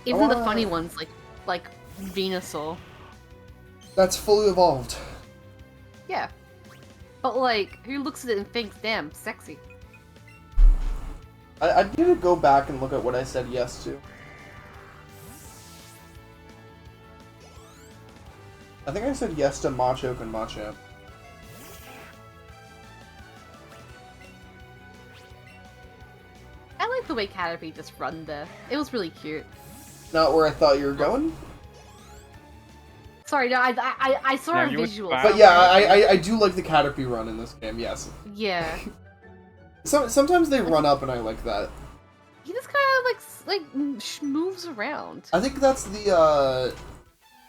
Even the funny ones like Venusaur. That's fully evolved. Yeah. But like, who looks at it and thinks, damn, sexy? I need to go back and look at what I said yes to. I think I said yes to Machoke and Machamp. I like the way Caterpie just run there. It was really cute. Not where I thought you were going. Sorry, no, I saw Yeah, a you would visual. fire- But yeah, I do like the Caterpie run in this game, yes. Yeah. Sometimes they run up and I like that. He just kind of moves around. I think that's the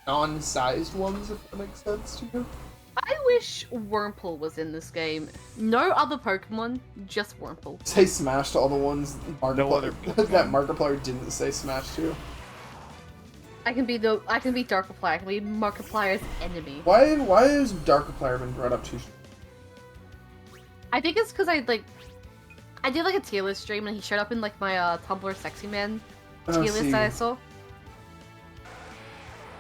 non-sized ones, if that makes sense to you. I wish Wurmple was in this game. No other Pokemon, just Wurmple. Say Smash to all the ones No other that Markiplier didn't say Smash to. I can be Darkiplier. I can be Markiplier's enemy. Why has Darkiplier been brought up too? I think it's because I did like a tier list stream and he showed up in like my Tumblr Sexy Man tier list that I saw.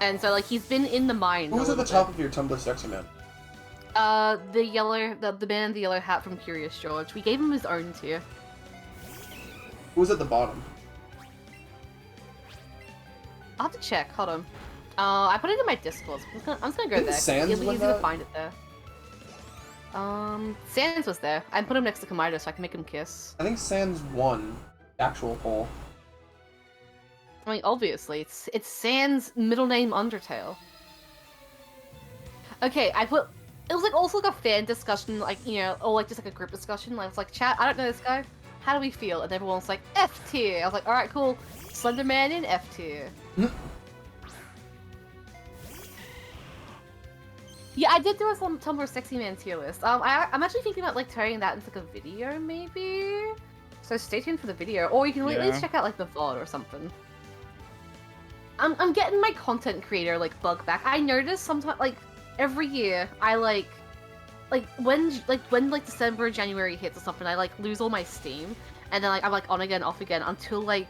And so like he's been in the mind. Who was at the top of your Tumblr Sexy Man? The man in the yellow hat from Curious George. We gave him his own tier. Who was at the bottom? I'll have to check. Hold on. I put it in my Discord. I'm just gonna go Didn't there. Sans It'll be win easy to that? find it there. Sans was there. I put him next to Kamido so I can make him kiss. I think Sans won the actual poll. I mean, obviously, it's Sans' middle name Undertale. Okay, it was like also like a fan discussion, like, you know, or like just like a group discussion. Like, it's like, chat, I don't know this guy. How do we feel? And everyone's like, F tier. I was like, alright, cool. Slenderman in F tier. Yeah, I did do a Tumblr Sexy Man tier list. I'm actually thinking about like turning that into like a video, maybe. So stay tuned for the video, or you can at least check out like the VOD or something. I'm getting my content creator like bug back. I notice sometimes like every year I like when December or January hits or something, I like lose all my steam, and then like I'm like on again, off again until like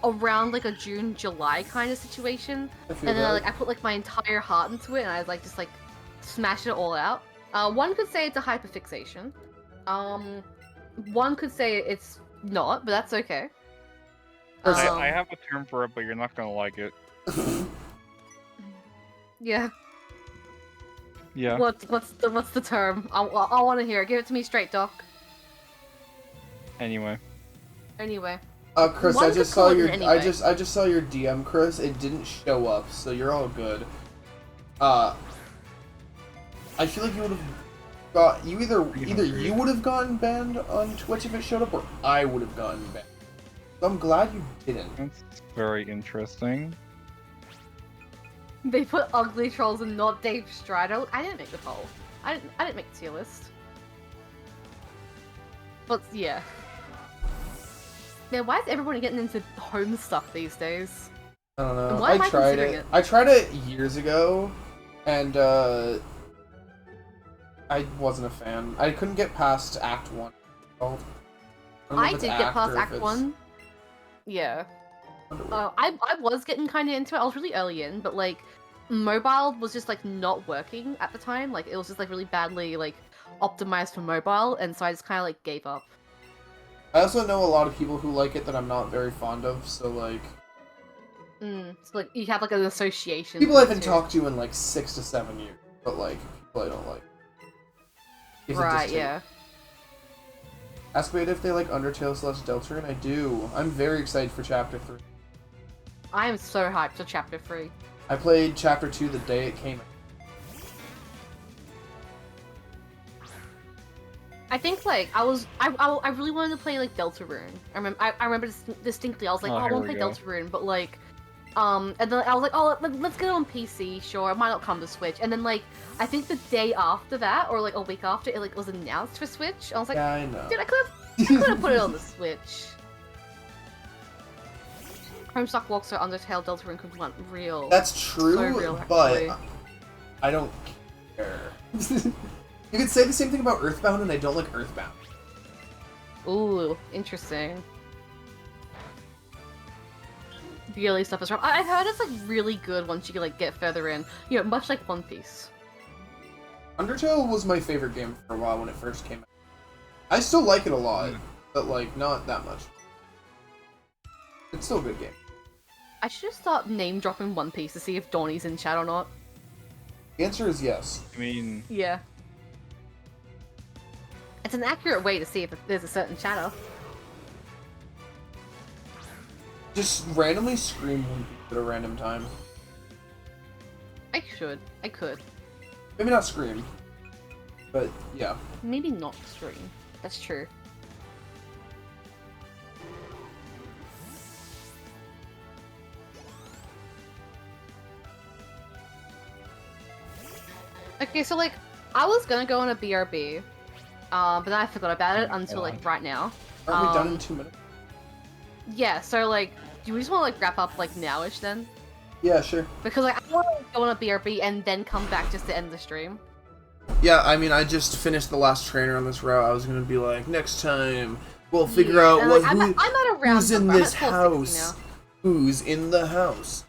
around like a June, July kind of situation, and then I put like my entire heart into it, and I like just like smash it all out. One could say it's a hyperfixation. One could say it's not, but that's okay. I have a term for it, but you're not gonna like it. Yeah. Yeah. What's the term? I want to hear it. Give it to me straight, Doc. Anyway. Chris, One I just could saw call it your an I anyway. just saw your DM, Chris. It didn't show up, so you're all good. I feel like you would have got either you would have gotten banned on Twitch if it showed up, or I would have gotten banned. So I'm glad you didn't. That's very interesting. They put ugly trolls and not Dave Strider. I didn't make the poll. I didn't make the tier list. But yeah. Man, why is everyone getting into home stuff these days? I don't know. And why am I tried considering it. it? I tried it years ago, and I wasn't a fan. I couldn't get past Act 1. I did get past Act 1. Yeah. I was getting kind of into it. I was really early in, but like mobile was just like not working at the time. Like it was just like really badly like optimized for mobile, and so I just kind of like gave up. I also know a lot of people who like it that I'm not very fond of, so like... So like you have like an association. People I haven't talked to in like 6 to 7 years, but like people I don't like. Is it Right, just yeah. Ask me if they like Undertale / Deltarune. I do. I'm very excited for Chapter 3. I am so hyped for Chapter 3. I played Chapter 2 the day it came out. I think like I really wanted to play like Deltarune. I remember distinctly. I was like, Oh, oh, I here want to we play go. Deltarune, but like, and then I was like, oh, let's get it on PC. Sure, it might not come to Switch. And then like, I think the day after that, or like a week after, it like was announced for Switch. I was like, Yeah, I know. dude, I could have put it on the Switch. Homestuck Walks or Undertale Delta Income weren't real. That's true, So real, but actually. I don't care. You could say the same thing about Earthbound, and I don't like Earthbound. Ooh, interesting. The early stuff is rough. I've heard it's like really good once you like get further in. You know, much like One Piece. Undertale was my favorite game for a while when it first came out. I still like it a lot, but like not that much. It's still a good game. I should start name dropping One Piece to see if Donnie's in chat or not. The answer is yes. I mean, Yeah. It's an accurate way to see if there's a certain chatter. Just randomly scream One Piece at a random time. I should. I could. Maybe not scream, but yeah. Maybe not stream. That's true. Okay, so like, I was gonna go on a BRB, but then I forgot about it until like right now. Aren't we done in 2 minutes? Yeah, so like, do we just want to like wrap up like nowish then? Yeah, sure. Because like, I want to go on a BRB and then come back just to end the stream. Yeah, I mean, I just finished the last trainer on this route. I was gonna be like, next time we'll figure Yeah, out and, what like, I'm at a round who's in number. I'm this at 460 house. now. Who's in the house?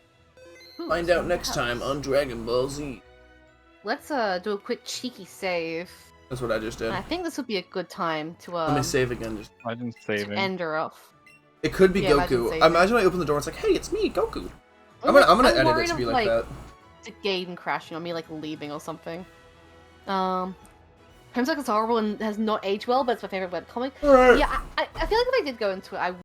Who's Find in out the next house? time on Dragon Ball Z. Let's do a quick cheeky save. That's what I just did. And I think this would be a good time to Let me save again. Just imagine to saving. end her off. it could be Yeah, imagine Goku. saving. Imagine I open the door. It's like, hey, it's me, Goku. I'm Like, gonna edit it worried to be of, like that. The game crashing on me, like leaving or something. Homestuck is horrible and has not aged well, but it's my favorite webcomic. Alright. Yeah, I feel like if I did go into it, I